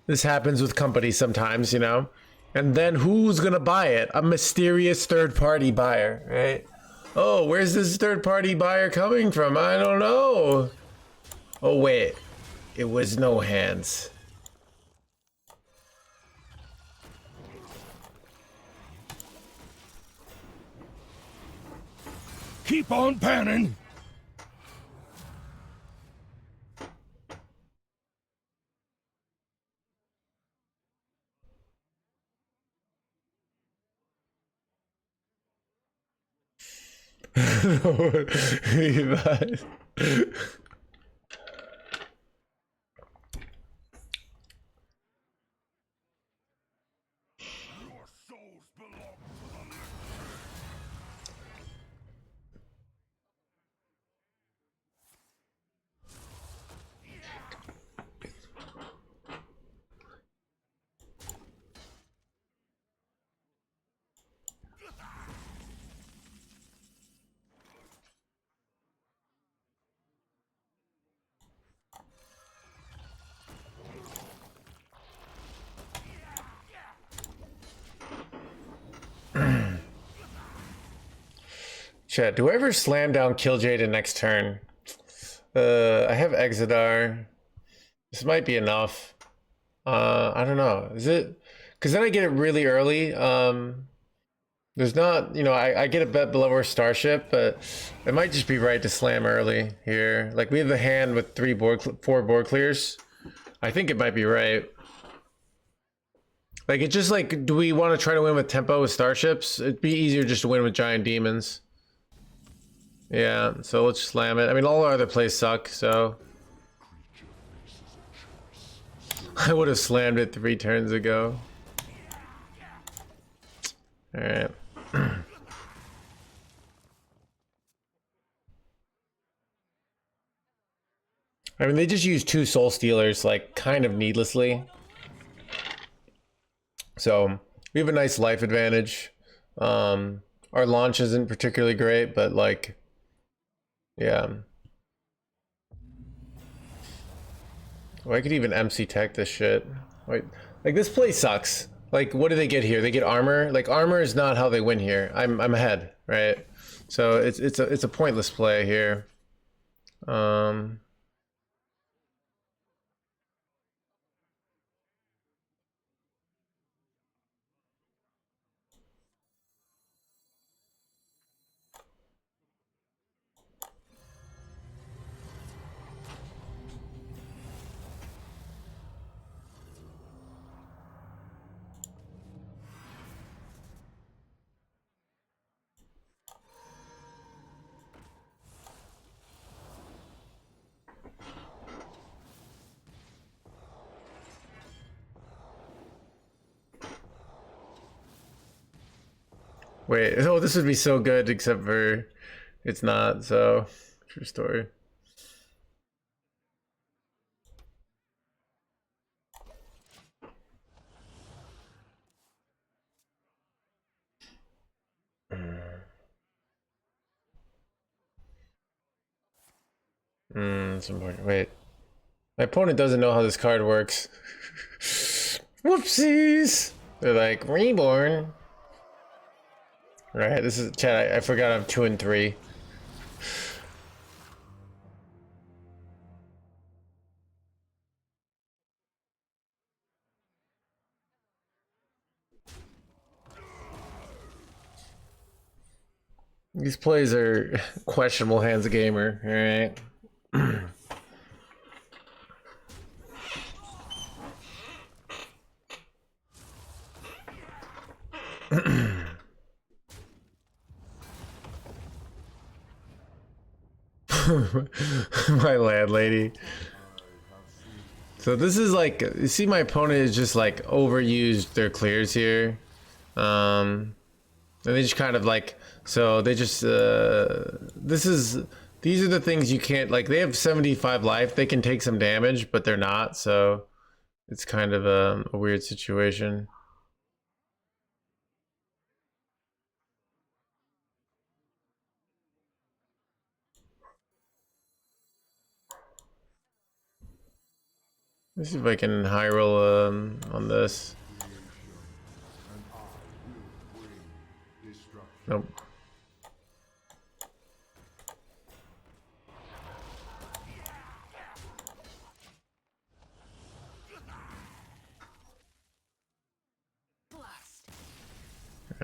This happens with companies sometimes, you know? And then who's gonna buy it? A mysterious third-party buyer, right? Oh, where's this third-party buyer coming from? I don't know. Oh, wait. It was No Hands. Keep on panning. Your souls belong to the Chat, do I ever slam down Killjoy next turn? I have Exodar. This might be enough. I don't know. Is it? Because then I get it really early. There's not, you know, I get a bet below our Starship, but it might just be right to slam early here. Like, we have the hand with 4 board clears. I think it might be right. Like, it's just like, do we want to try to win with tempo with Starships? It'd be easier just to win with Giant Demons. Yeah, so let's slam it. I mean, all our other plays suck, so... I would have slammed it 3 turns ago. Alright. I mean, they just use 2 Soul Stealers, like, kind of needlessly. So, we have a nice life advantage. Our launch isn't particularly great, but, like... Yeah. Well, I could even MC tech this shit. Wait, like, this play sucks. Like, what do they get here? They get armor. Like, armor is not how they win here. I'm ahead, right? So it's a pointless play here. Wait, oh, this would be so good, except for it's not, so true story. It's important. Wait. My opponent doesn't know how this card works. Whoopsies! They're like, reborn. Right, this is chat. I forgot I'm 2 and 3. These plays are questionable hands of gamer, alright? My landlady. So this is like, you see my opponent is just like overused their clears here. And they just kind of like, so they just, these are the things you can't, like, they have 75 life, they can take some damage, but they're not, so it's kind of a weird situation. Let's see if I can high roll on this. Nope.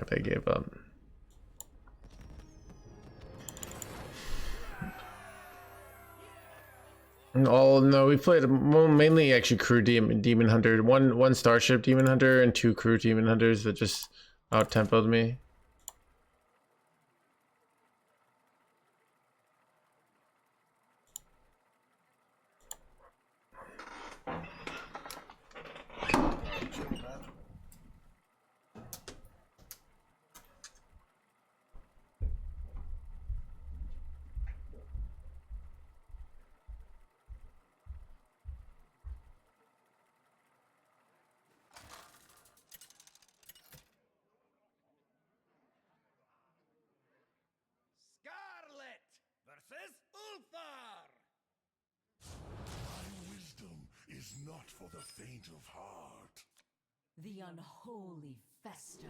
They gave up. Oh no, we played mainly actually crew demon hunter, one starship demon hunter and 2 crew demon hunters that just out tempoed me. Scarlet versus Ulthar. My wisdom is not for the faint of heart. The unholy fester.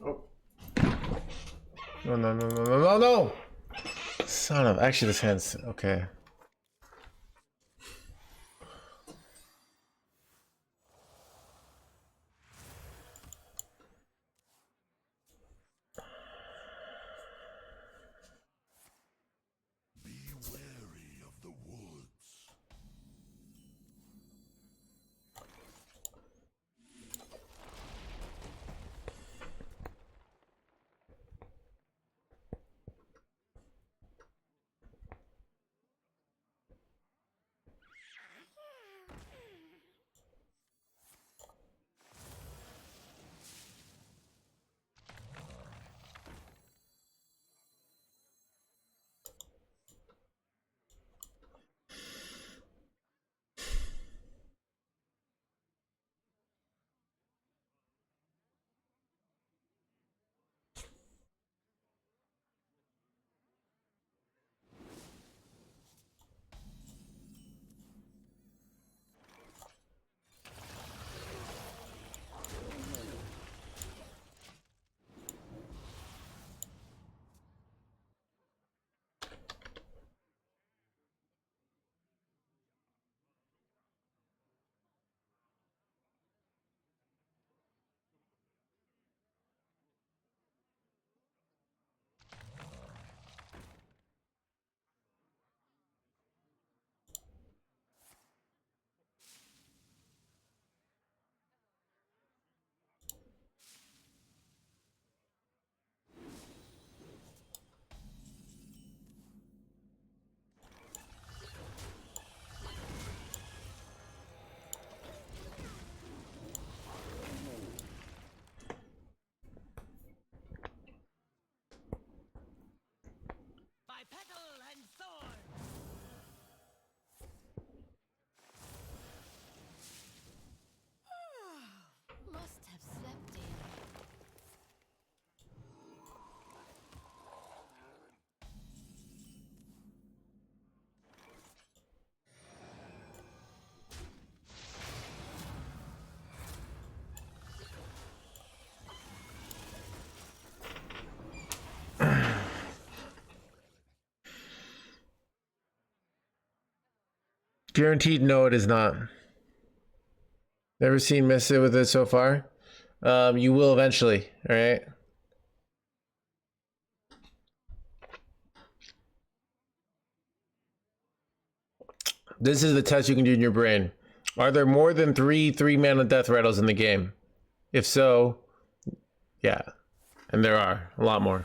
Oh. No, no, no, no, no, no, no! Son of, actually this hand's, okay. Be wary of the woods. Guaranteed, no, it is not. Never seen miss it with it so far. You will eventually, all right? This is the test you can do in your brain. Are there more than three mana death rattles in the game? If so, yeah. And there are a lot more.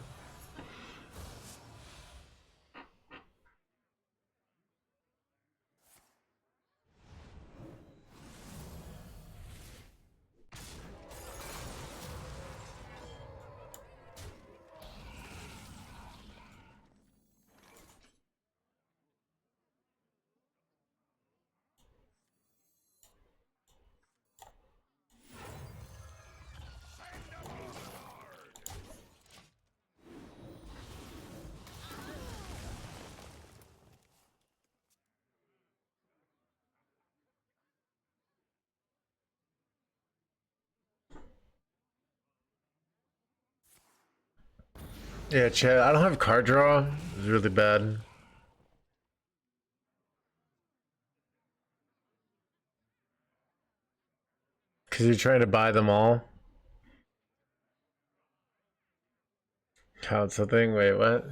Yeah, chat, I don't have card draw. It's really bad. Because you're trying to buy them all. Count something? Wait, what?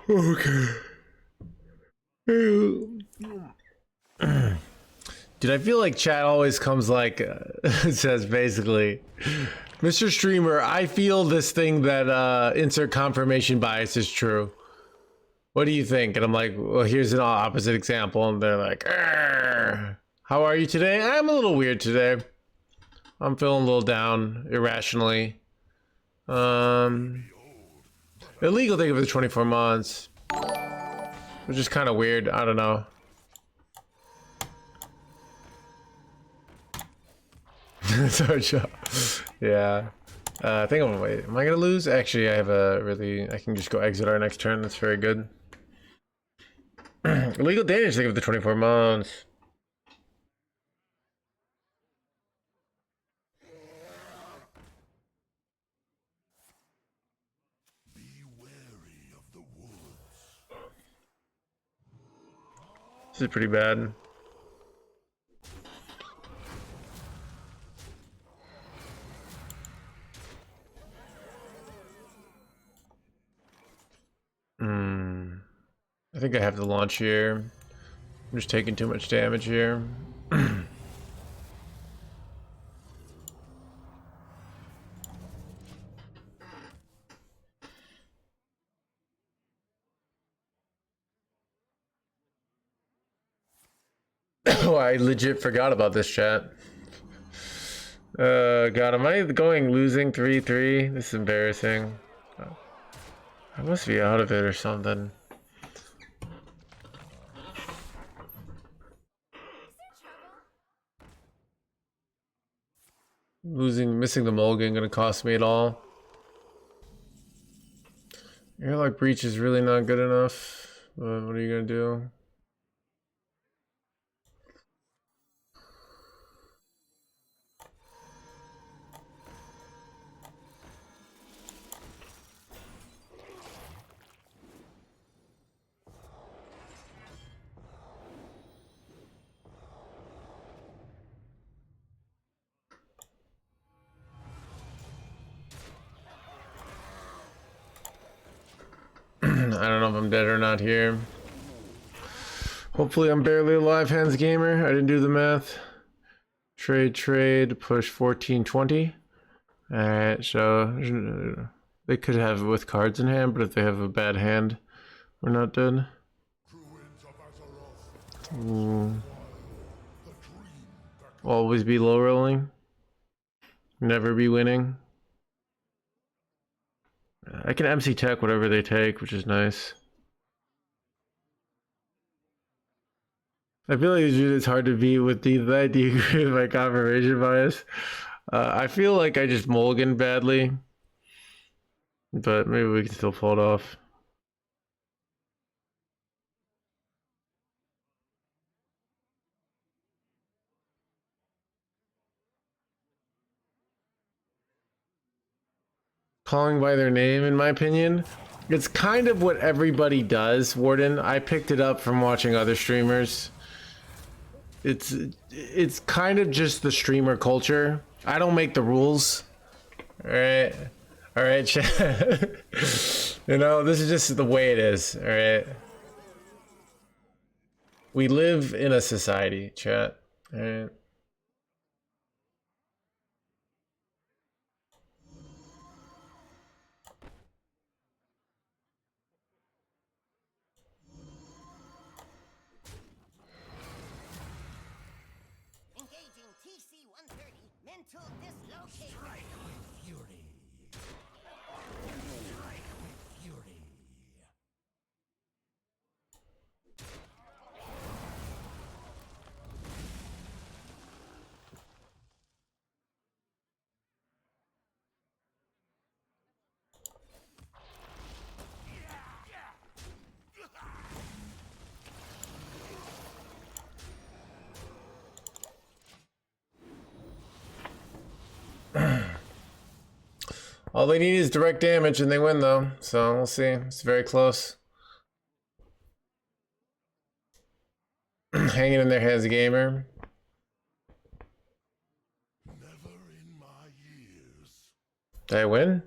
Okay. Dude, I feel like chat always comes like, it says basically, Mr. Streamer, I feel this thing that insert confirmation bias is true. What do you think? And I'm like, well, here's an opposite example. And they're like, "Arr. How are you today? I'm a little weird today. I'm feeling a little down irrationally. Illegal thing for the 24 months. Which is kind of weird. I don't know. Sorry, Joe. Yeah. I think I'm gonna wait. Am I gonna lose? Actually, I have a really. I can just go exit our next turn. That's very good. Illegal damage thing of the 24 months. This is pretty bad. I think I have the launch here. I'm just taking too much damage here. Oh, I legit forgot about this chat. God, am I losing 3-3? This is embarrassing. I must be out of it or something. Missing the mulligan gonna cost me at all. Airlock breach is really not good enough. What are you gonna do? I don't know if I'm dead or not here. Hopefully I'm barely alive, NoHandsGamer. I didn't do the math. Trade, push 14-20. Alright, so they could have it with cards in hand, but if they have a bad hand, we're not dead. Ooh. Always be low rolling. Never be winning. I can MC tech whatever they take, which is nice. I feel like it's hard to beat with these. Do you agree with my confirmation bias? I feel like I just mulligan badly, but maybe we can still pull it off. Calling by their name, in my opinion. It's kind of what everybody does, Warden. I picked it up from watching other streamers. It's kind of just the streamer culture. I don't make the rules. All right, chat. You know, this is just the way it is. All right. We live in a society, chat. All right. Engaging TC-130, mental dislocation. Strike with fury. Strike with fury. All they need is direct damage and they win though. So we'll see. It's very close. Hanging in their hands, gamer. Never in my years. Did I win?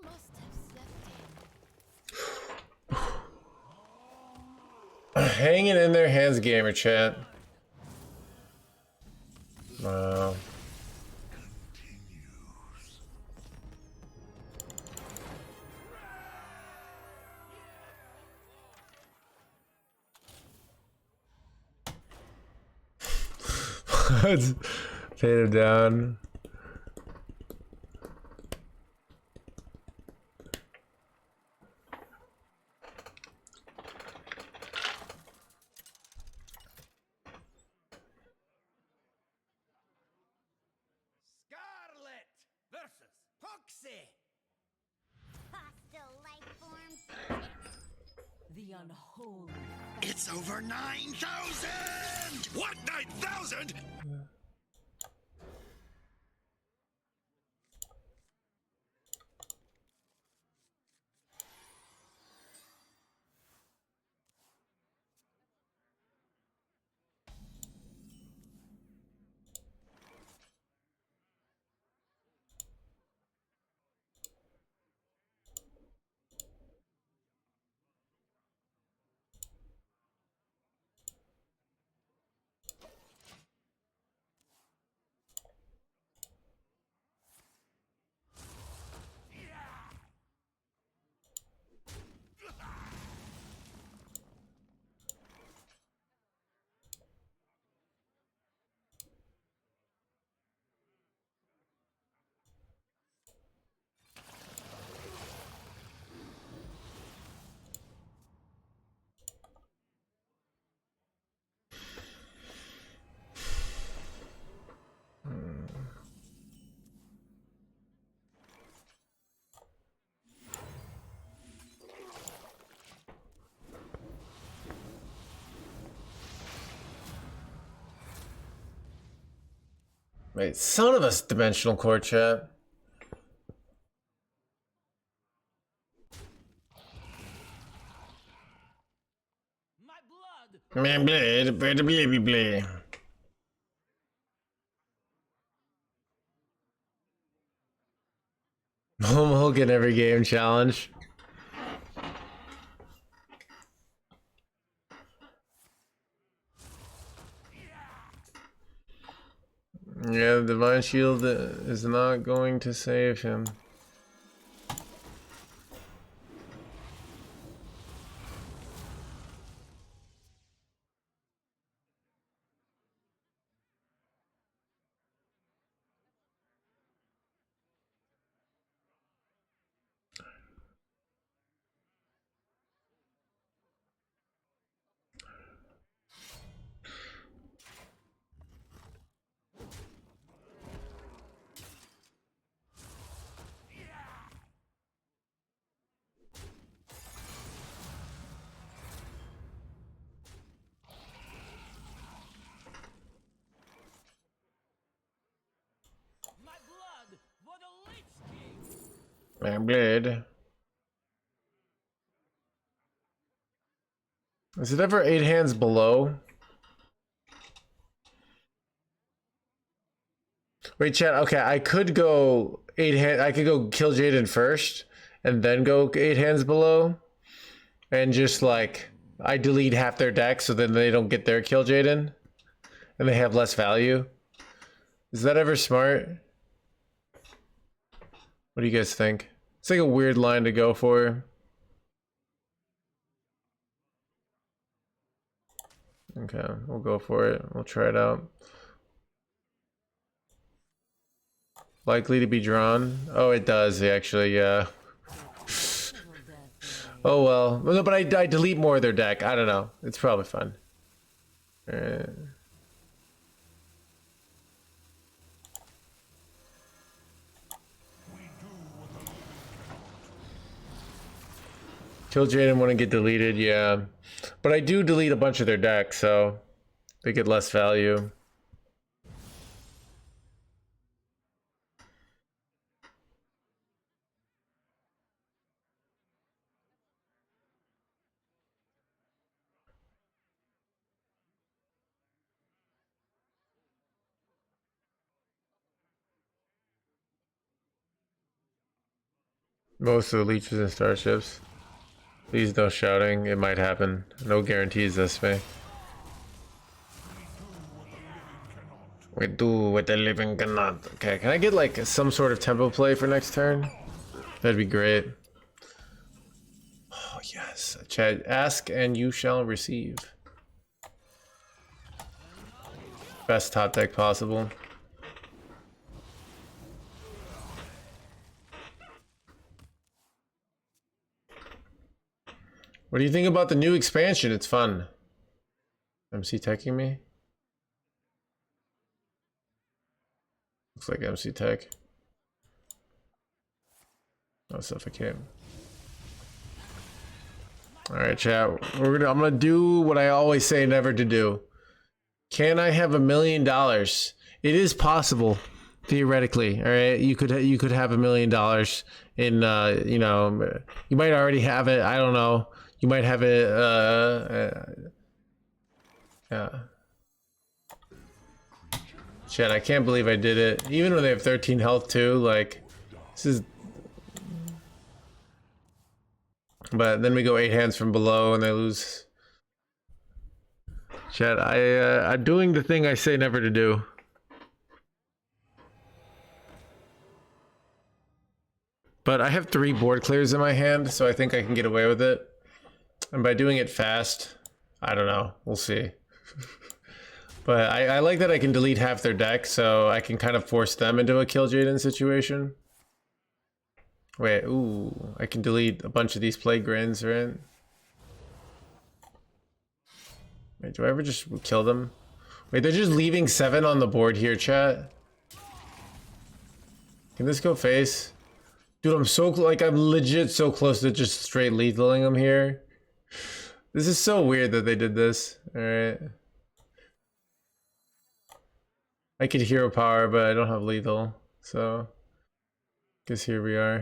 Must have slept in. Hanging in their hands, gamer chat. Wow. Let's fade him down. Scarlet versus Foxy. Hostile life forms. The unholy. It's over 9,000! What, 9,000? Wait, son of a dimensional core chat. My blood. Bleh. Hogan every game challenge. Yeah, the Divine Shield is not going to save him. Man, blade. Is it ever 8 hands below? Wait, chat. Okay, I could go 8 hand. I could go kill Jaden first, and then go 8 hands below, and just like I delete half their deck, so then they don't get their kill Jaden, and they have less value. Is that ever smart? What do you guys think? It's like a weird line to go for. Okay, we'll go for it. We'll try it out. Likely to be drawn. Oh, it does actually. Yeah. Oh well. No, but I delete more of their deck. I don't know. It's probably fun. Kill Jaden wouldn't get deleted, yeah. But I do delete a bunch of their decks, so they get less value. Most of the leeches and starships. Please no shouting, it might happen. No guarantees this way. We do what the living cannot. Okay, can I get like some sort of tempo play for next turn? That'd be great. Oh yes. Chat, ask and you shall receive. Best top deck possible. What do you think about the new expansion? It's fun. MC teching me? Looks like MC tech. Oh, suffocate. Alright, chat. I'm gonna do what I always say never to do. Can I have $1 million? It is possible, theoretically. Alright, you could have $1 million in you know, you might already have it, I don't know. You might have it, yeah. Shit, I can't believe I did it. Even when they have 13 health too, like, this is... But then we go 8 hands from below and they lose. Chat, I'm doing the thing I say never to do. But I have 3 board clears in my hand, so I think I can get away with it. And by doing it fast, I don't know. We'll see. But I like that I can delete half their deck, so I can kind of force them into a kill Jaden situation. Wait, ooh. I can delete a bunch of these Plague Grins, right? Wait, do I ever just kill them? Wait, they're just leaving 7 on the board here, chat. Can this go face? Dude, I'm so like I'm legit so close to just straight lethaling them here. This is so weird that they did this. All right. I could hero power, but I don't have lethal, so guess here we are.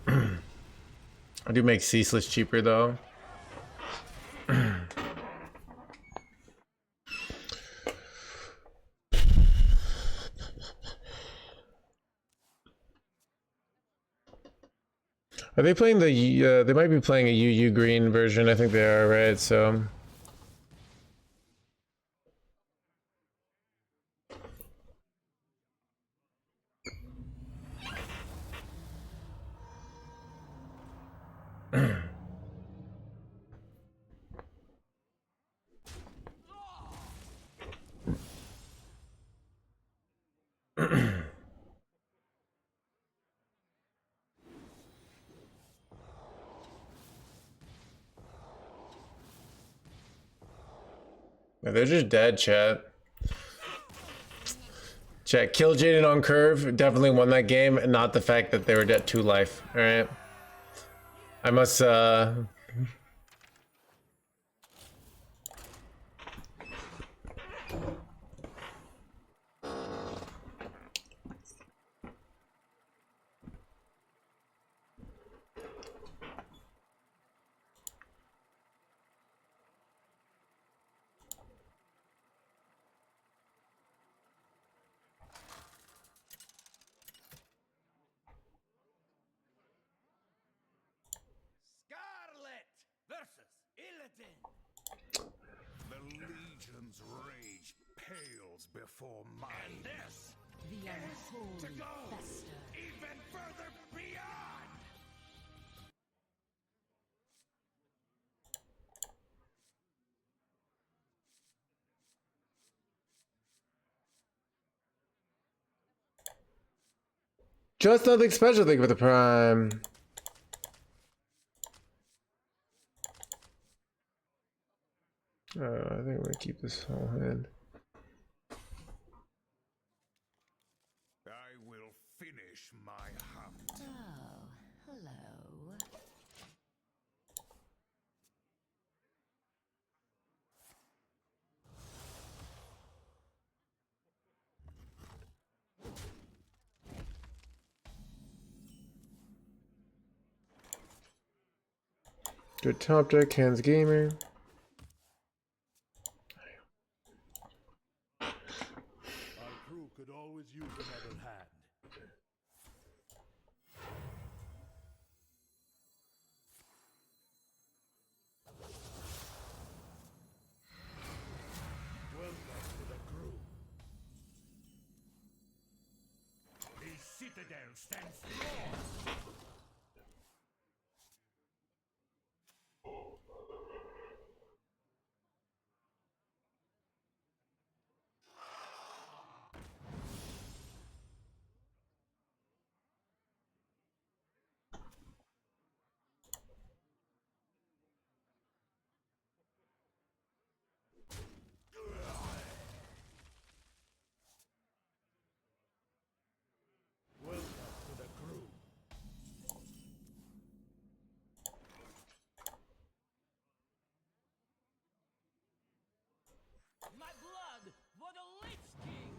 I do make ceaseless cheaper though. Are they playing the, they might be playing a UU green version, I think they are, right? So... They're just dead, chat. Chat, kill Jaden on curve. Definitely won that game, and not the fact that they were dead 2 life. Alright. I must, The Legion's rage pales before mine. And this The to unholy go fester. even further beyond. Just nothing special. Thank you for the prime. I think I'm gonna keep this whole hand. I will finish my hunt. Oh, hello. Good top deck, NoHandsGamer. Our crew could always use another hand. Welcome to the crew. The citadel stands strong. Welcome to the crew. My blood for the Lich King!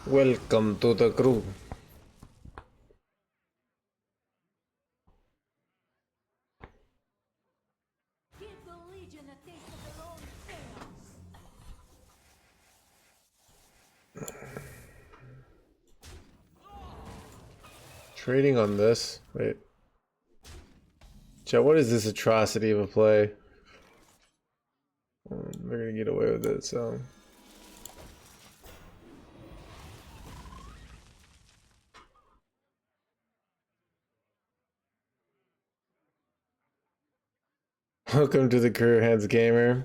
Welcome to the crew. Give the Legion a taste of their own chaos. Trading on this. Wait. Chat, what is this atrocity of a play? They're gonna get away with it, so. Welcome to the crew, NoHandsGamer.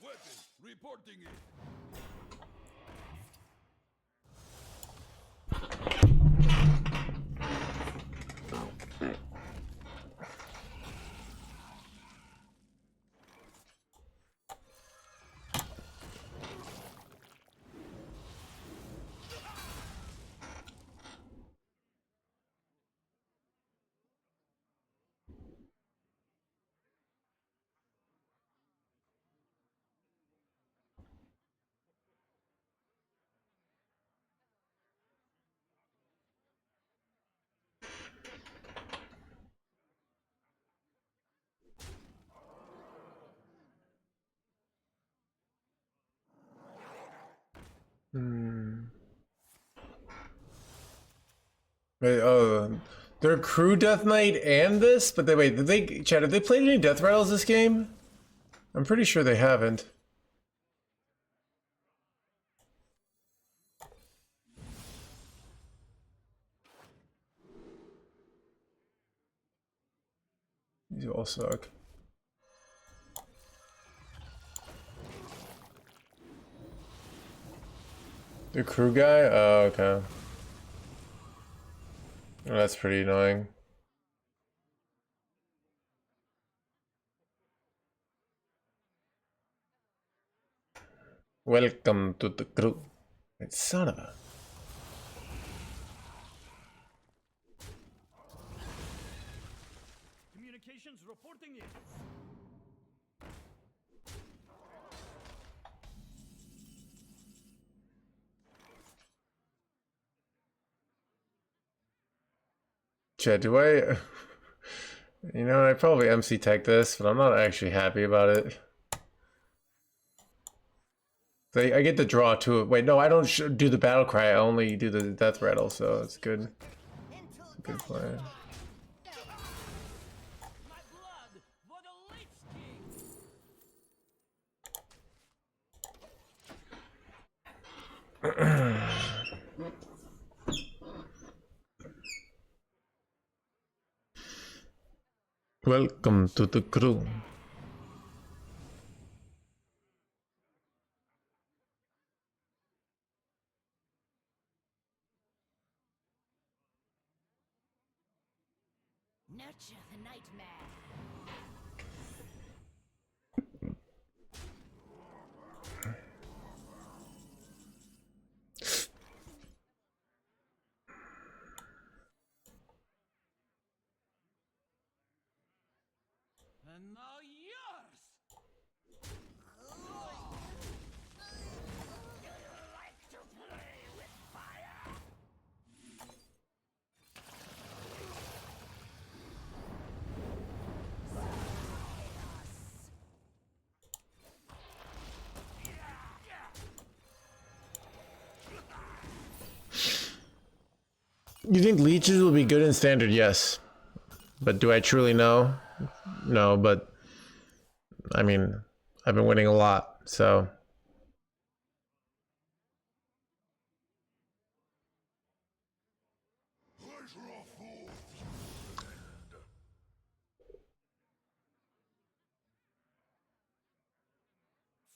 Weapon reporting it. Wait, oh, their crew Death Knight and this? But they wait, Chad, have they played any death rattles this game? I'm pretty sure they haven't. These all suck. The crew guy? Oh, okay. Oh, that's pretty annoying. Welcome to the crew. It's son of a. Communications reporting it. Chad, do I You know, I probably MC tech this, but I'm not actually happy about it. I get the draw to it. Wait, no, I don't do the battle cry. I only do the death rattle, so it's good. It's a good plan. My blood for the Leech King. Welcome to the crew. Nurture the nightmare. And now yours. Like to play with fire? You think leeches will be good in standard? Yes. But do I truly know? No, but I mean, I've been winning a lot, so.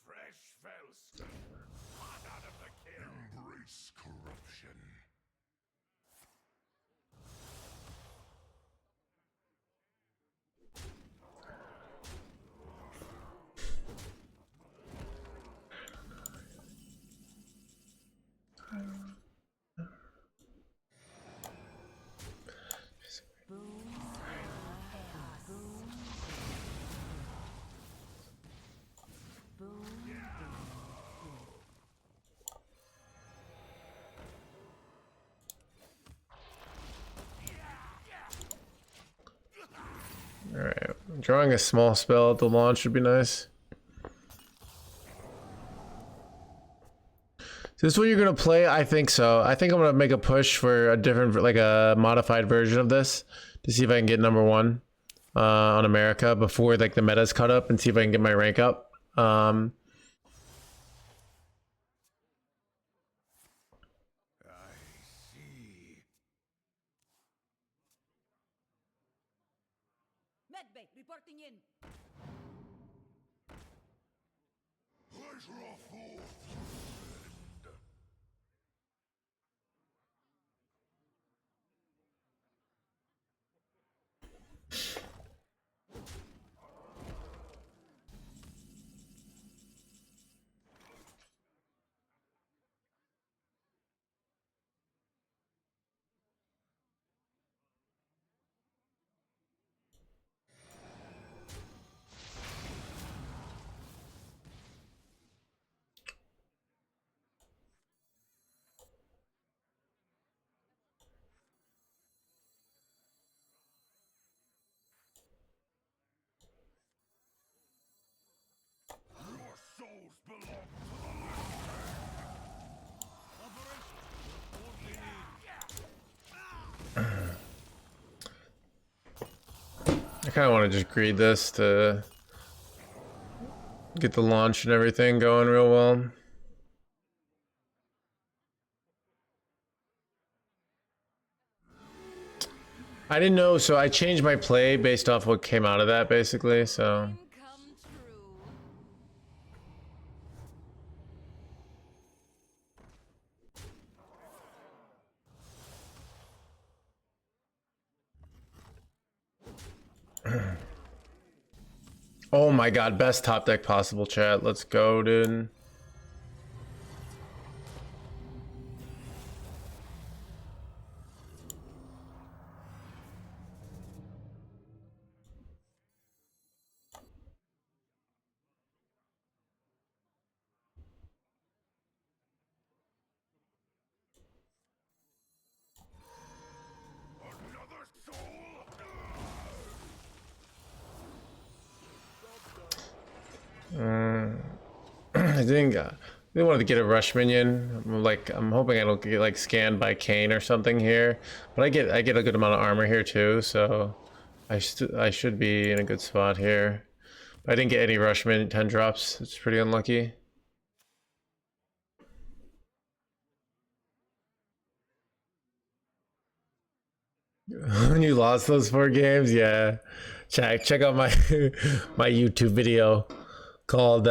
Fresh fell skin, hot out of the kiln. Embrace corruption. Alright, drawing a small spell at the launch would be nice. Is this what you're gonna play? I think so. I think I'm gonna make a push for a different, like a modified version of this to see if I can get #1 on America before like the meta's cut up and see if I can get my rank up. I see. Medbay reporting in. Pleasure forth. Your souls belong to the Leech. I kind of want to just greed this to get the launch and everything going real well. I didn't know, so I changed my play based off what came out of that, basically, so. Come true. Oh my god, best top deck possible, chat. Let's go, dude. Another soul? I think they wanted to get a rush minion. I'm hoping I don't get like scanned by Kane or something here, but I get a good amount of armor here too, so I should be in a good spot here. But I didn't get any rush minion 10 drops. It's pretty unlucky. When you lost those 4 games, yeah. Check out my my YouTube video called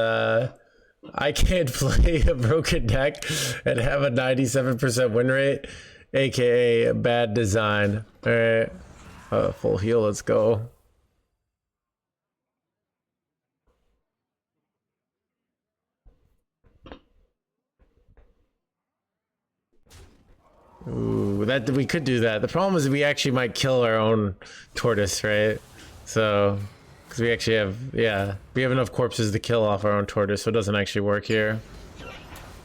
I can't play a broken deck and have a 97% win rate, aka bad design. Alright. Full heal, let's go. Ooh, that we could do that. The problem is we actually might kill our own tortoise, right? So, because we actually have, yeah, we have enough corpses to kill off our own tortoise, so it doesn't actually work here.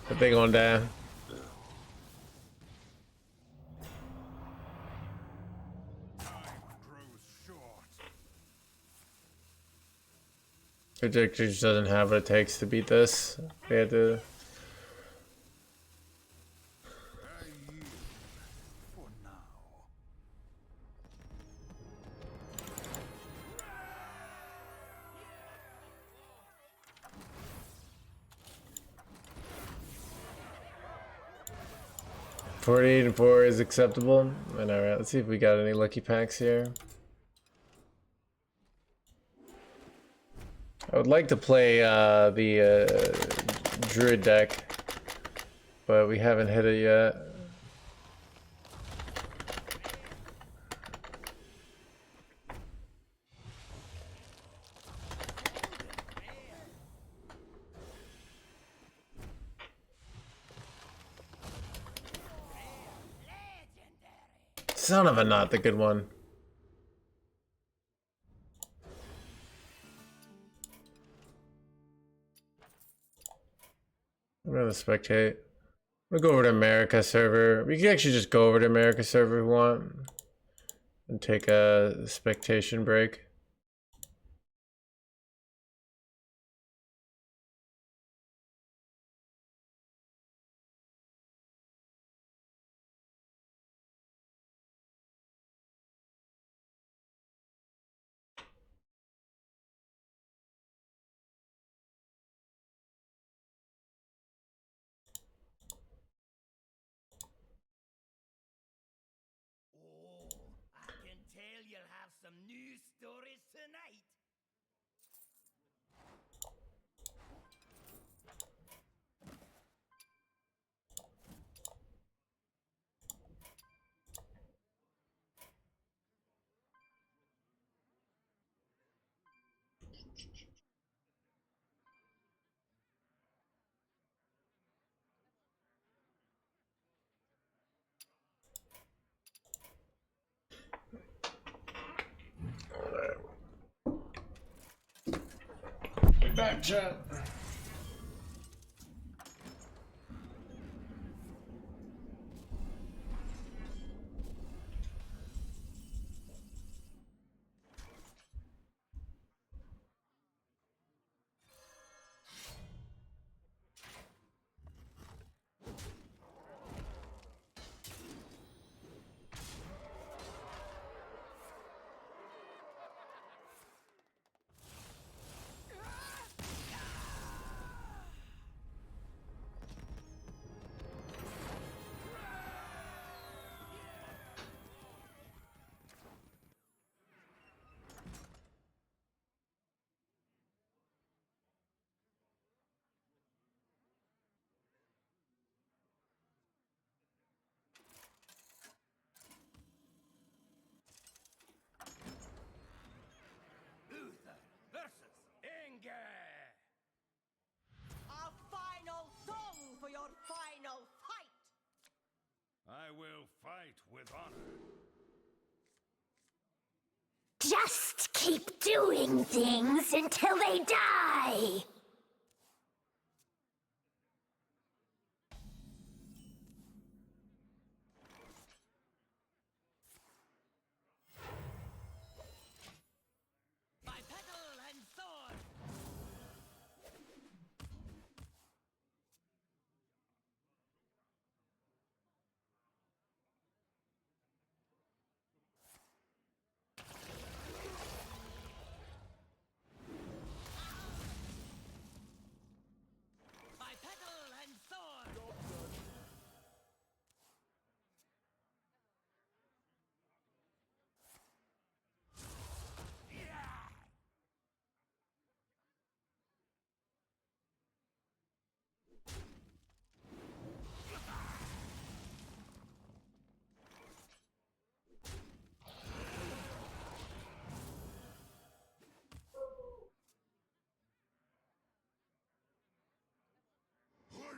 But they gonna die. Predictor just doesn't have what it takes to beat this. They had to. For now. 48 and 4 is acceptable. And alright, let's see if we got any lucky packs here. I would like to play the Druid deck, but we haven't hit it yet. Son of a not the good one. I'm gonna spectate. We'll go over to America server. We can actually just go over to America server if we want and take a spectation break. I can tell you'll have some new stories tonight. Back chat. Luther versus Inger. A final song for your final fight. I will fight with honor. Just keep doing things until they die. By petal and sword.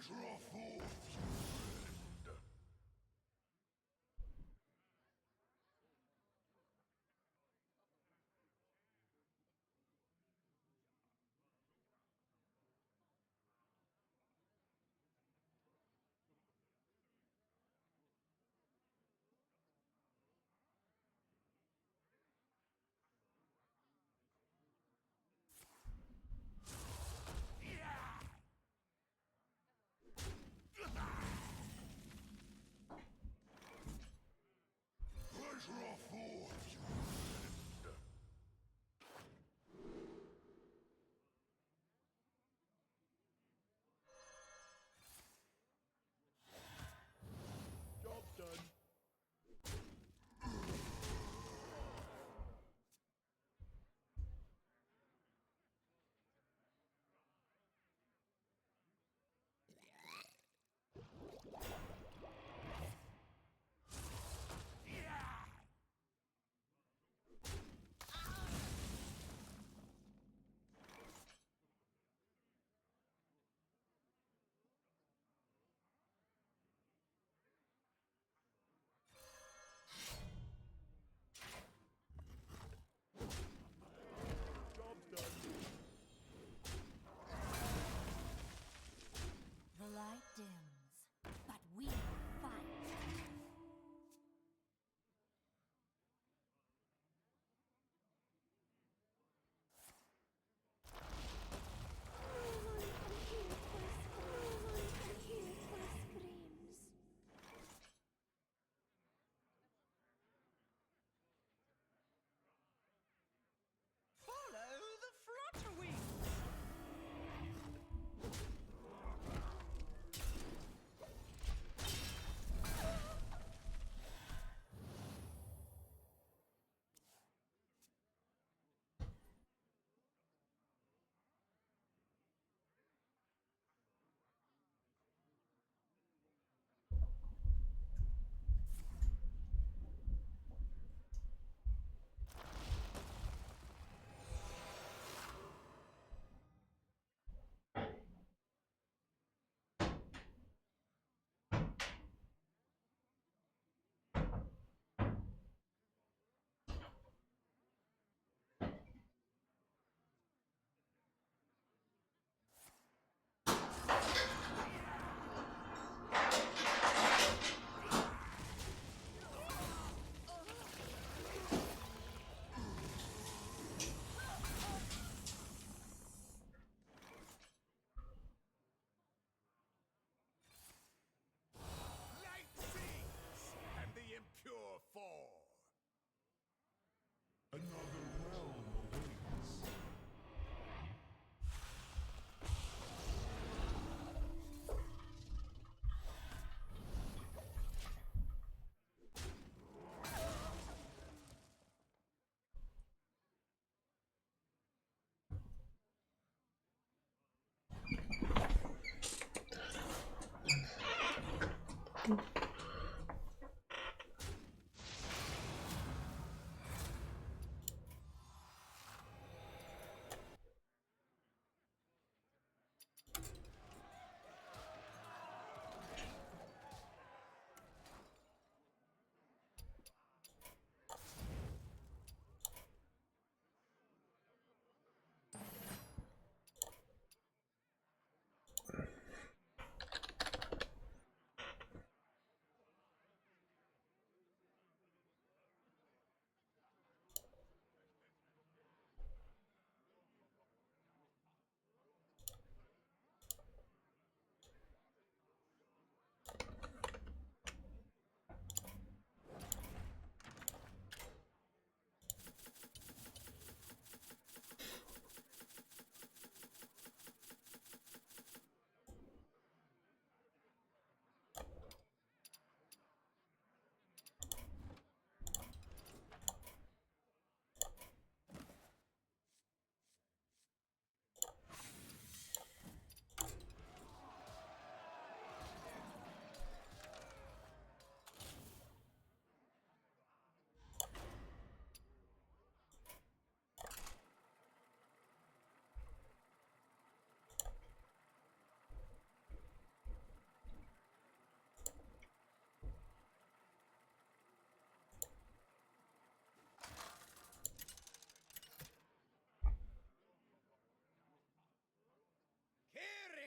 Draw forth.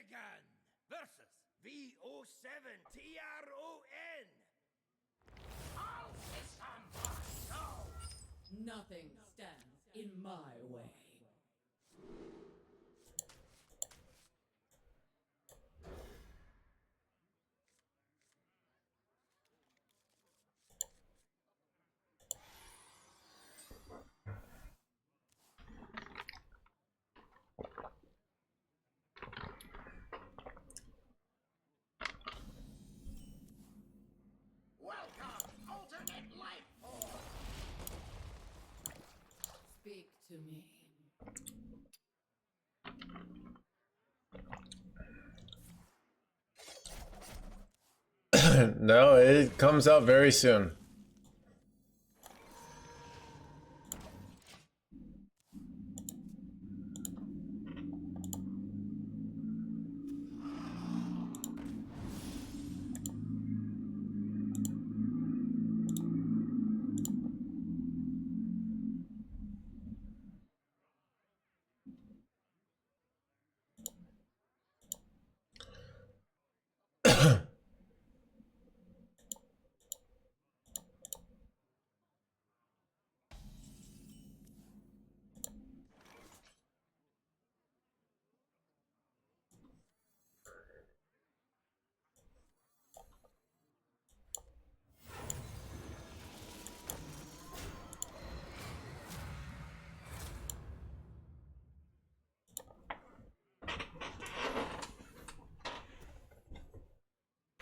Megan versus VO7 TRON. All systems are go. Nothing stands in my way. Welcome, alternate life form. Speak to me. No, it comes out very soon.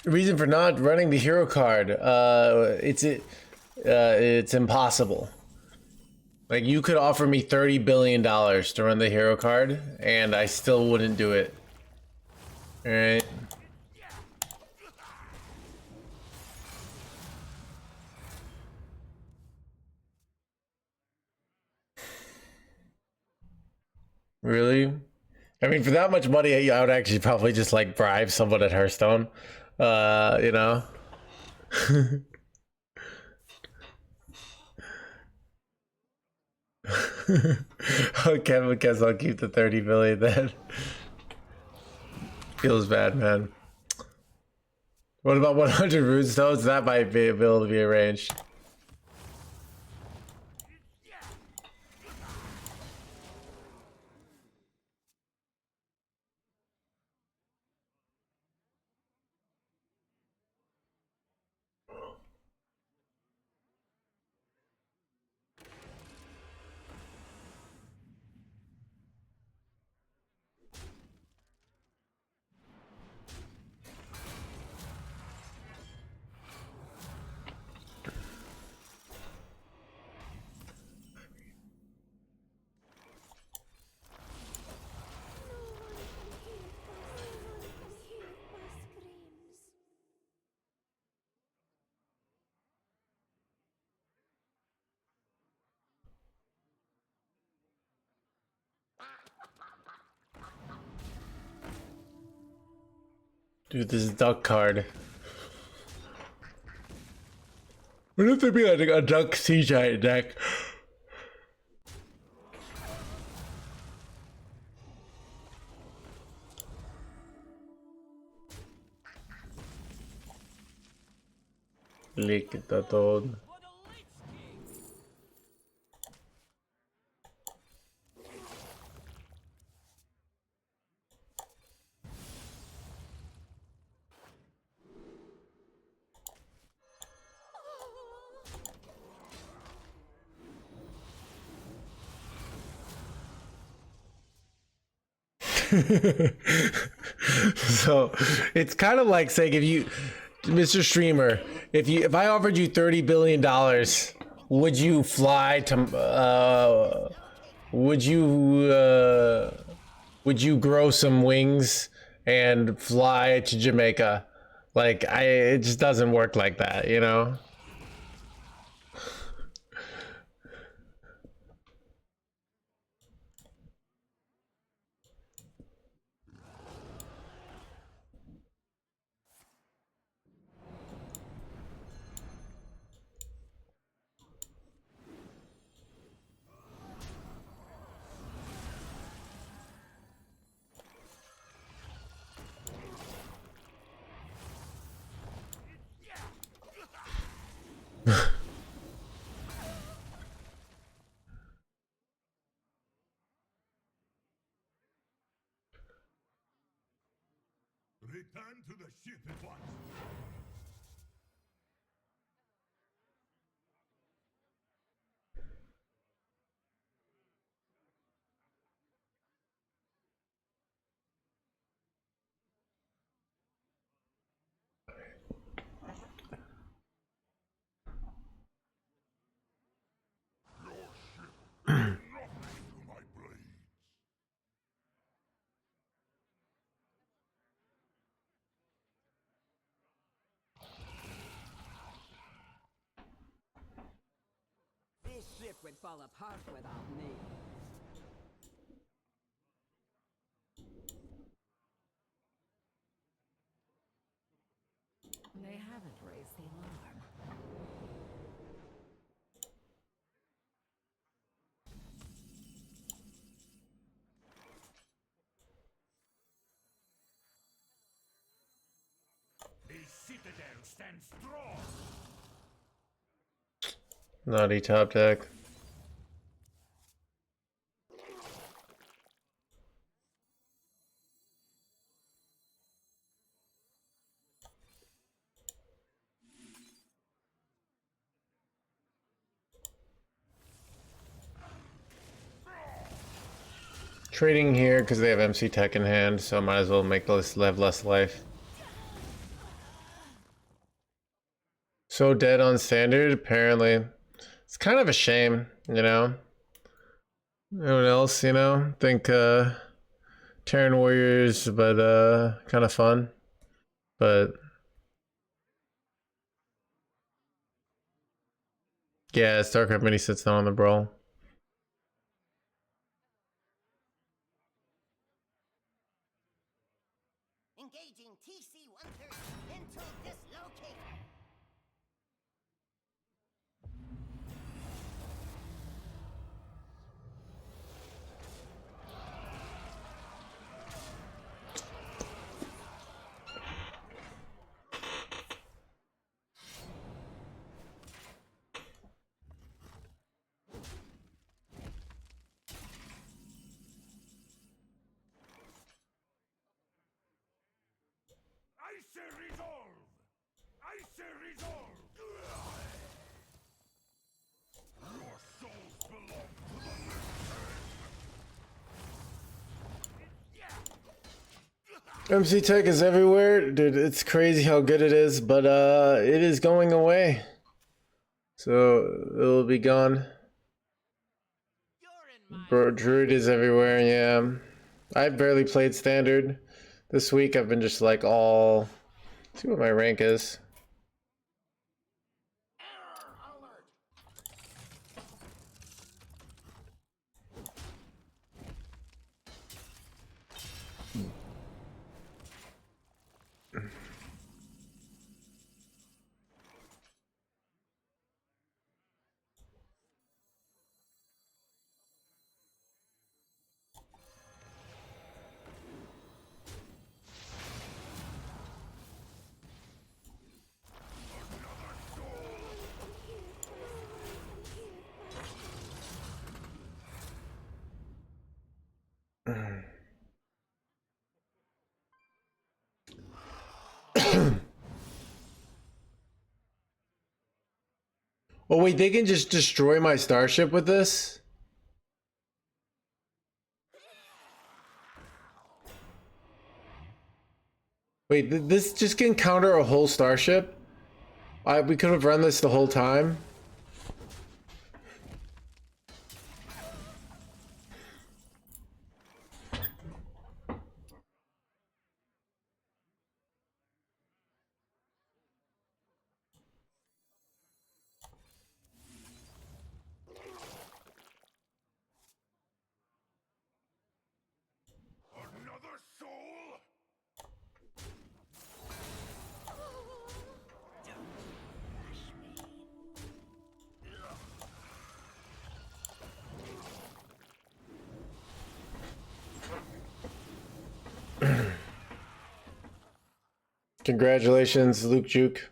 Reason for not running the hero card. It's impossible. Like, you could offer me $30 billion to run the hero card, and I still wouldn't do it. Alright? Really? I mean, for that much money, I would actually probably just, like, bribe someone at Hearthstone. You know? Okay, I guess I'll keep the 30 billion then. Feels bad, man. What about 100 runestones? That might be able to be arranged. Dude, this is duck card. What if there be like a duck sea giant deck? Líquida todo. For the Leech King. So it's kind of like saying, if you, Mr. Streamer, if I offered you $30 billion, would you fly to would you grow some wings and fly to Jamaica? Like, it just doesn't work like that, you know? Return to the ship at once. Nothing to my blades. This ship would fall apart without me. They haven't raised the alarm. The citadel stands strong. Naughty top deck. Trading here because they have MC Tech in hand, so I might as well make this have less life. So dead on standard, apparently. It's kind of a shame, you know? Everyone else, you know? Think Terran Warriors, but kind of fun. But yeah, StarCraft Mini sits down on the brawl. Engaging TC-130 into dislocator. I say resolve! I say resolve! Your souls belong to the Lich King! MC Tech is everywhere. Dude, it's crazy how good it is, but it is going away. So it'll be gone. Bro, Druid is everywhere, yeah. I've barely played Standard. This week I've been just like all... Let's see what my rank is. Oh wait, they can just destroy my starship with this? Wait, this just can counter a whole starship? We could have run this the whole time? Another soul? Congratulations, Luke Juke.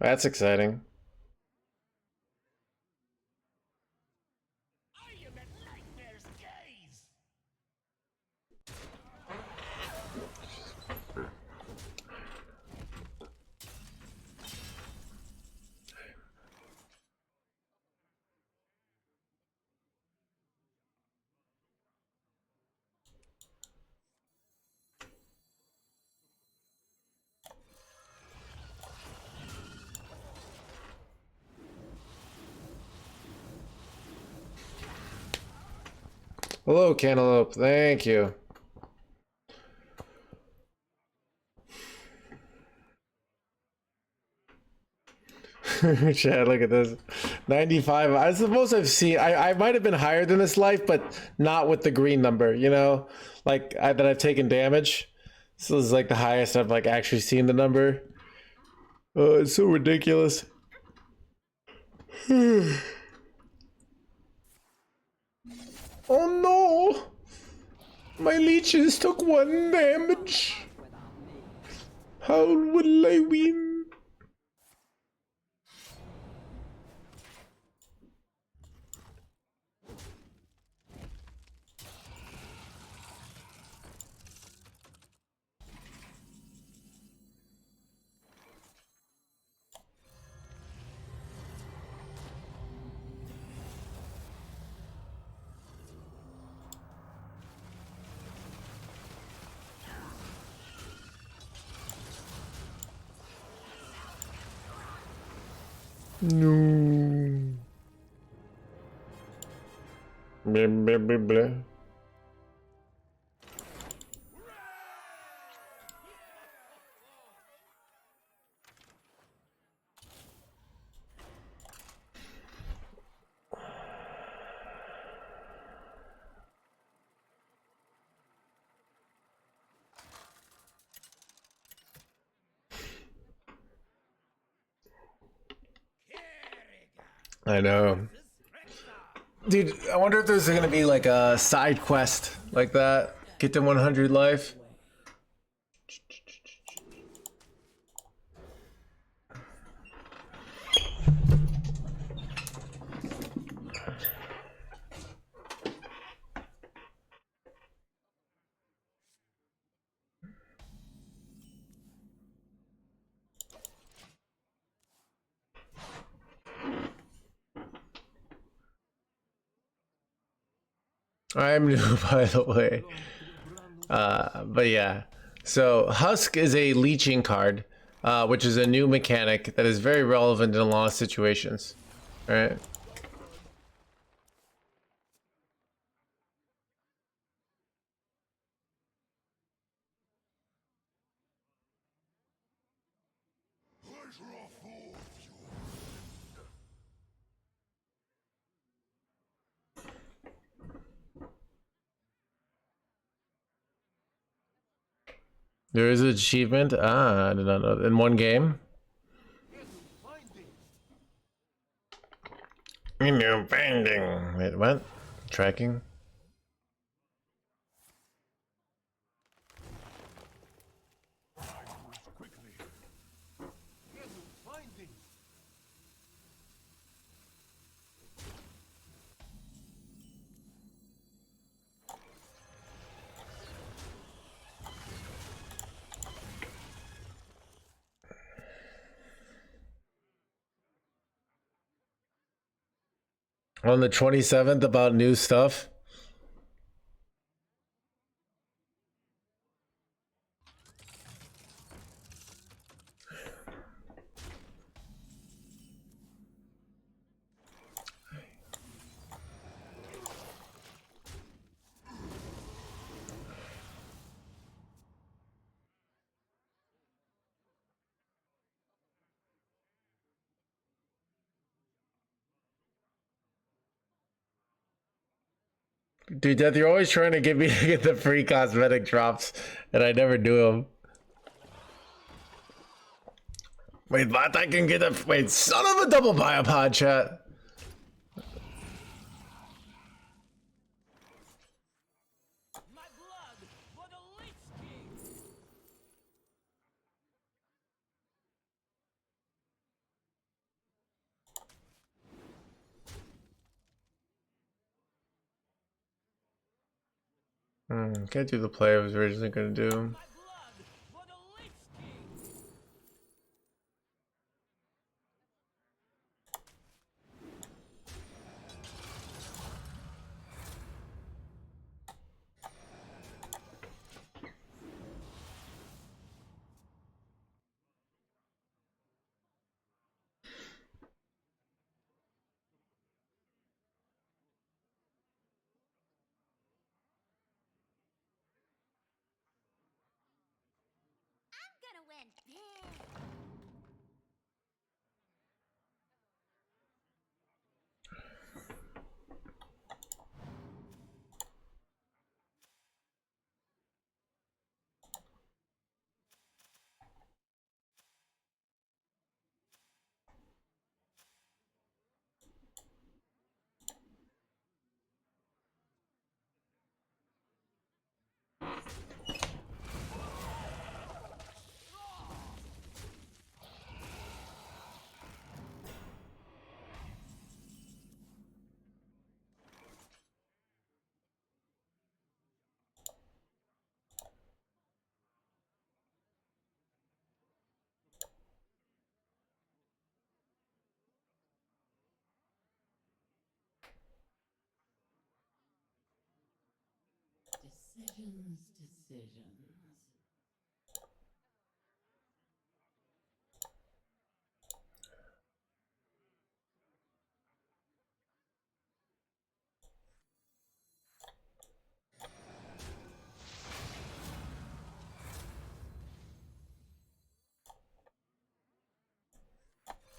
That's exciting. Hello, Cantaloupe. Thank you. Chad, look at this. 95. I suppose I've seen. I might have been higher than this life, but not with the green number. You know, like that I've taken damage. So this is like the highest I've like actually seen the number. Oh, it's so ridiculous. Oh no! My leeches took 1 damage. How will I win? No. Blah, blah, blah, blah. I know. Dude, I wonder if there's gonna be like a side quest like that. Get to 100 life. I'm new, by the way. But yeah. So Husk is a leeching card, which is a new mechanic that is very relevant in a lot of situations. All right. There is an achievement. Ah, I did not know. In one game. New finding. Wait, what? Tracking. On the 27th about new stuff. Dude, Death, you're always trying to get me to get the free cosmetic drops, and I never do them. Wait, what? I can get a... Wait, son of a double biopod, chat. My blood for the Lich King! Can't do the play I was originally going to do. My blood for the Lich King! gonna win big. Decisions.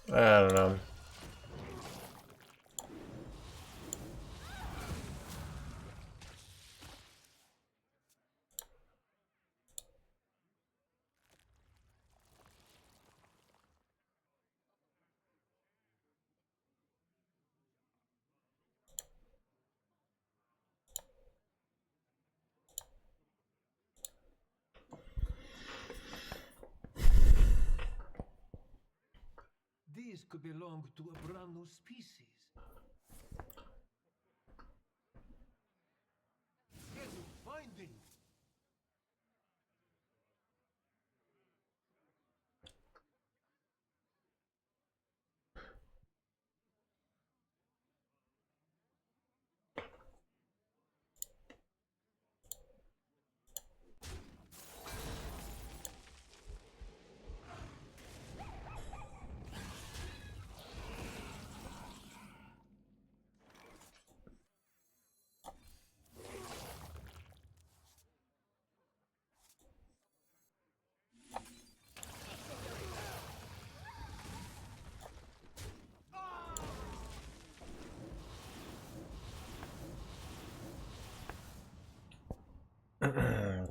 I don't know. These could belong to a brand new species. Getting finding.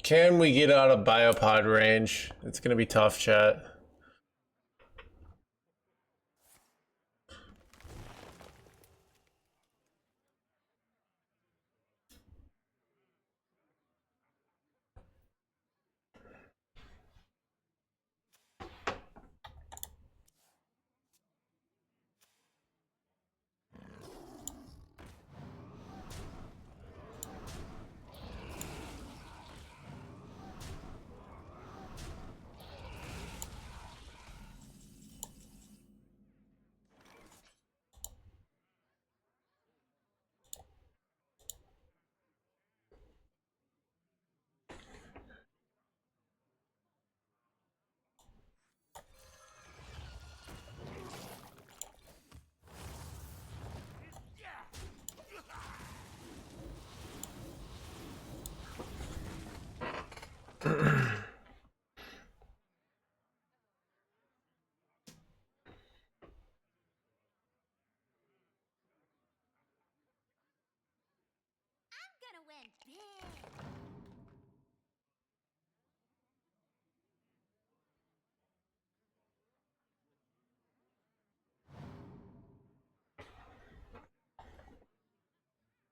Can we get out of biopod range? It's gonna be tough, chat. I'm gonna win big.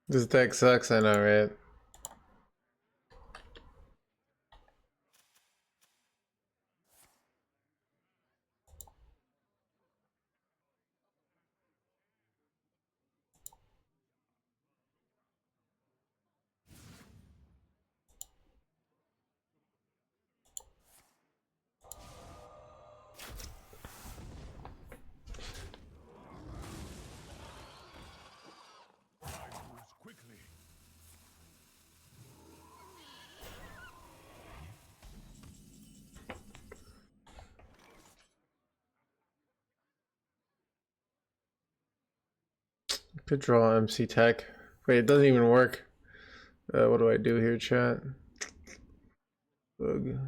This deck sucks, I know, right? Moves quickly. Could draw MC Tech. Wait, it doesn't even work. What do I do here, chat? Bug.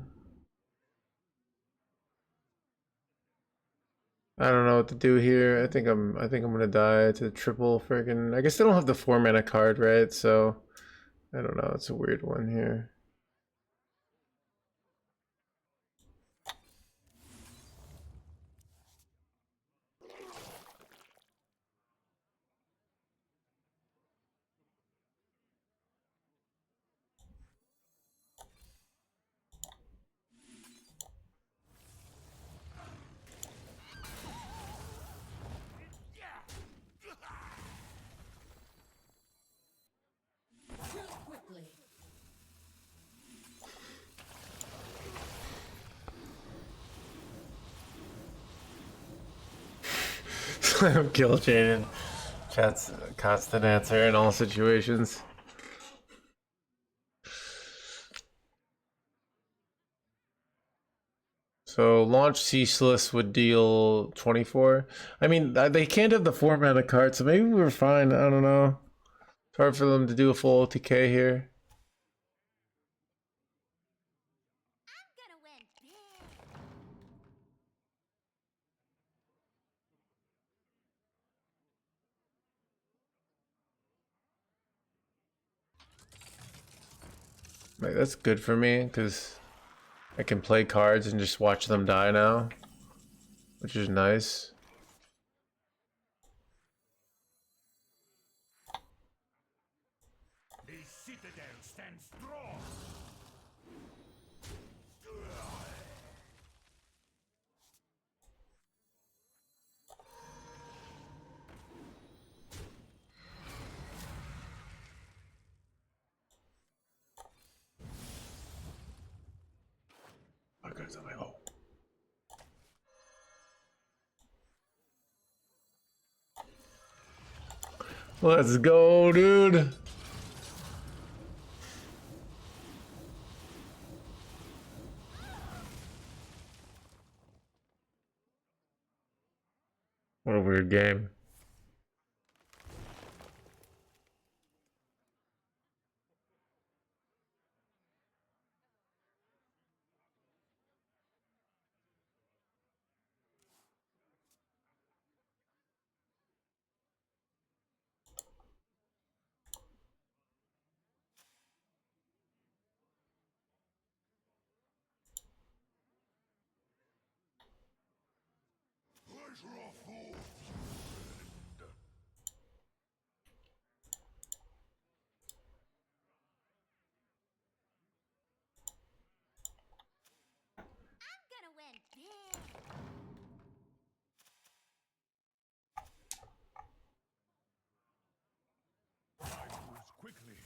I don't know what to do here. I think I'm gonna die to triple friggin'. I guess they don't have the 4 mana card, right? So I don't know. It's a weird one here. Kill chain. Chat's constant answer in all situations. So launch Ceaseless would deal 24. I mean, they can't have the 4 mana card, so maybe we're fine. I don't know. It's hard for them to do a full OTK here. I'm gonna win big. Like, that's good for me because I can play cards and just watch them die now, which is nice. The citadel stands strong. Oh. Let's go, dude. What a weird game. Pleasure of fools. I'm gonna win big. I moves quickly.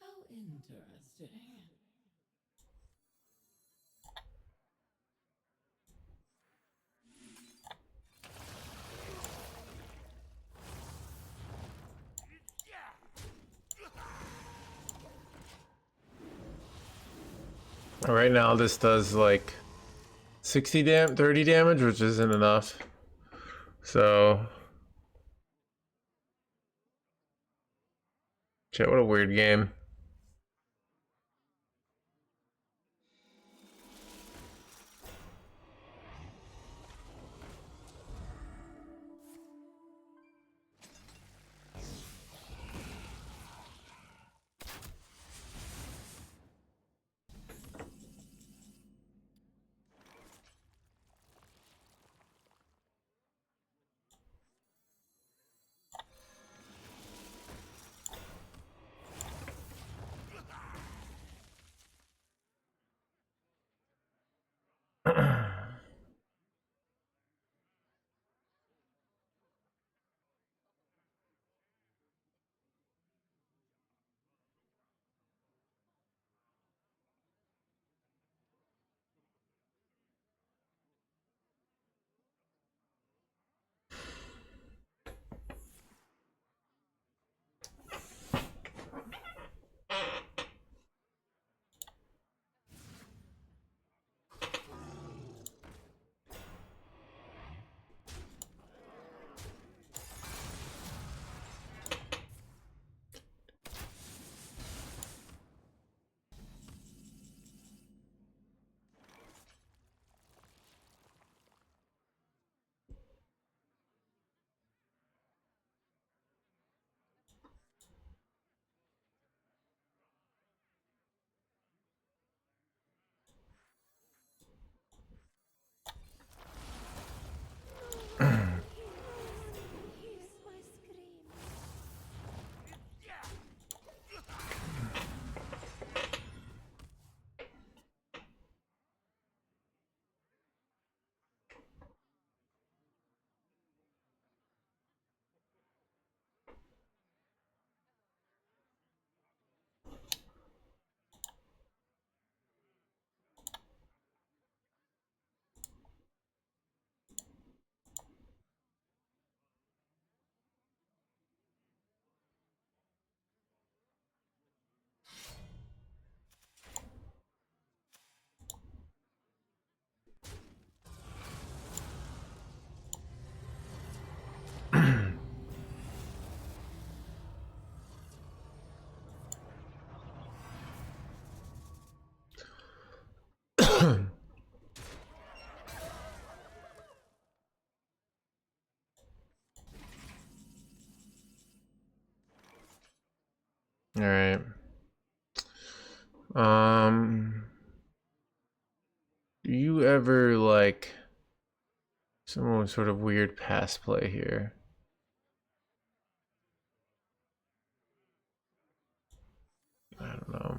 How interesting. Right now, this does like 30 damage, which isn't enough. So, shit, what a weird game. All right. Do you ever like some sort of weird pass play here? I don't know.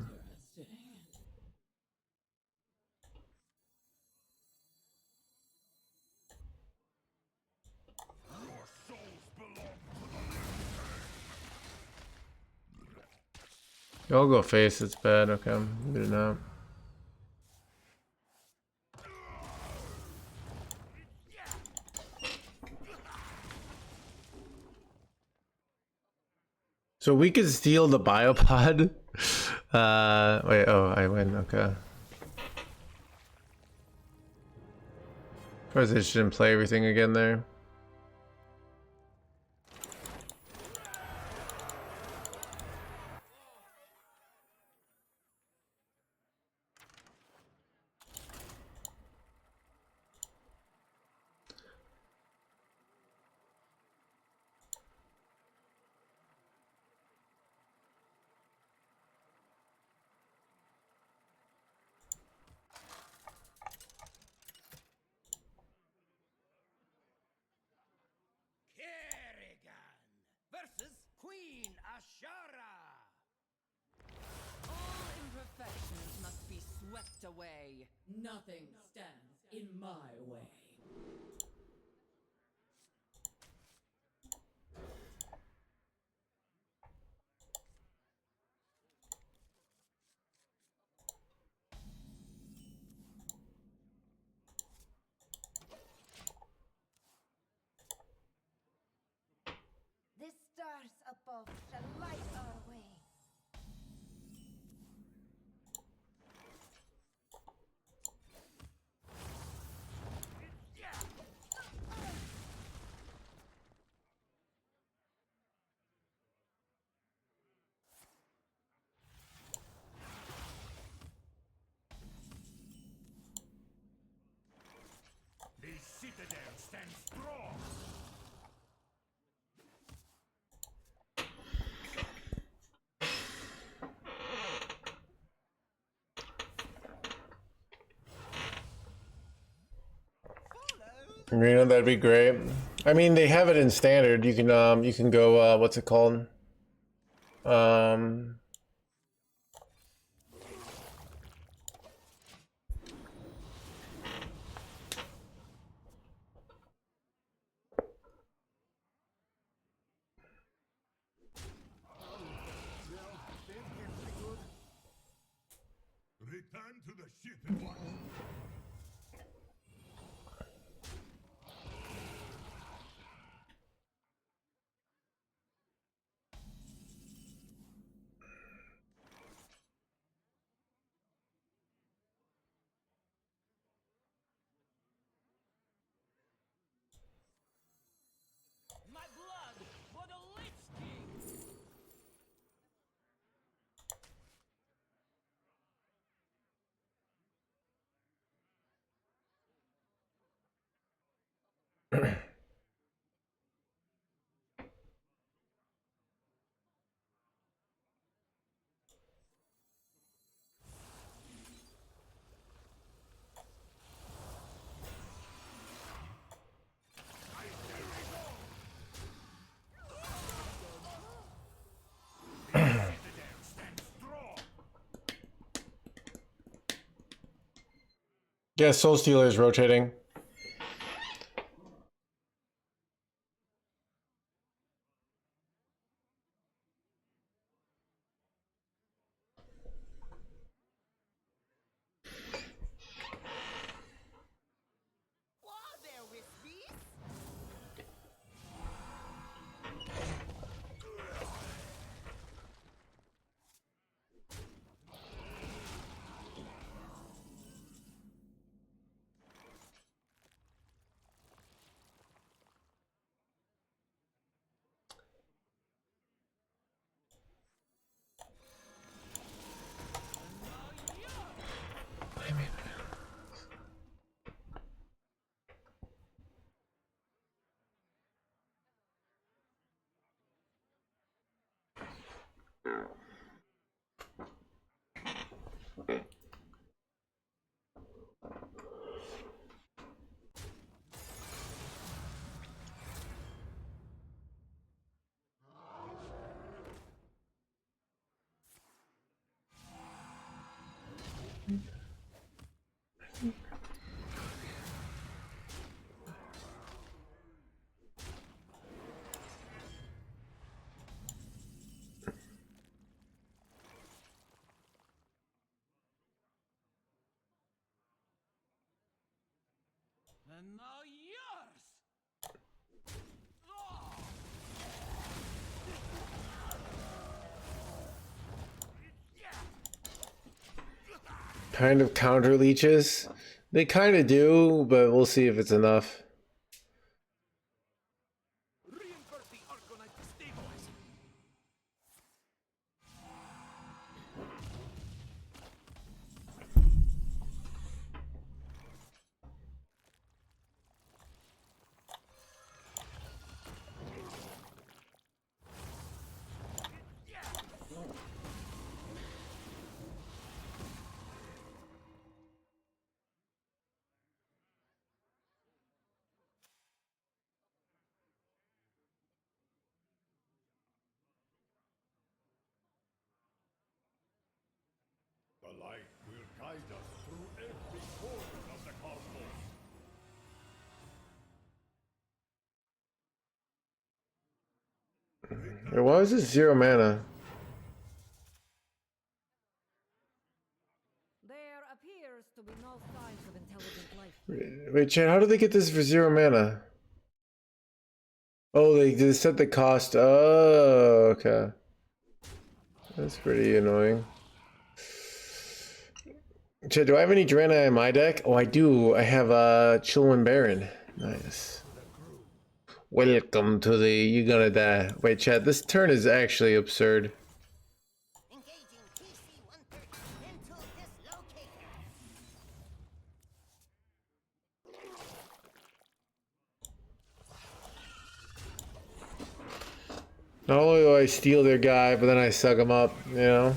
Y'all go face, it's bad. Okay, good enough. So we could steal the biopod. Wait, oh, I win, okay. First, I shouldn't play everything again there. Versus Queen Ashara. All imperfections must be swept away. Nothing stands in my way. The stars above shall light our way. The citadel stands strong. Arena, that'd be great. I mean, they have it in standard. You can go, what's it called? Return to the ship at once. My blood for the Lich King. Yeah, Soul Stealer is rotating. Whoa there, Wispies! And now yours! Kind of counter leeches. They kind of do, but we'll see if it's enough. Reinvert the Argonite to stabilize it. The light will guide us through every corner of the cosmos. Why was it 0 mana? There appears to be no signs of intelligent life. Wait, Chad, how did they get this for 0 mana? Oh, they set the cost. Oh, okay. That's pretty annoying. Chad, do I have any Drana in my deck? Oh, I do. I have Chillwind Baron. Nice. Welcome to the You Gonna Die. Wait, Chad, this turn is actually absurd. Engaging TC-130 into dislocator. Not only do I steal their guy, but then I suck him up, you know?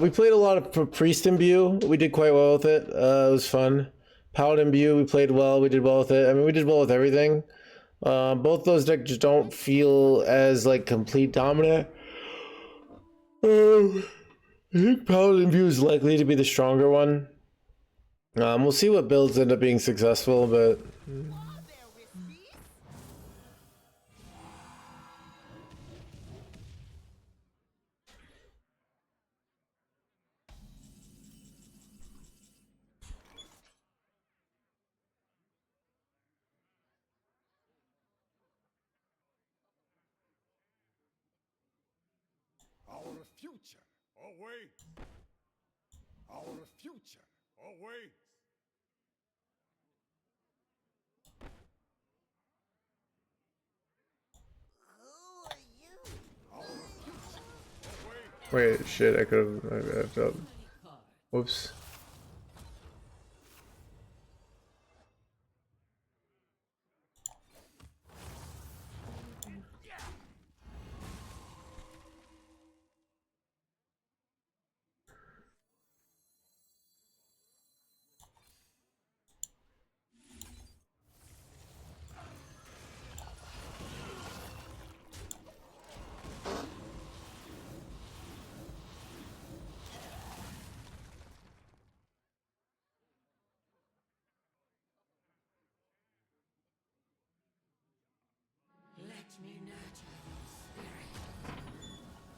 We played a lot of Priest Imbue. We did quite well with it. It was fun. Paladin Imbue, we played well. We did well with it. I mean, we did well with everything. Both those decks just don't feel as, like, complete dominant. I think Paladin Imbue is likely to be the stronger one. We'll see what builds end up being successful, but... Our future awaits. Our future awaits. Who are you? Our future awaits. Wait, shit, I could have... Whoops. Let me nurture your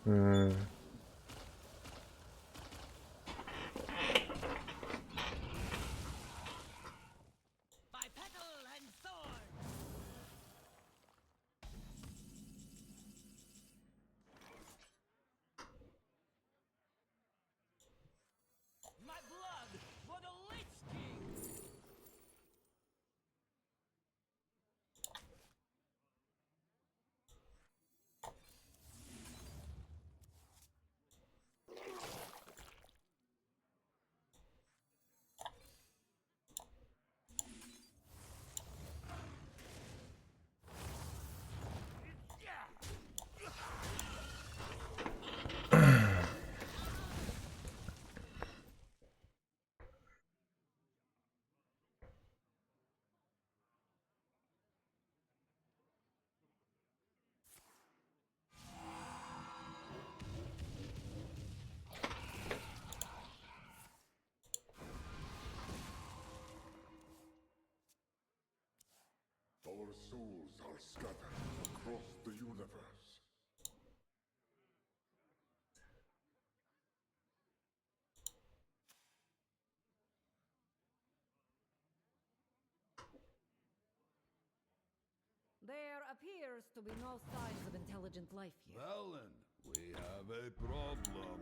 spirit. By petal and sword! My blood for the Leech King! Our souls are scattered across the universe. There appears to be no signs of intelligent life here. Well then, we have a problem.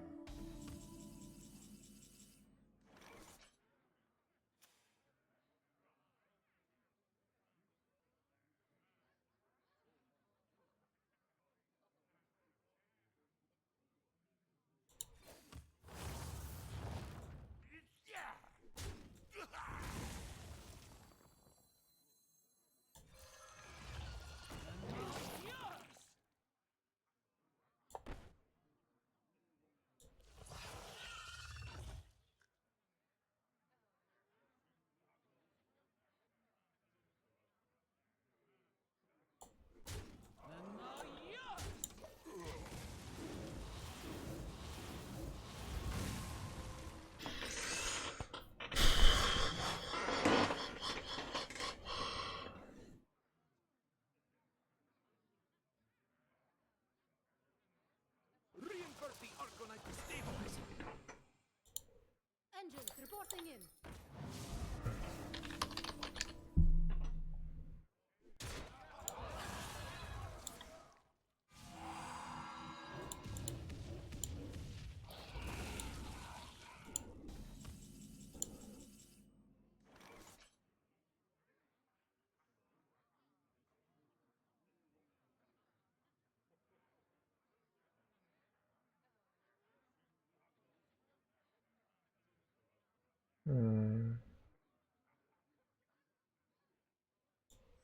Reinvert the Argonite to stabilize. Engines reporting in.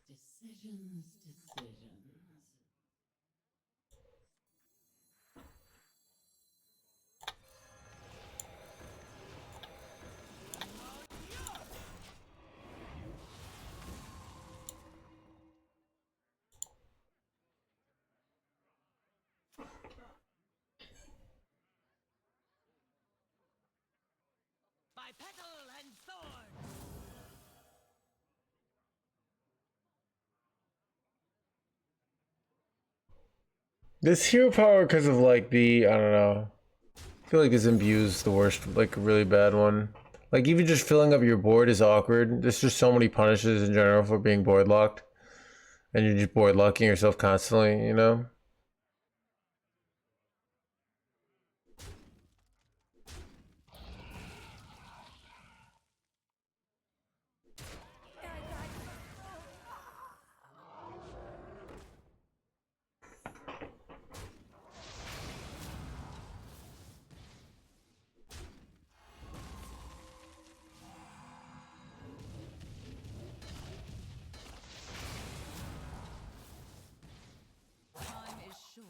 Decisions. By petal and sword. This hero power, because of like the, I don't know. I feel like this imbues the worst, like a really bad one. Like even just filling up your board is awkward. There's just so many punishes in general for being board locked. And you're just board locking yourself constantly, you know? Time is short.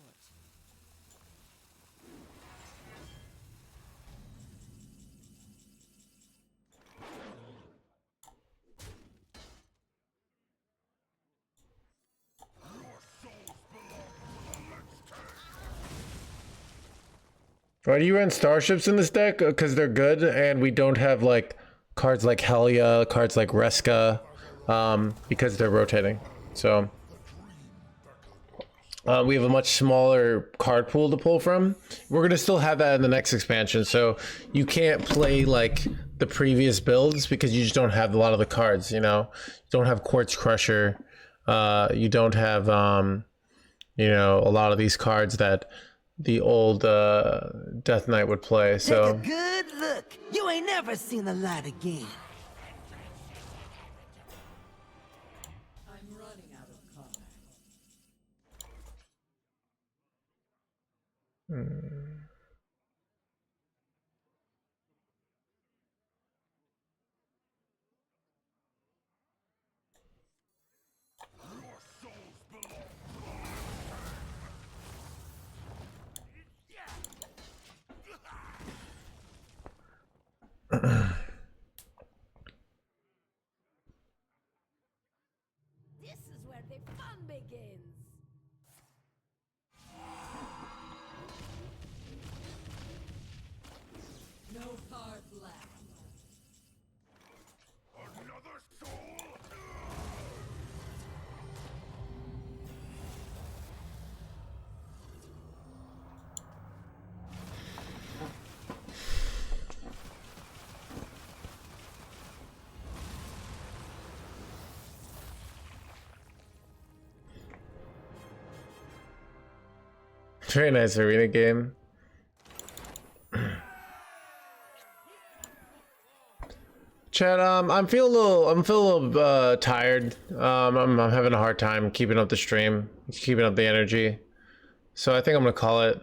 Why do you run starships in this deck? Because they're good, and we don't have like cards like Helia, cards like Reska, because they're rotating. So we have a much smaller card pool to pull from. We're gonna still have that in the next expansion, so you can't play like the previous builds because you just don't have a lot of the cards. You know, you don't have Quartz Crusher. You don't have you know, a lot of these cards that the old Death Knight would play. So Take a good look. You ain't never seen the light again. I'm running out of cards. This is where the fun begins. No cards left. Another soul? Very nice arena game. Chad, I'm feeling a little tired. I'm having a hard time keeping up the stream, keeping up the energy. So I think I'm gonna call it.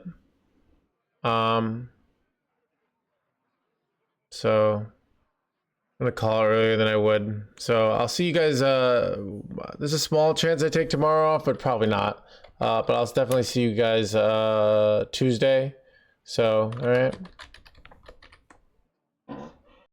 So I'm gonna call it earlier than I would. So I'll see you guys. There's a small chance I take tomorrow off, but probably not. But I'll definitely see you guys Tuesday. So all right.